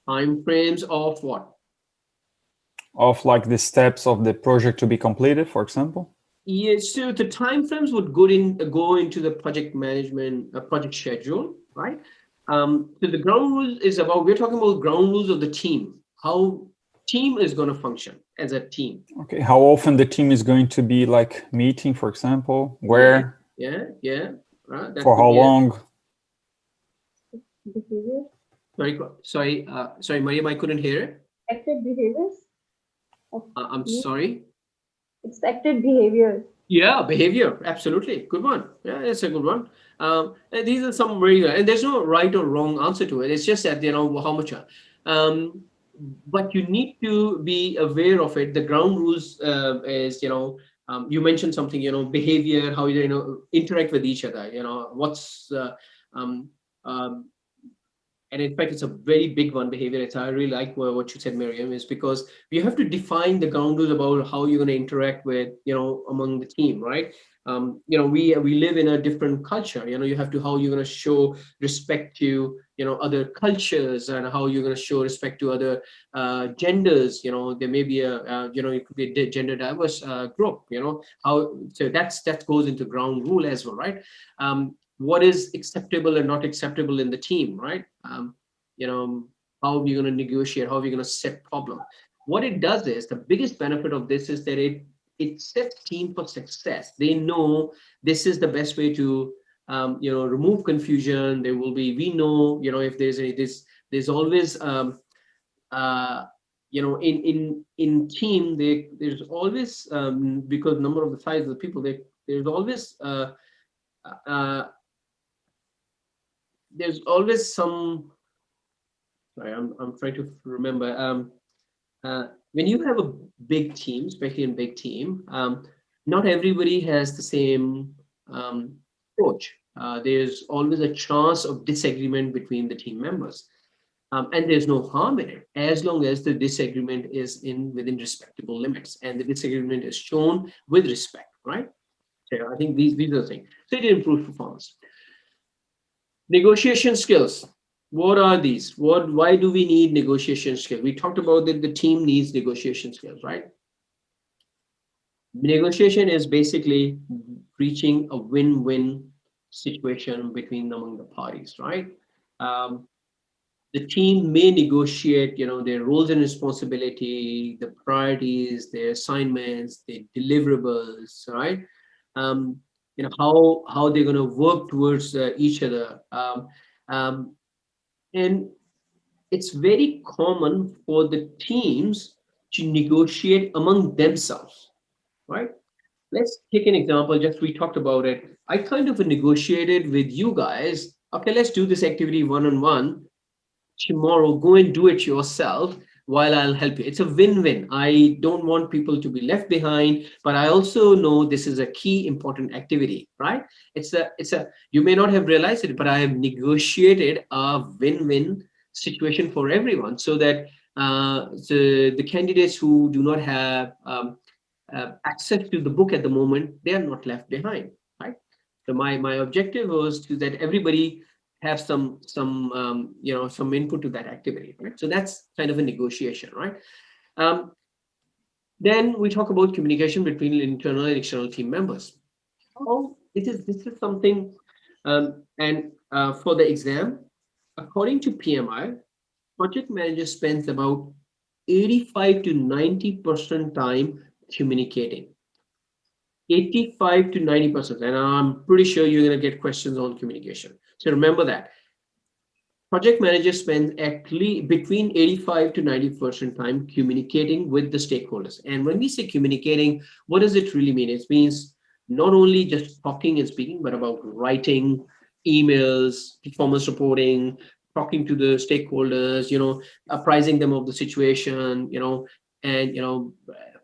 A: Time frames of what?
C: of like the steps of the project to be completed, for example.
A: Yes, so the time frames would go into the project management, project schedule, right? So the ground rules is about, we're talking about ground rules of the team, how team is going to function as a team.
C: Okay, how often the team is going to be like meeting, for example, where,
A: Yeah. Right.
C: for how long?
J: Behavior.
A: Sorry, Mariam, I couldn't hear it.
J: Expected behaviors.
A: I'm sorry.
J: Expected behavior.
A: Yeah, behavior, absolutely, good one. Yeah, it's a good one. And these are some very good, and there's no right or wrong answer to it. It's just that, you know, how much. But you need to be aware of it. The ground rules is, you know, you mentioned something, you know, behavior, how you know interact with each other. You know, what's and in fact, it's a very big one, behavior. I really like what you said, Miriam, is because you have to define the ground rules about how you're going to interact with, you know, among the team, right? You know, we live in a different culture. You know, you have to, how you're going to show respect to, you know, other cultures, and how you're going to show respect to other genders. You know, there may be you know, it could be a gender diverse group. You know, how, so that goes into ground rule as well, right? What is acceptable and not acceptable in the team, right? You know, how are we going to negotiate? How are we going to set problem? What it does is, the biggest benefit of this is that it sets team for success. They know this is the best way to, you know, remove confusion. There will be, we know, you know, if there's always, you know, in team, there's always, because number of the size of the people, there's always, there's always some, sorry, I'm trying to remember. When you have a big team, especially in big team, not everybody has the same approach. There's always a chance of disagreement between the team members. And there's no harm in it, as long as the disagreement is within respectable limits, and the disagreement is shown with respect, right? So I think these are the things. So it improves performance. Negotiation skills. What are these? Why do we need negotiation skills? We talked about that the team needs negotiation skills, right? Negotiation is basically reaching a win-win situation among the parties, right? The team may negotiate, you know, their roles and responsibility, the priorities, their assignments, their deliverables, right? You know, how they're going to work towards each other. And it's very common for the teams to negotiate among themselves, right? Let's take an example. Just we talked about it. I kind of negotiated with you guys. Okay, let's do this activity one-on-one. Tomorrow, go and do it yourself while I'll help you. It's a win-win. I don't want people to be left behind, but I also know this is a key important activity, right? It's a you may not have realized it, but I have negotiated a win-win situation for everyone, so that the candidates who do not have access to the book at the moment, they are not left behind, right? So my objective was that everybody have some you know, some input to that activity, right? So that's kind of a negotiation, right? Then we talk about communication between internal and external team members. Oh, this is something, and for the exam, according to PMI, project manager spends about 85 to 90% time communicating. 85 to 90%, and I'm pretty sure you're going to get questions on communication. So remember that. Project managers spend actually between 85 to 90% time communicating with the stakeholders. And when we say communicating, what does it really mean? It means not only just talking and speaking, but about writing, emails, performance reporting, talking to the stakeholders, apprising them of the situation, and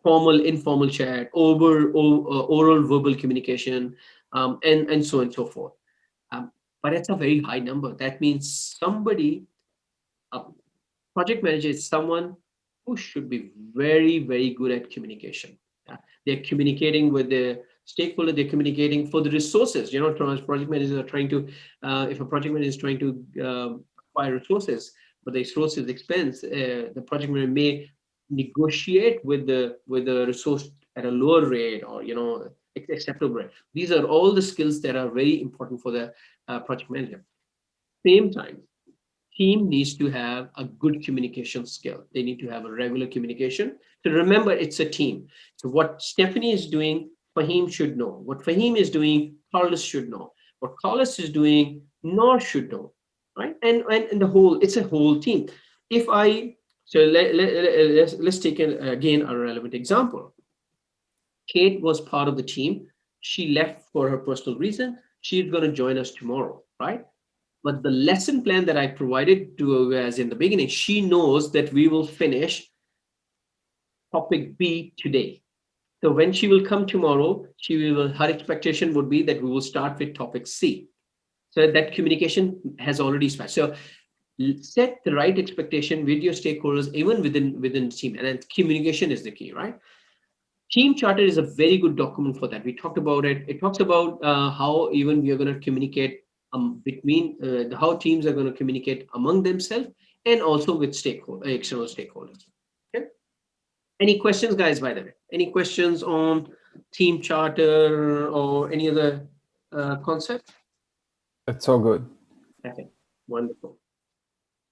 A: formal, informal chat, oral, verbal communication, and so on and so forth. But it's a very high number. That means somebody, a project manager is someone who should be very, very good at communication. They're communicating with the stakeholder, they're communicating for the resources. Project managers are trying to, if a project manager is trying to acquire resources, but the resources expense, the project manager may negotiate with the resource at a lower rate, or acceptable rate. These are all the skills that are very important for the project manager. Same time, team needs to have a good communication skill. They need to have a regular communication. So remember, it's a team. So what Stephanie is doing, Fahim should know. What Fahim is doing, Carlos should know. What Carlos is doing, Noor should know, right? And the whole, it's a whole team. Let's take again a relevant example. Kate was part of the team. She left for her personal reason. She's going to join us tomorrow, right? But the lesson plan that I provided to her as in the beginning, she knows that we will finish topic B today. So when she will come tomorrow, her expectation would be that we will start with topic C. So that communication has already started. So set the right expectation with your stakeholders, even within the team, and then communication is the key, right? Team Charter is a very good document for that. We talked about it. It talks about how even we are going to communicate between how teams are going to communicate among themselves and also with external stakeholders. Okay. Any questions, guys? By the way, any questions on Team Charter or any other concept?
C: That's all good.
A: Okay, wonderful.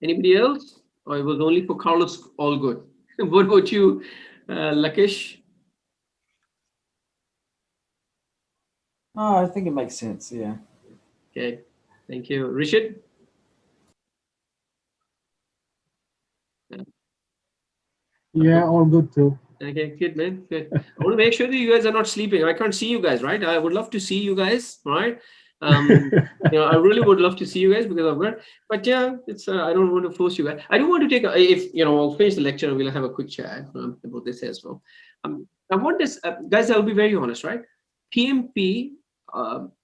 A: Anybody else? Or it was only for Carlos? All good. What about you, Lakesh?
K: Oh, I think it makes sense. Yeah.
A: Okay, thank you. Richard?
I: Yeah, all good too.
A: Okay, good, man. Good. I want to make sure that you guys are not sleeping. I can't see you guys, right? I would love to see you guys, right? I really would love to see you guys because I've got, but yeah, it's I don't want to force you guys. I do want to take I'll finish the lecture and we'll have a quick chat about this as well. I want this, guys. I'll be very honest, right? PMP,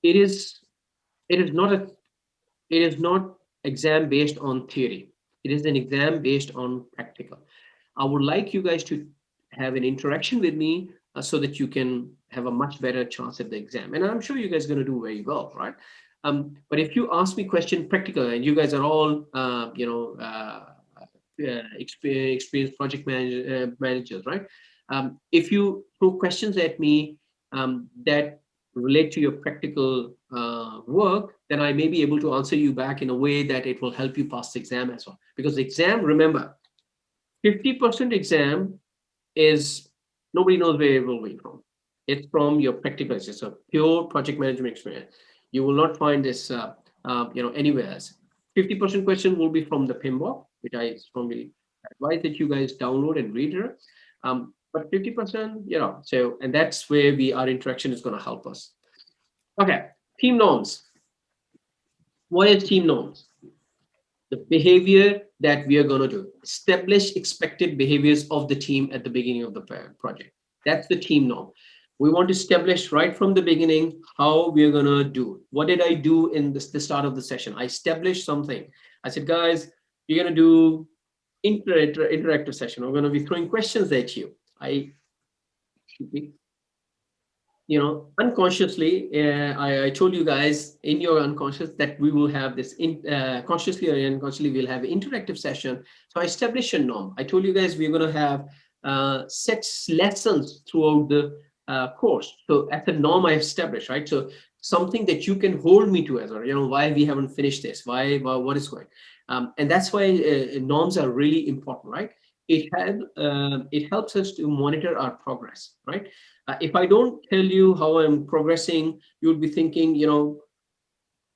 A: it is not exam based on theory. It is an exam based on practical. I would like you guys to have an interaction with me so that you can have a much better chance at the exam. And I'm sure you guys are going to do very well, right? But if you ask me question practical, and you guys are all, experienced project managers, right? If you throw questions at me that relate to your practical work, then I may be able to answer you back in a way that it will help you pass the exam as well. Because the exam, remember, 50% exam is nobody knows where it will be from. It's from your practical. It's a pure project management experience. You will not find this, anywhere else. 50% question will be from the Pmp, which I strongly advise that you guys download and read it. But 50%, so, and that's where our interaction is going to help us. Okay, team norms. What is team norms? The behavior that we are going to do. Establish expected behaviors of the team at the beginning of the project. That's the team norm. We want to establish right from the beginning how we are going to do. What did I do in the start of the session? I established something. I said, guys, you're going to do interactive session. We're going to be throwing questions at you. Unconsciously, I told you guys in your unconscious that we will have this consciously or unconsciously, we'll have an interactive session. So I established a norm. I told you guys we're going to have set lessons throughout the course. So at the norm I established, right? So something that you can hold me to as well, why we haven't finished this, what is going. And that's why norms are really important, right? It helps us to monitor our progress, right? If I don't tell you how I'm progressing, you'll be thinking,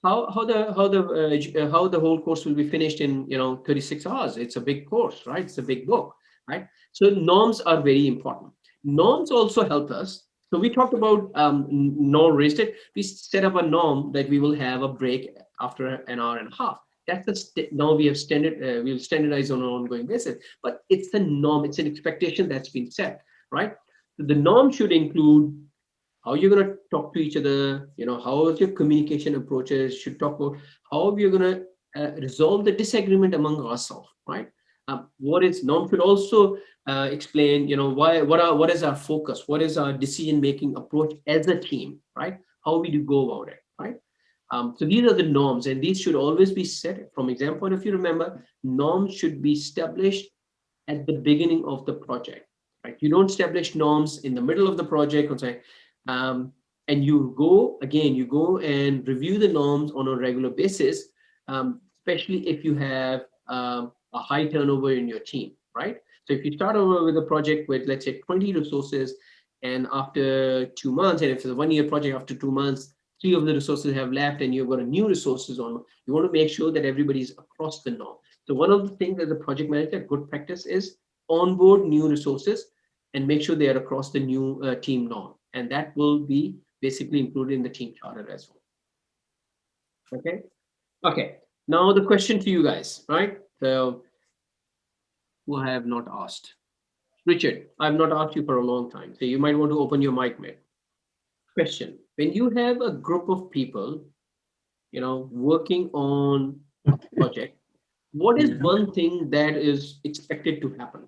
A: how the whole course will be finished in 36 hours. It's a big course, right? It's a big book, right? So norms are very important. Norms also help us. So we talked about norm raised it. We set up a norm that we will have a break after an hour and a half. Now we have we'll standardize on an ongoing basis, but it's a norm, it's an expectation that's been set, right? So the norm should include how you're going to talk to each other, how your communication approaches, should talk about how we're going to resolve the disagreement among ourselves, right? What is norm should also explain, what is our focus, what is our decision-making approach as a team, right? How we do go about it, right? So these are the norms, and these should always be set. From exam point of view, remember, norms should be established at the beginning of the project, right? You don't establish norms in the middle of the project or say, and you go and review the norms on a regular basis, especially if you have a high turnover in your team, right? So if you start over with a project with, let's say, 20 resources, and after 2 months, and if it's a 1-year project, after 2 months, 3 of the resources have left and you've got a new resources on, you want to make sure that everybody's across the norm. So one of the things as a project manager, good practice is onboard new resources and make sure they are across the new team norm. And that will be basically included in the team charter as well. Okay. Okay. Now the question to you guys, right? So who I have not asked? Richard, I've not asked you for a long time. So you might want to open your mic, mate. Question: when you have a group of people, working on a project, what is one thing that is expected to happen?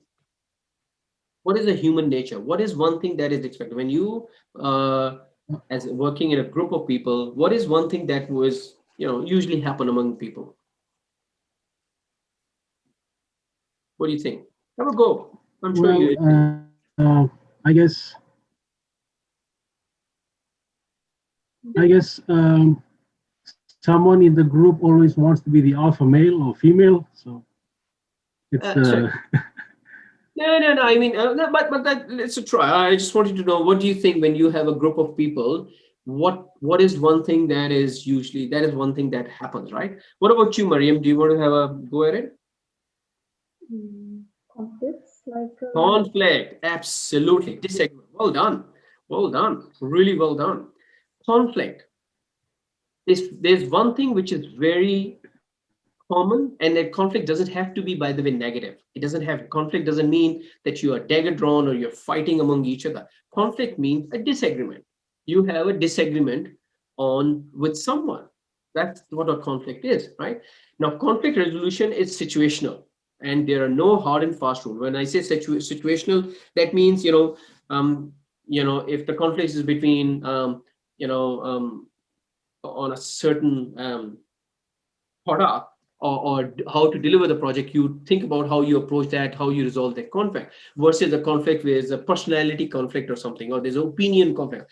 A: What is the human nature? What is one thing that is expected when you, as working in a group of people? What is one thing that was, usually happen among people? What do you think? Have a go. I'm sure
I: I guess someone in the group always wants to be the alpha male or female, so it's
A: No. I mean, but let's try. I just wanted to know, what do you think when you have a group of people? What is one thing that is one thing that happens, right? What about you, Mariam? Do you want to have a go at it?
J: Conflicts,
A: conflict, absolutely. Disagreement. Well done. Really well done. Conflict. There's one thing which is very common, and that conflict doesn't have to be, by the way, negative. Conflict doesn't mean that you are dagger drawn or you're fighting among each other. Conflict means a disagreement. You have a disagreement with someone. That's what a conflict is, right? Now, conflict resolution is situational, and there are no hard and fast rules. When I say situational, that means, if the conflict is between, on a certain product, or how to deliver the project, you think about how you approach that, how you resolve that conflict, versus a conflict with a personality conflict or something, or there's an opinion conflict.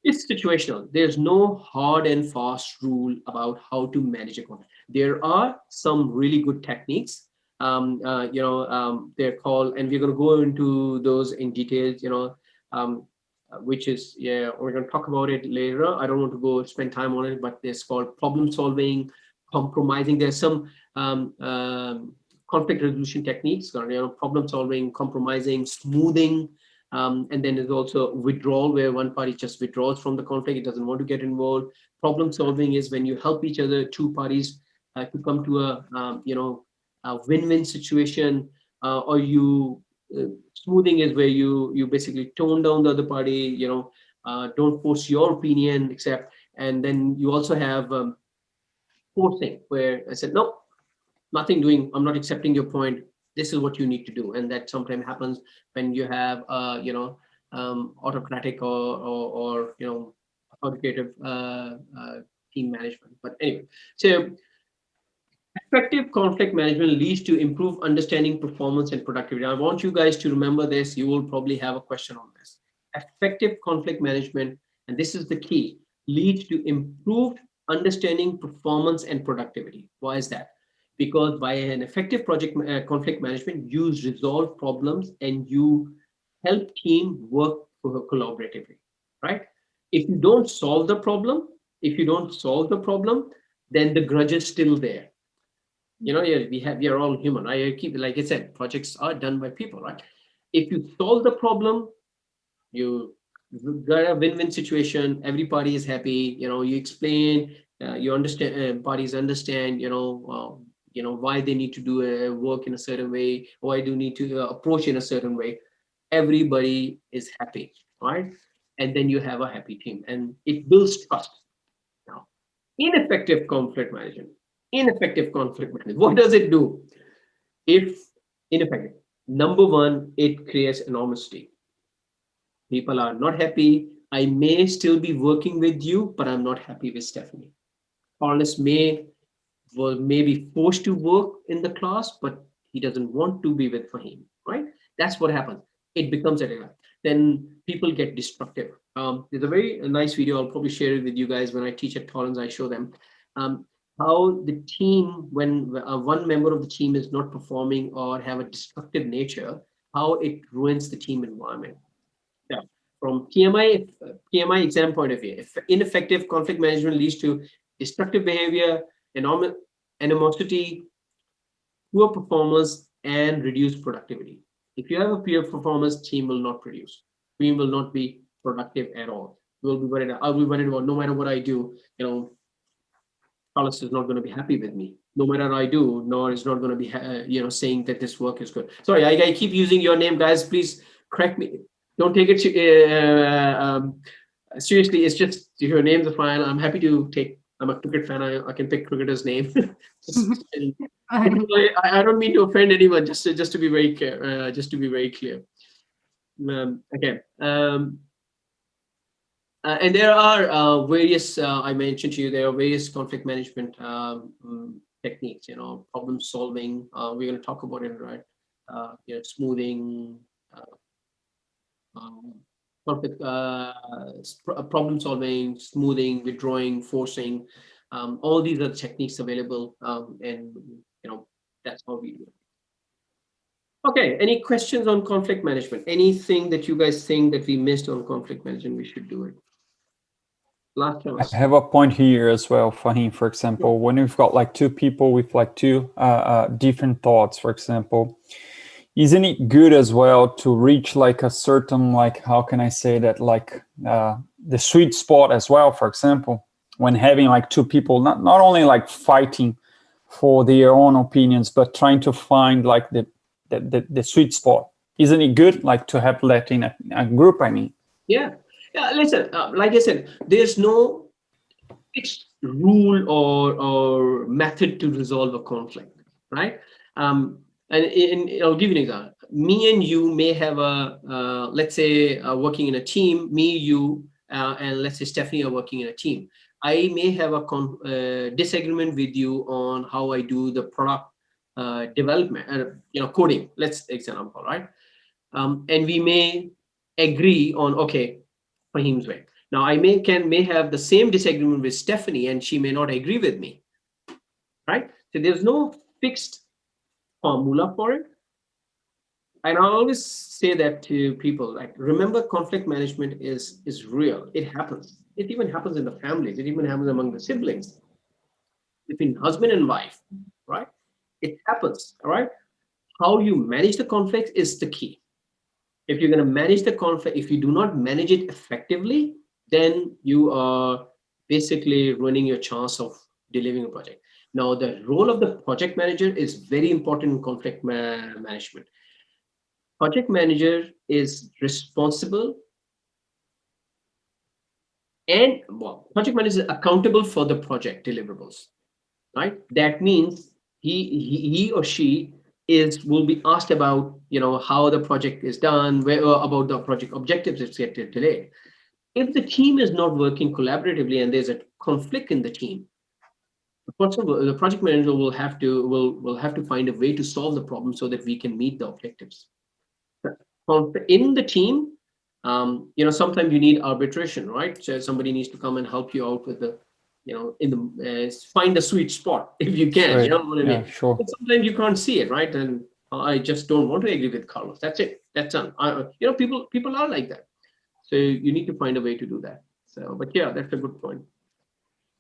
A: It's situational. There's no hard and fast rule about how to manage a conflict. There are some really good techniques. They're called, and we're going to go into those in details, which is, we're going to talk about it later. I don't want to go spend time on it, but it's called problem solving, compromising. There's some conflict resolution techniques, problem solving, compromising, smoothing, and then there's also withdrawal, where one party just withdraws from the conflict. It doesn't want to get involved. Problem solving is when you help each other, two parties, to come to a win-win situation, or smoothing is where you basically tone down the other party, don't force your opinion, except, and then you also have forcing, where I said, no, nothing doing, I'm not accepting your point, this is what you need to do. And that sometimes happens when you have autocratic or authoritative team management. But anyway, so effective conflict management leads to improved understanding, performance, and productivity. I want you guys to remember this. You will probably have a question on this. Effective conflict management, and this is the key, leads to improved understanding, performance, and productivity. Why is that? Because by an effective conflict management, you resolve problems and you help team work collaboratively, right? If you don't solve the problem, then the grudge is still there. We are all human. I keep, like I said, projects are done by people, right? If you solve the problem, you got a win-win situation. Every party is happy. You explain, you understand, parties understand, why they need to do work in a certain way, why do you need to approach in a certain way. Everybody is happy, right? And then you have a happy team, and it builds trust. Now, ineffective conflict management. What does it do? If ineffective, number one, it creates anomalisty. People are not happy. I may still be working with you, but I'm not happy with Stephanie. Carlos may be forced to work in the class, but he doesn't want to be with Fahim, right? That's what happens. It becomes a then people get destructive. There's a very nice video. I'll probably share it with you guys when I teach at Collins. I show them how the team, when one member of the team is not performing or have a destructive nature, how it ruins the team environment. Yeah. From PMI exam point of view, if ineffective conflict management leads to destructive behavior, animosity, poor performance, and reduced productivity. If you have a poor performance, team will not produce. Team will not be productive at all. We'll be worried. I'll be worried about no matter what I do, Carlos is not going to be happy with me. No matter what I do, nor is not going to be, saying that this work is good. Sorry, I keep using your name, guys. Please correct me. Don't take it seriously. It's just your names are fine. I'm happy to take. I'm a cricket fan. I can pick cricketer's name. I don't mean to offend anyone. Just to be very clear. Okay. And there are various. I mentioned to you there are various conflict management techniques. Problem solving. We're going to talk about it, right? Smoothing. Conflict, problem solving, smoothing, withdrawing, forcing. All these are techniques available, and that's how we do it. Okay, any questions on conflict management? Anything that you guys think that we missed on conflict management, we should do it? Last time.
C: I have a point here as well, Fahim, for example, when we've got like two people with like two different thoughts, for example, isn't it good as well to reach like a certain, like, how can I say that, like the sweet spot as well, for example, when having like two people, not only like fighting for their own opinions, but trying to find like the sweet spot. Isn't it good like to have that in a group, I mean?
A: Yeah, listen, like I said, there's no fixed rule or method to resolve a conflict, right? And I'll give you an example. Me and you may have let's say, working in a team, me, you, and let's say Stephanie are working in a team. I may have a disagreement with you on how I do the product development, coding, let's example, right? And we may agree on, okay, Fahim's way. Now, I may have the same disagreement with Stephanie, and she may not agree with me, right? So there's no fixed formula for it. And I always say that to people, like, remember, conflict management is real. It happens. It even happens in the families. It even happens among the siblings, between husband and wife, right? It happens, all right? How you manage the conflict is the key. If you're going to manage the conflict, if you do not manage it effectively, then you are basically ruining your chance of delivering a project. Now, the role of the project manager is very important in conflict management. Project manager is responsible and, well, project manager is accountable for the project deliverables, right? That means he or she will be asked about, how the project is done, about the project objectives, etc. Today. If the team is not working collaboratively and there's a conflict in the team, the project manager will have to find a way to solve the problem so that we can meet the objectives. In the team, sometimes you need arbitration, right? So somebody needs to come and help you out with the, find the sweet spot if you can.
C: Right.
A: You know what I mean?
C: Yeah, sure.
A: But sometimes you can't see it, right? And I just don't want to agree with Carlos. That's it. That's done. People are like that. So you need to find a way to do that. So, but yeah, that's a good point.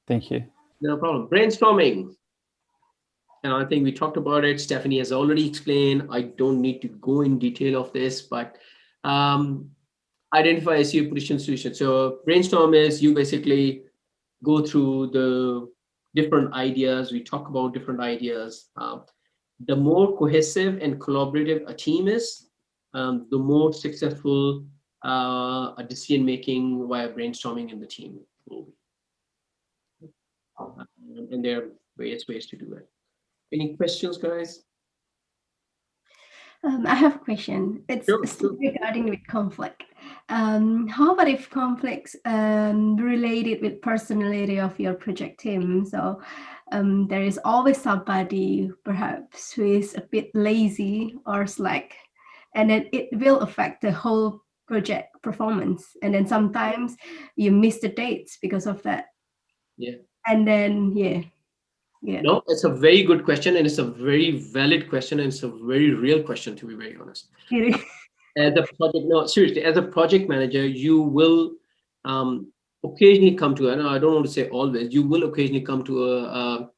C: Thank you.
A: No problem. Brainstorming. And I think we talked about it. Stephanie has already explained. I don't need to go in detail of this, but identify SEO position solution. So brainstorm is you basically go through the different ideas. We talk about different ideas. The more cohesive and collaborative a team is, the more successful a decision making via brainstorming in the team will be. And there are various ways to do that. Any questions, guys?
D: I have a question. It's still regarding with conflict. How about if conflicts related with personality of your project team? So there is always somebody perhaps who is a bit lazy or slack, and then it will affect the whole project performance. And then sometimes you miss the dates because of that.
A: Yeah.
D: And then yeah.
A: No, it's a very good question, and it's a very valid question, and it's a very real question, to be very honest. As a project, no, seriously, as a project manager, you will occasionally come to, and I don't want to say always, you will occasionally come to a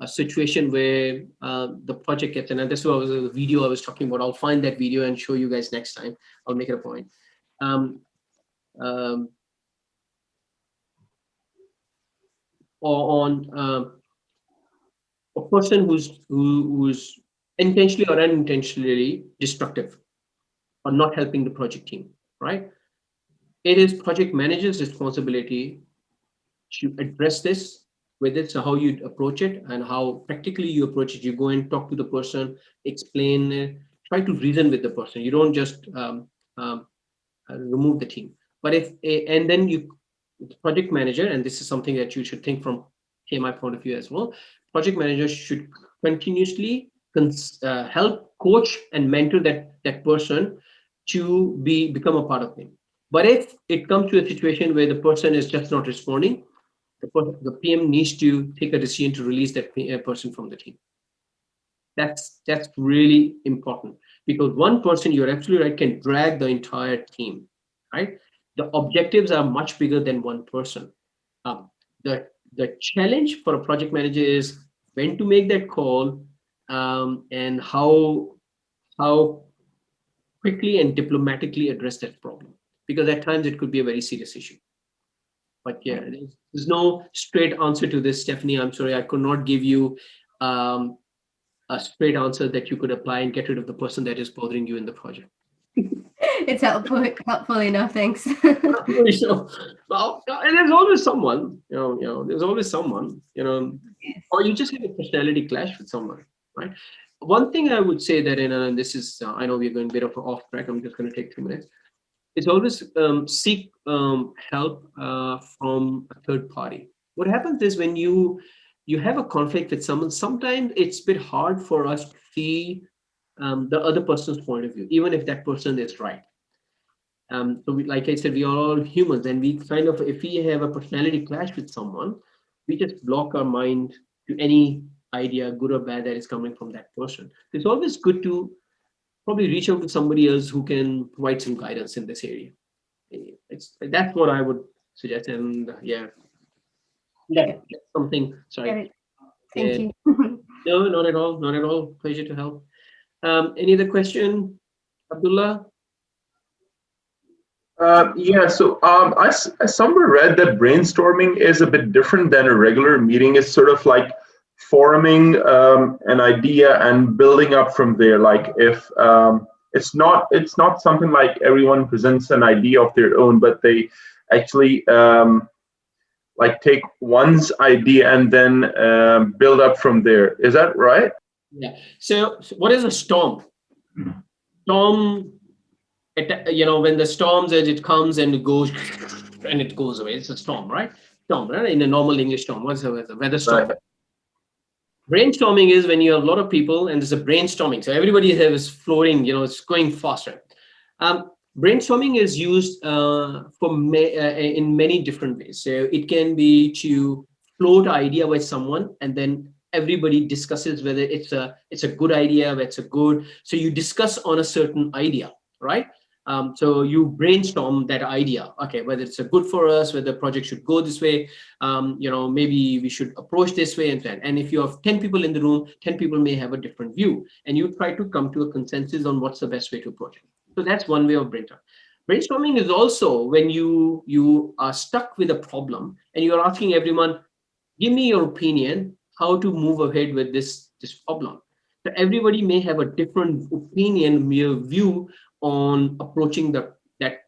A: situation where the project gets, and this was the video I was talking about. I'll find that video and show you guys next time. I'll make it a point. A person who's intentionally or unintentionally destructive or not helping the project team, right? It is project manager's responsibility to address this with it. So how you approach it and how practically you approach it. You go and talk to the person, explain it, try to reason with the person. You don't just remove the team. But and then you, the project manager, and this is something that you should think from PMI point of view as well, project managers should continuously help coach and mentor that person to become a part of it. But if it comes to a situation where the person is just not responding, the PM needs to take a decision to release that person from the team. That's really important, because one person, you're absolutely right, can drag the entire team, right? The objectives are much bigger than one person. The challenge for a project manager is when to make that call, and how quickly and diplomatically address that problem, because at times it could be a very serious issue. But yeah, there's no straight answer to this, Stephanie. I'm sorry, I could not give you a straight answer that you could apply and get rid of the person that is bothering you in the project.
D: It's helpful enough, thanks.
A: Well, and there's always someone, there's always someone, or you just have a personality clash with someone, right? One thing I would say that, and this is, I know we're going a bit of off track, I'm just going to take 2 minutes. It's always seek help from a third party. What happens is when you have a conflict with someone, sometimes it's a bit hard for us to see the other person's point of view, even if that person is right. So like I said, we are all humans, and we kind of, if we have a personality clash with someone, we just block our mind to any idea, good or bad, that is coming from that person. It's always good to probably reach out to somebody else who can provide some guidance in this area. That's what I would suggest. And yeah, that's something. Sorry.
D: Thank you.
A: No, not at all. Not at all. Pleasure to help. Any other question, Abdullah?
F: Yeah, so I somewhere read that brainstorming is a bit different than a regular meeting. It's sort of like forming an idea and building up from there. Like if it's not something like everyone presents an idea of their own, but they actually like take one's idea and then build up from there. Is that right?
A: Yeah. So what is a storm? Storm, when the storms, as it comes and it goes and it goes away, it's a storm, right? Storm, right? In a normal English storm, what's the weather? Weather storm. Right. Brainstorming is when you have a lot of people and there's a brainstorming. So everybody is floating, it's going faster. Brainstorming is used in many different ways. So it can be to float an idea with someone, and then everybody discusses whether it's a good idea, whether it's a good. So you discuss on a certain idea, right? So you brainstorm that idea. Okay, whether it's a good for us, whether the project should go this way, maybe we should approach this way and then. And if you have 10 people in the room, 10 people may have a different view, and you try to come to a consensus on what's the best way to approach it. So that's one way of brainstorming. Brainstorming is also when you are stuck with a problem and you're asking everyone, give me your opinion how to move ahead with this problem. So everybody may have a different opinion, view on approaching that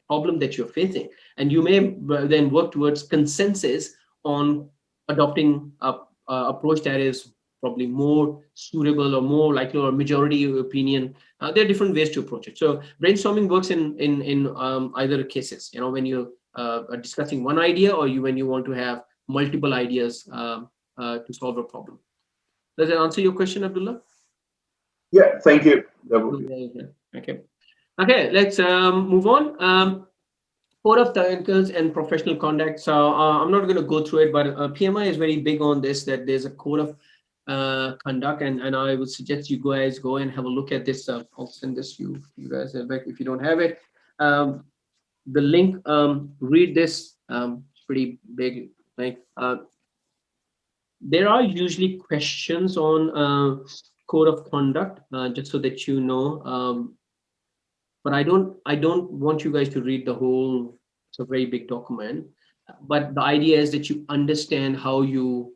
A: problem that you're facing, and you may then work towards consensus on adopting a approach that is probably more suitable or more likely, or majority opinion. There are different ways to approach it. So brainstorming works in either cases. When you are discussing one idea, or when you want to have multiple ideas to solve a problem. Does that answer your question, Abdullah?
F: Yeah, thank you. That would be.
A: Okay, let's move on. Code of ethics and professional conduct. So I'm not going to go through it, but PMI is very big on this, that there's a code of conduct, and I would suggest you guys go and have a look at this. I'll send this to you guys back if you don't have it. The link, read this. It's pretty big. There are usually questions on code of conduct, just so that you know. But I don't want you guys to read the whole. It's a very big document. But the idea is that you understand how you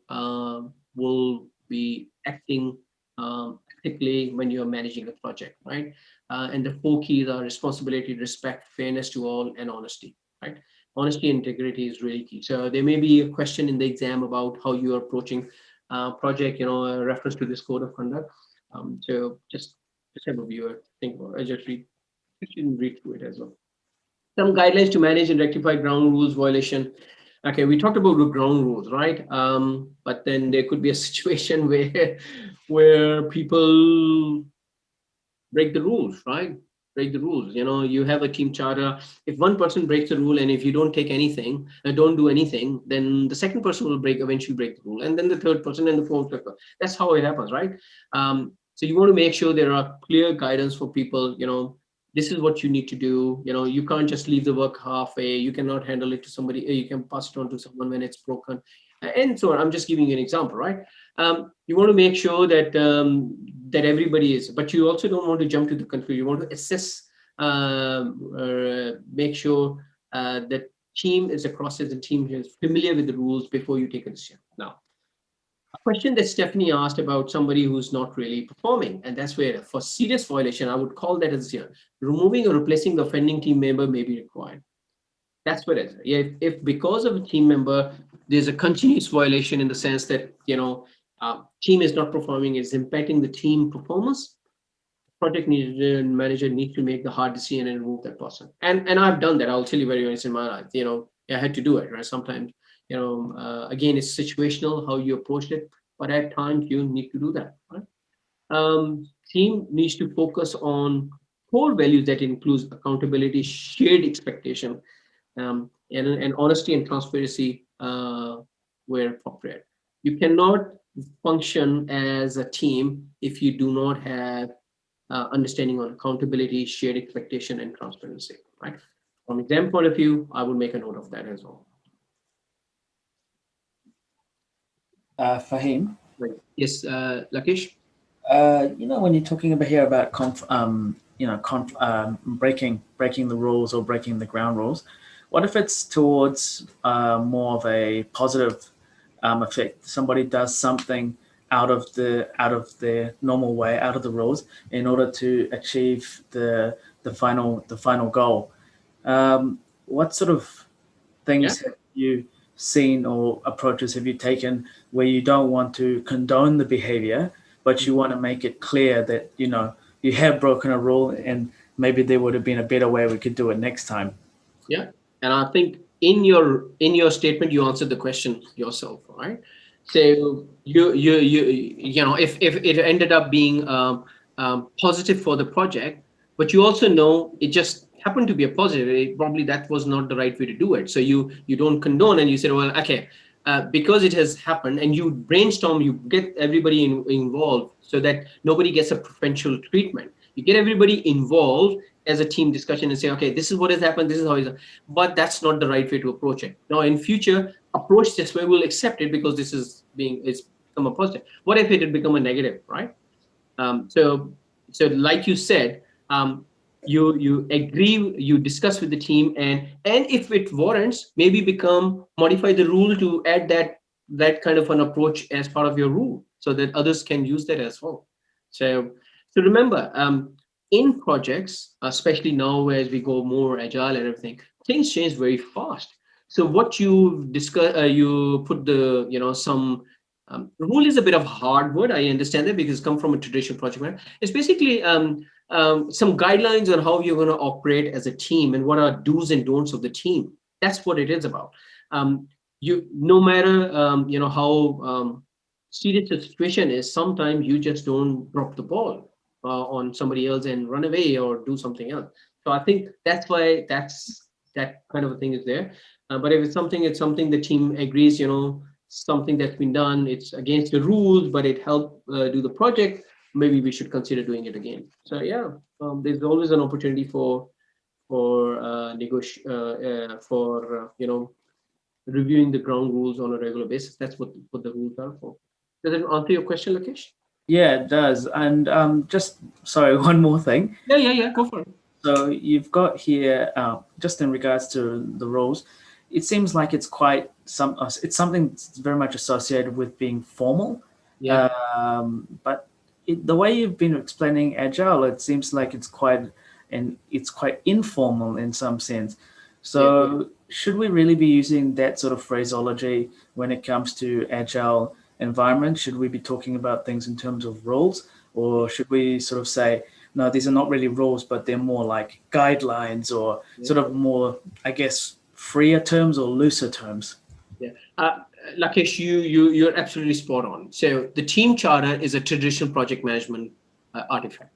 A: will be acting ethically when you're managing a project, right? And the 4 keys are responsibility, respect, fairness to all, and honesty, right? Honesty and integrity is really key. So there may be a question in the exam about how you are approaching project, a reference to this code of conduct. So just have a viewer think about it. Just read through it as well. Some guidelines to manage and rectify ground rules violation. Okay, we talked about the ground rules, right? But then there could be a situation where people break the rules, right? Break the rules. You have a team charter. If one person breaks the rule, and if you don't take anything, don't do anything, then the second person will eventually break the rule, and then the third person and the fourth person. That's how it happens, right? So you want to make sure there are clear guidance for people. This is what you need to do. You can't just leave the work halfway. You cannot handle it to somebody. You can pass it on to someone when it's broken, and so on. I'm just giving you an example, right? You want to make sure that that everybody is, but you also don't want to jump to the conclusion. You want to assess, make sure that team is across as a team is familiar with the rules before you take a decision. Now, a question that Stephanie asked about somebody who's not really performing, and that's where for serious violation, I would call that as removing or replacing the offending team member may be required. That's what it is. If because of a team member, there's a continuous violation in the sense that, team is not performing, is impacting the team performance, project manager needs to make the hard decision and remove that person. And I've done that. I'll tell you very honest in my life, I had to do it, right? Sometimes, again, it's situational how you approach it, but at times you need to do that, right? Team needs to focus on core values that includes accountability, shared expectation, and honesty and transparency where appropriate. You cannot function as a team if you do not have understanding on accountability, shared expectation, and transparency, right? From exam point of view, I would make a note of that as well.
H: Fahim?
A: Yes, Lakesh?
H: When you're talking about here about breaking the rules or breaking the ground rules, what if it's towards more of a positive effect? Somebody does something out of the normal way, out of the rules, in order to achieve the final goal. What sort of things have you seen or approaches have you taken where you don't want to condone the behavior, but you want to make it clear that you have broken a rule and maybe there would have been a better way we could do it next time?
A: Yeah, and I think in your statement you answered the question yourself, right? So if it ended up being positive for the project, but you also know it just happened to be a positive, probably that was not the right way to do it. So you don't condone, and you said, well, okay, because it has happened, and you brainstorm, you get everybody involved so that nobody gets a preferential treatment. You get everybody involved as a team discussion and say, okay, this is what has happened, this is how it's, but that's not the right way to approach it. Now, in future, approach this way, we'll accept it because this is it's become a positive. What if it had become a negative, right? So like you said, you agree, you discuss with the team, and if it warrants, maybe modify the rule to add that kind of an approach as part of your rule, so that others can use that as well. So remember, in projects, especially now as we go more agile and everything, things change very fast. So what you discuss, you put the, some rule is a bit of hard word. I understand that because it's come from a traditional project manager. It's basically some guidelines on how you're going to operate as a team and what are do's and don'ts of the team. That's what it is about. No matter how serious the situation is, sometimes you just don't drop the ball on somebody else and run away or do something else. So I think that's why that kind of a thing is there. But if it's something the team agrees, something that's been done, it's against the rules, but it helped do the project, maybe we should consider doing it again. So yeah, there's always an opportunity for reviewing the ground rules on a regular basis. That's what the rules are for. Does it answer your question, Lakesh?
H: Yeah, it does. And just sorry, one more thing.
A: Yeah, go for it.
H: So you've got here, just in regards to the roles, it seems like it's it's something that's very much associated with being formal.
A: Yeah.
H: But the way you've been explaining agile, it seems like it's quite informal in some sense. So should we really be using that sort of phraseology when it comes to agile environment? Should we be talking about things in terms of roles, or should we sort of say, no, these are not really rules, but they're more like guidelines or sort of more, I guess, freer terms or looser terms?
A: Yeah, Lakesh, you're absolutely spot on. So the team charter is a traditional project management artifact,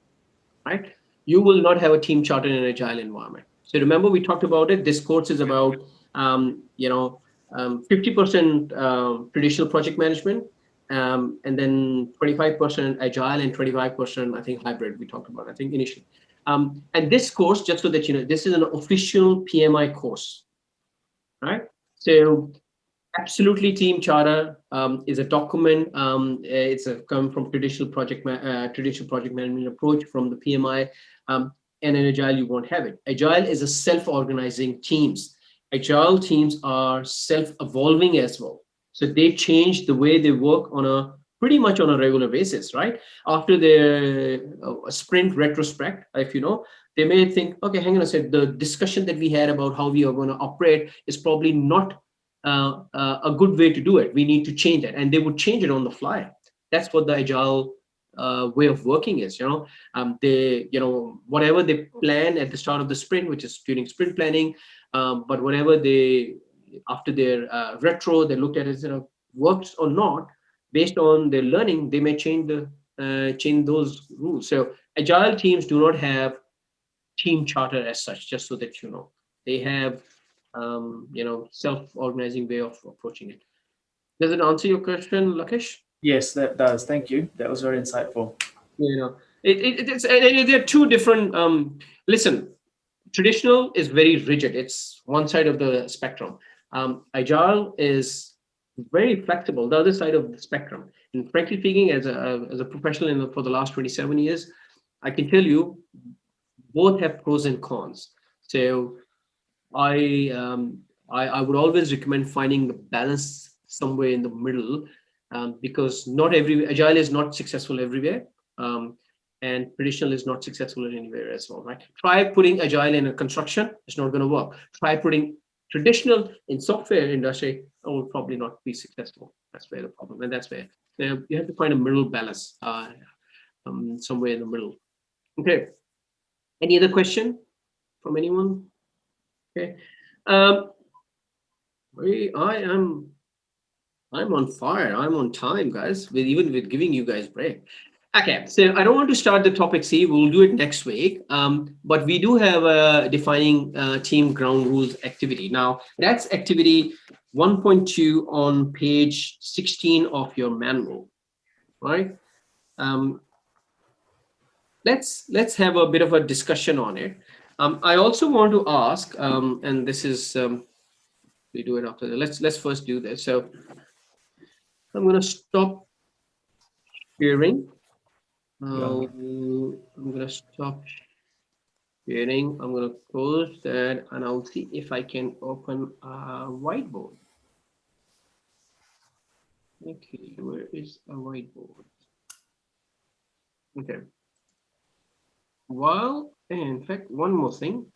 A: right? You will not have a team charter in an agile environment. So remember, we talked about it. This course is about 50% traditional project management, and then 25% agile and 25% I think hybrid. We talked about, I think, initially. And this course, just so that you know, this is an official PMI course, right? So absolutely, team charter is a document. It's come from traditional project management approach from the PMI. And in agile, you won't have it. Agile is a self-organizing teams. Agile teams are self-evolving as well. So they change the way they work pretty much on a regular basis, right? After their sprint retrospect, if you know, they may think, okay, hang on a second, the discussion that we had about how we are going to operate is probably not a good way to do it. We need to change that, and they would change it on the fly. That's what the agile way of working is. They, whatever they plan at the start of the sprint, which is during sprint planning, but whatever they after their retro, they looked at it, works or not, based on their learning, they may change those rules. So agile teams do not have team charter as such, just so that you know. They have self-organizing way of approaching it. Does it answer your question, Lakesh?
H: Yes, that does. Thank you. That was very insightful.
A: There are two different. Listen, traditional is very rigid. It's one side of the spectrum. Agile is very flexible, the other side of the spectrum. And frankly speaking, as a professional for the last 27 years, I can tell you both have pros and cons. So I would always recommend finding the balance somewhere in the middle, because not every agile is not successful everywhere, and traditional is not successful anywhere as well, right? Try putting agile in a construction, it's not going to work. Try putting traditional in software industry, it will probably not be successful. That's where the problem, and that's where you have to find a middle balance, somewhere in the middle. Okay. Any other question from anyone? Okay. I'm on fire. I'm on time, guys, even with giving you guys break. Okay, so I don't want to start the topic C. We'll do it next week. But we do have a defining team ground rules activity. Now, that's activity 1.2 on page 16 of your manual, right? Let's have a bit of a discussion on it. I also want to ask, and this is we do it after that. Let's first do this. So I'm going to stop sharing. I'm going to stop Sharing. I'm going to close that and I'll see if I can open a whiteboard. Okay, where is a whiteboard? Okay. Well, in fact, one more thing.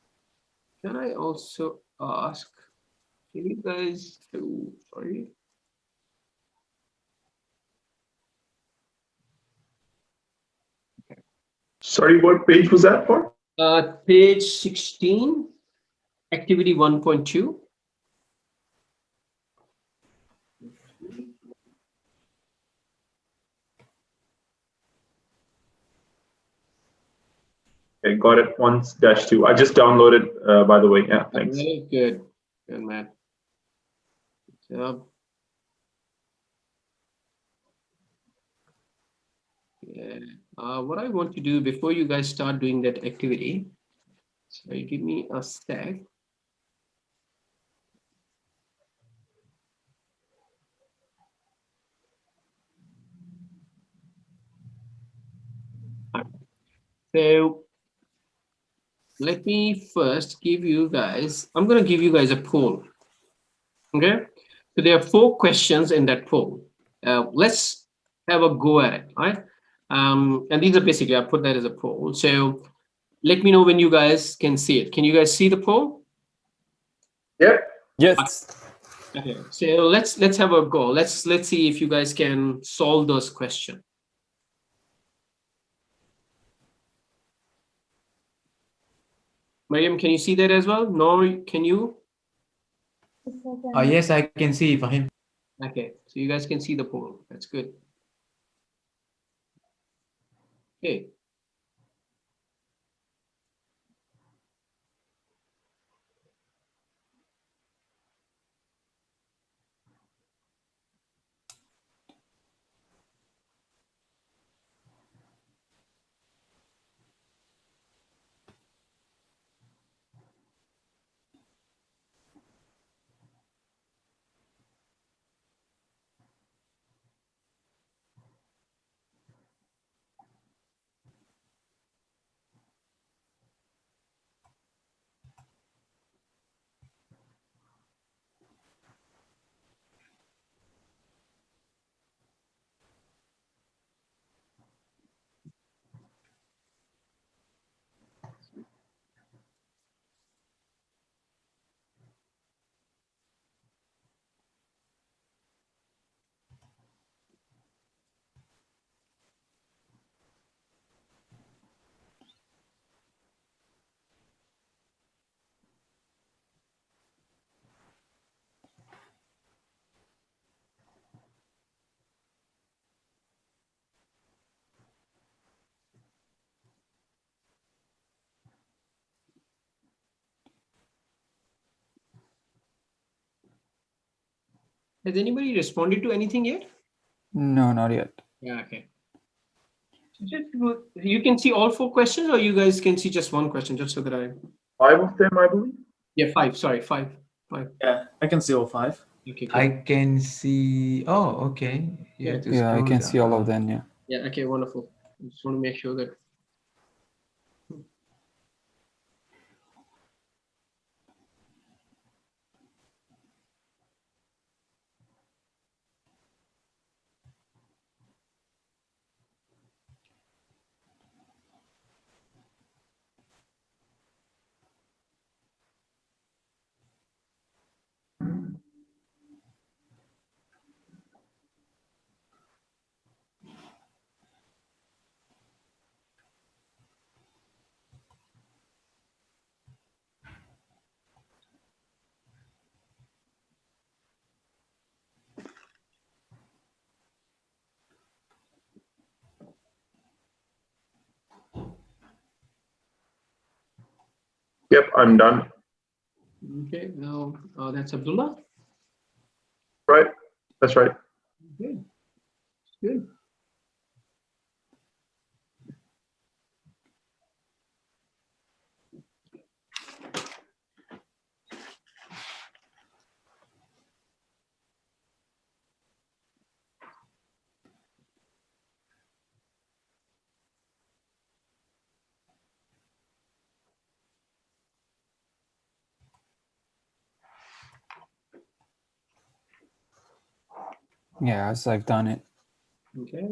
A: Can I also ask, can you guys do, sorry.
F: Sorry, what page was that for?
A: Page 16, activity 1.2.
F: Okay, got it. 1-2. I just downloaded, by the way. Yeah, thanks.
A: Very good. Good, man. Good job. Yeah. What I want to do before you guys start doing that activity, so give me a sec. So let me first give you guys, I'm going to give you guys a poll. Okay. So there are 4 questions in that poll. Let's have a go at it. Right. And these are basically, I put that as a poll. So let me know when you guys can see it. Can you guys see the poll?
F: Yep.
C: Yes.
A: Okay. So let's have a go. Let's see if you guys can solve those questions. Mariam, can you see that as well? Nor, can you?
G: Yes, I can see, Fahim.
A: Okay, so you guys can see the poll. That's good. Okay. Has anybody responded to anything yet?
C: No, not yet.
A: Yeah, okay. So just you can see all 4 questions, or you guys can see just one question, just so that I.
F: 5 of them, I believe.
A: Yeah, 5. Sorry, 5.
H: Yeah, I can see all 5.
A: Okay. Good.
G: I can see. Oh, okay. You have to
C: Yeah, I
G: scroll
C: can see all
G: down.
C: of them. Yeah.
A: Yeah. Okay. Wonderful. I just want to make sure that.
F: Yep, I'm done.
A: Okay. Now that's Abdullah.
F: Right. That's right.
A: Good. Good.
C: Yes, I've done it.
A: Okay,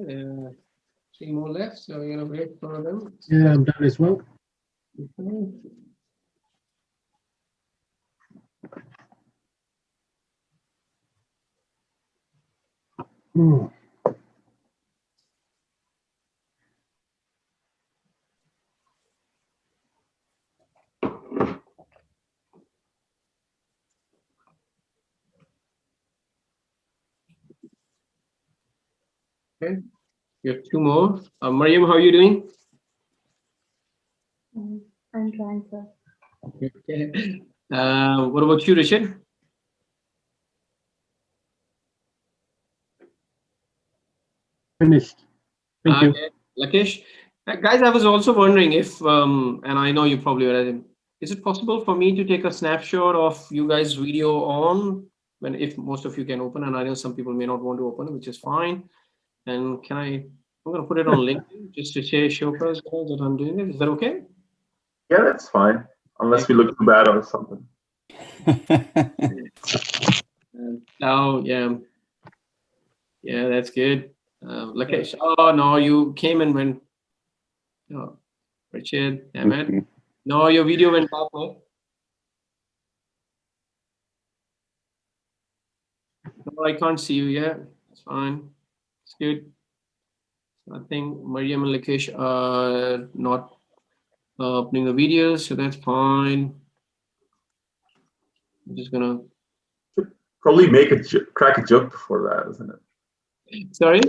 A: 3 more left, so you're gonna wait for them.
I: Yeah, I'm done as well.
A: Okay.
I: Hmm.
A: Okay, you have 2 more. Mariam, how are you doing?
J: I'm trying, sir.
A: Okay. What about you, Richard?
I: Finished. Thank you.
A: Okay. Lakesh, guys, I was also wondering if, and I know you probably already, is it possible for me to take a snapshot of you guys' video on when if most of you can open, and I know some people may not want to open, which is fine. And can I'm gonna put it on LinkedIn just to show us that I'm doing it. Is that okay?
F: Yeah, that's fine. Unless we look too bad or something.
A: Oh yeah, yeah, that's good. Lakesh, oh no, you came and went. Oh, Richard, damn it. No, your video went back. No, I can't see you yet. It's fine. It's good. I think Mariam and Lakesh are not opening the videos, so that's fine. I'm just gonna
F: Probably make crack a joke before that, isn't it?
A: sorry.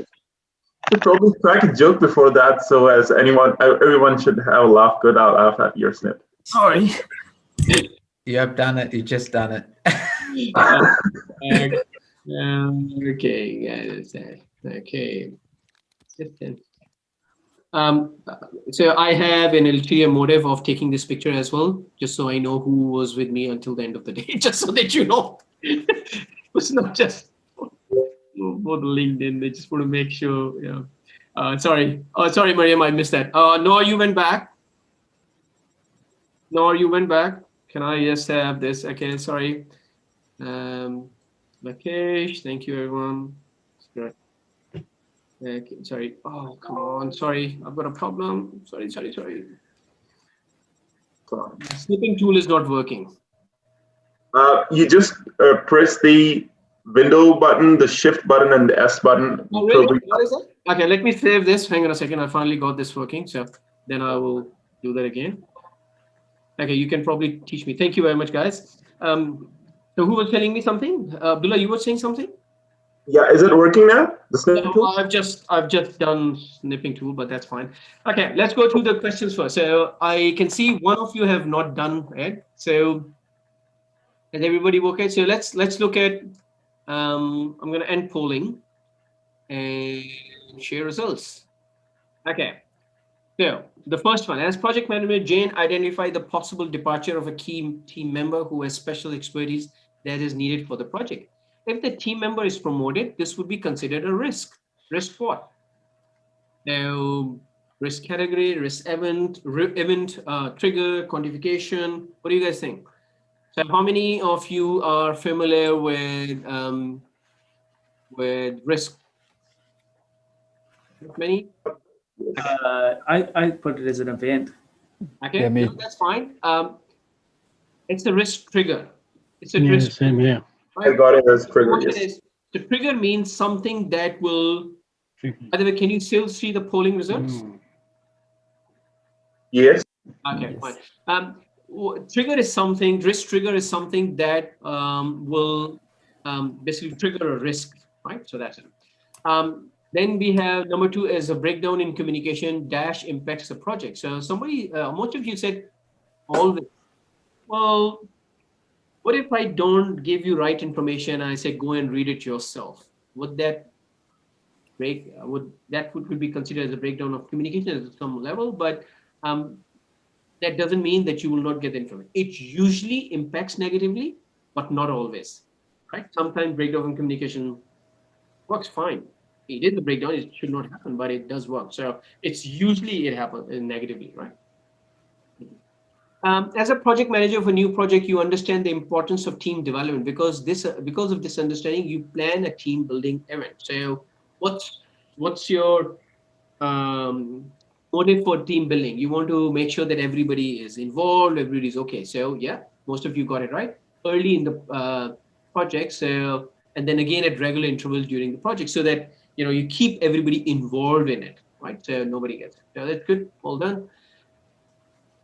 F: Should probably crack a joke before that, so as everyone should have a laugh, good out laugh at your snip.
A: Sorry.
G: You have done it. You just done it.
A: Okay, guys. Okay. So I have an ulterior motive of taking this picture as well, just so I know who was with me until the end of the day, just so that you know. It's not just for the LinkedIn. They just want to make sure. Yeah. Sorry. Oh, sorry, Mariam, I missed that. No, you went back. No, you went back. Can I just have this? Okay, sorry. Lakesh, thank you, everyone. Great. Okay, sorry. Oh, come on. Sorry, I've got a problem. Sorry. Snipping tool is not working.
F: You just press the window button, the shift button, and the S button.
A: Oh, really? What is that? Okay, let me save this. Hang on a second. I finally got this working. So then I will do that again. Okay, you can probably teach me. Thank you very much, guys. So who was telling me something? Abdullah, you were saying something?
F: Yeah, is it working now? The snipping tool?
A: I've just done snipping tool, but that's fine. Okay, let's go through the questions first. So I can see one of you have not done it. So is everybody okay? So let's look at. I'm going to end polling and share results. Okay. So the first one, as project manager, Jane identified the possible departure of a key team member who has special expertise that is needed for the project. If the team member is promoted, this would be considered a risk. Risk what? Now, risk category, risk event, trigger, quantification. What do you guys think? So how many of you are familiar with risk? Many?
H: I put it as an event.
A: Okay,
C: Yeah, me.
A: no, that's fine. It's a risk trigger. It's a
I: Yeah,
A: risk.
I: same here.
F: I got it as trigger. Yes.
A: The trigger means something that will. By the way, can you still see the polling results?
F: Yes.
A: Okay, fine. Trigger is something. Risk trigger is something that will basically trigger a risk, right? So that's it. Then we have number 2 is a breakdown in communication dash impacts the project. So somebody, most of you said always. Well, what if I don't give you right information and I say go and read it yourself? Would that break? Would be considered as a breakdown of communication at some level? But that doesn't mean that you will not get the information. It usually impacts negatively, but not always. Right? Sometimes breakdown in communication works fine. It is the breakdown. It should not happen, but it does work. So it's usually it happens negatively, right? As a project manager of a new project, you understand the importance of team development because of this understanding, you plan a team building event. So what's your motive for team building? You want to make sure that everybody is involved, everybody's okay. So yeah, most of you got it right early in the project. So, and then again at regular intervals during the project, so that you keep everybody involved in it, right? So nobody gets it. So that's good. Well done.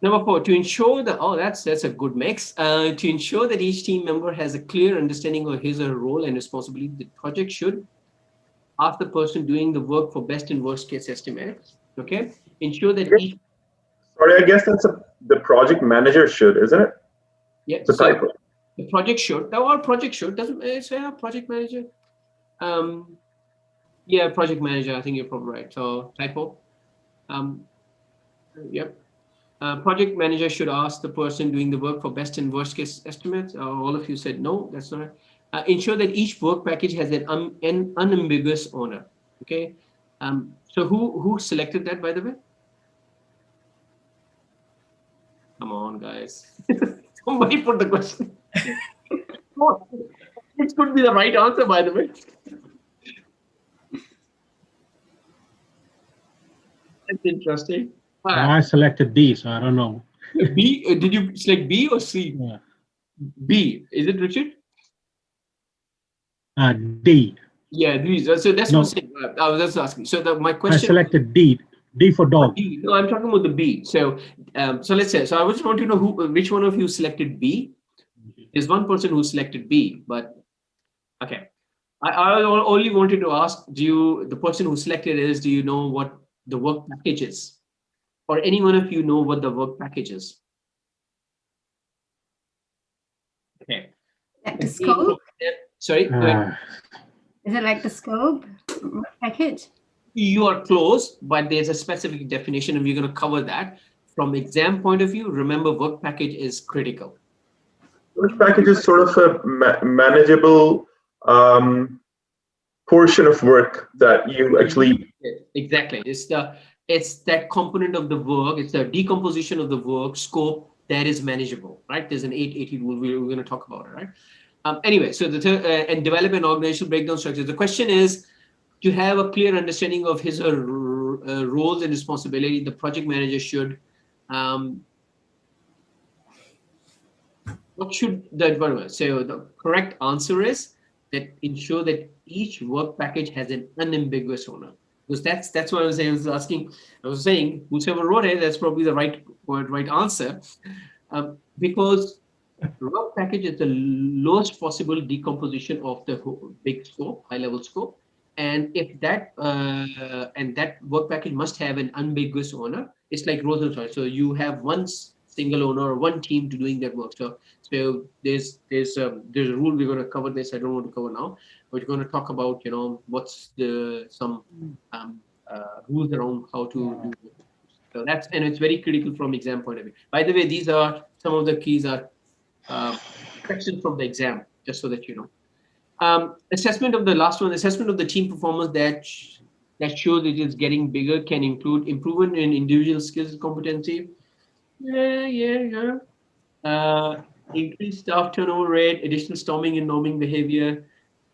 A: Number 4, to ensure that, that's a good mix. To ensure that each team member has a clear understanding of his or her role and responsibility, the project should ask the person doing the work for best and worst case estimates. Okay, ensure that each.
F: Sorry, I guess that's the project manager should, isn't it?
A: Yeah,
F: it's a typo.
A: The project should. Or project should doesn't say project manager. Yeah, project manager. I think you're probably right. So typo. Yep. Project manager should ask the person doing the work for best and worst case estimates. All of you said no, that's not right. Ensure that each work package has an unambiguous owner. Okay. So who selected that, by the way? Come on, guys. Somebody put the question. It could be the right answer, by the way. That's interesting.
I: I selected D, so I don't know.
A: B? Did you select B or C?
I: Yeah.
A: B. Is it Richard?
I: D.
A: Yeah, D. So that's
I: No.
A: what I was just asking. So my question.
I: I selected D. D for dog.
A: B. No, I'm talking about the B. So let's say. So I just want to know which one of you selected B. There's one person who selected B, but okay. I only wanted to ask: the person who selected is? Do you know what the work package is? Or any one of you know what the work package is? Okay.
D: Like the scope?
A: Sorry.
D: Is it like the scope package?
A: You are close, but there's a specific definition, and we're going to cover that. From exam point of view, remember work package is critical.
F: Work package is sort of a manageable portion of work that you actually.
A: Exactly. It's that component of the work. It's the decomposition of the work scope that is manageable, right? There's an 880 rule. We're going to talk about it, right? Anyway, so and develop an organizational breakdown structure. The question is to have a clear understanding of his or her roles and responsibility. The project manager should. What should the so the correct answer is that ensure that each work package has an unambiguous owner. Because that's what I was saying. I was saying whoever wrote it, that's probably the right answer. Because work package is the lowest possible decomposition of the big scope, high level scope. And if that work package must have an ambiguous owner, it's like Rosenthal. So you have one single owner or one team to doing that work. So there's a rule. We're going to cover this. I don't want to cover now. We're going to talk about what's some rules around how to do it. So and it's very critical from exam point of view. By the way, these are some of the keys are questions from the exam, just so that you know. Assessment of the last one. Assessment of the team performance that shows it is getting bigger can include improvement in individual skills and competency. Yeah. Increased staff turnover rate, additional storming and norming behavior,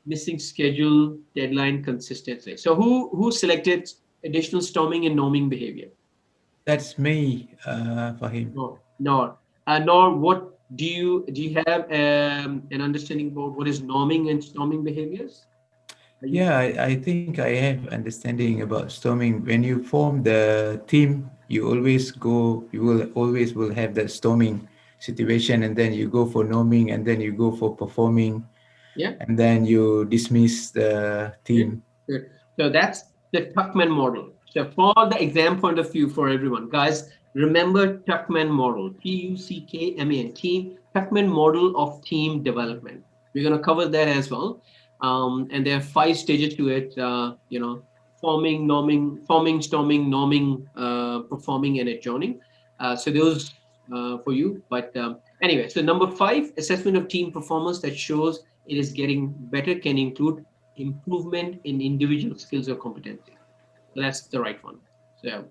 A: missing schedule, deadline consistency. So who selected additional storming and norming behavior?
G: That's me, Fahim.
A: No. Nor what do you have an understanding about what is norming and storming behaviors?
G: Yeah, I think I have understanding about storming. When you form the team, you will always have that storming situation, and then you go for norming, and then you go for performing, and then you dismiss the team.
A: Good. So that's the Tuckman model. So for the exam point of view for everyone, guys, remember Tuckman model, Tuckman, team, Tuckman model of team development. We're going to cover that as well. And there are 5 stages to it, forming, storming, norming, performing, and adjourning. So those for you. But anyway, so number 5, assessment of team performance that shows it is getting better can include improvement in individual skills or competency. So that's the right one. So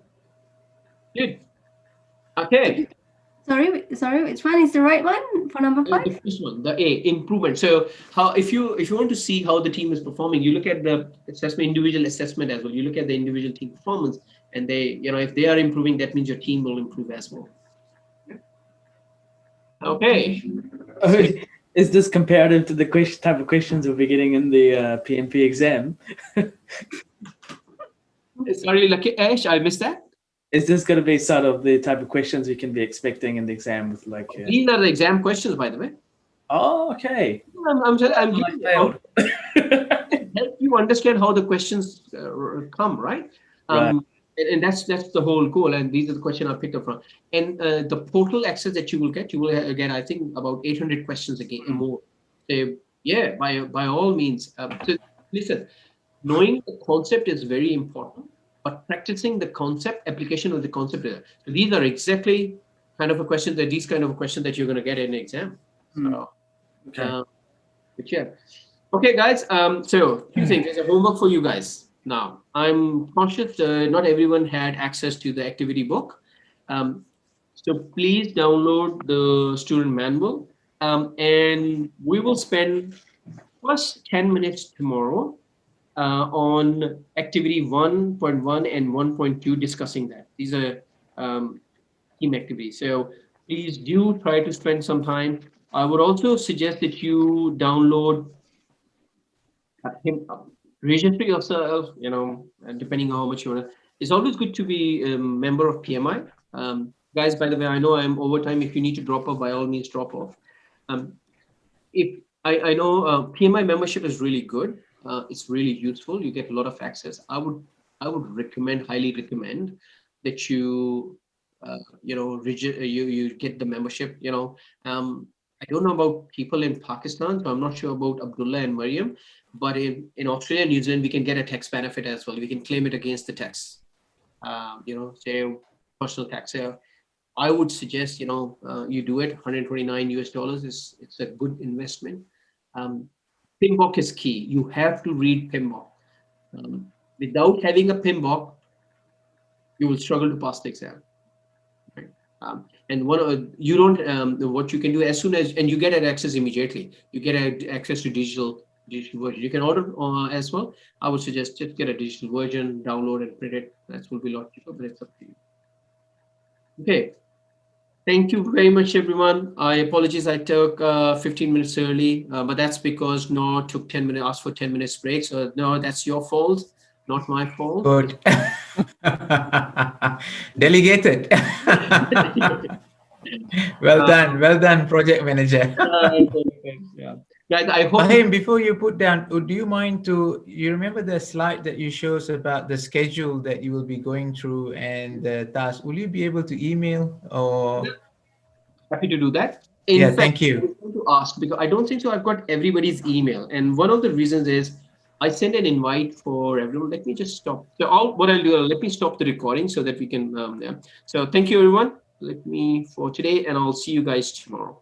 A: good. Okay.
D: Sorry, which one is the right one for number 5?
A: The first one, the A, improvement. So how, if you want to see how the team is performing, you look at the assessment, individual assessment as well. You look at the individual team performance, and they, if they are improving, that means your team will improve as well. Okay.
H: Is this comparative to the type of questions we'll be getting in the PMP exam?
A: Sorry, Lucky Ash, I missed that.
H: Is this going to be sort of the type of questions we can be expecting in the exam with like?
A: These are the exam questions, by the way.
H: Oh, okay.
A: I'm giving
H: failed.
A: help you understand how the questions come, right?
H: Right.
A: And that's the whole goal. And these are the questions I picked up from. And the portal access that you will get I think about 800 questions again and more. So yeah, by all means. So listen, knowing the concept is very important, but practicing the concept, application of the concept. So these are exactly kind of a question that you're going to get in an exam. So,
H: Okay.
A: but yeah. Okay, guys. So two things. There's a homework for you guys. Now, I'm conscious not everyone had access to the activity book. So please download the student manual. And we will spend first 10 minutes tomorrow on activity 1.1 and 1.2 discussing that. These are team activities. So please do try to spend some time. I would also suggest that you download register yourself, depending on how much you want to. It's always good to be a member of PMI. Guys, by the way, I know I'm over time. If you need to drop off, by all means, drop off. If I know PMI membership is really good. It's really useful. You get a lot of access. I would highly recommend that you you get the membership. I don't know about people in Pakistan, so I'm not sure about Abdullah and Mariam, but in Australia and New Zealand, we can get a tax benefit as well. We can claim it against the tax, say personal tax. I would suggest, you do it. $129 it's a good investment. PMBOK is key. You have to read PMBOK. Without having a PMBOK, you will struggle to pass the exam. And you don't. What you can do as soon as, and you get access immediately. You get access to digital version. You can order as well. I would suggest just get a digital version, download and print it. That will be a lot cheaper, but it's up to you. Okay. Thank you very much, everyone. I apologize. I took 15 minutes early, but that's because Noah took 10 minutes, asked for 10 minutes break. So no, that's your fault, not my fault.
G: Good. Delegated. Well done, project manager.
A: Yeah. Guys, I hope.
G: Mahim, before you put down, do you mind you remember the slide that you showed us about the schedule that you will be going through and the task? Will you be able to email or?
A: Happy to do that.
G: Yeah,
A: fact,
G: thank you.
A: I was going to ask because I don't think so. I've got everybody's email, and one of the reasons is I send an invite for everyone. Let me just stop. So what I'll do, let me stop the recording so that we can. Yeah. So thank you, everyone. For today, and I'll see you guys tomorrow.